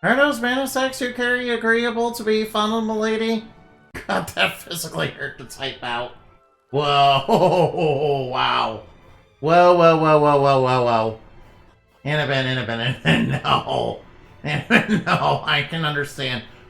Are those Manisecs you carry agreeable to be fondled, milady? God, that physically hurt to type out. Whoa, wow. Whoa. Annabelle, no. Annabelle, no, I can understand.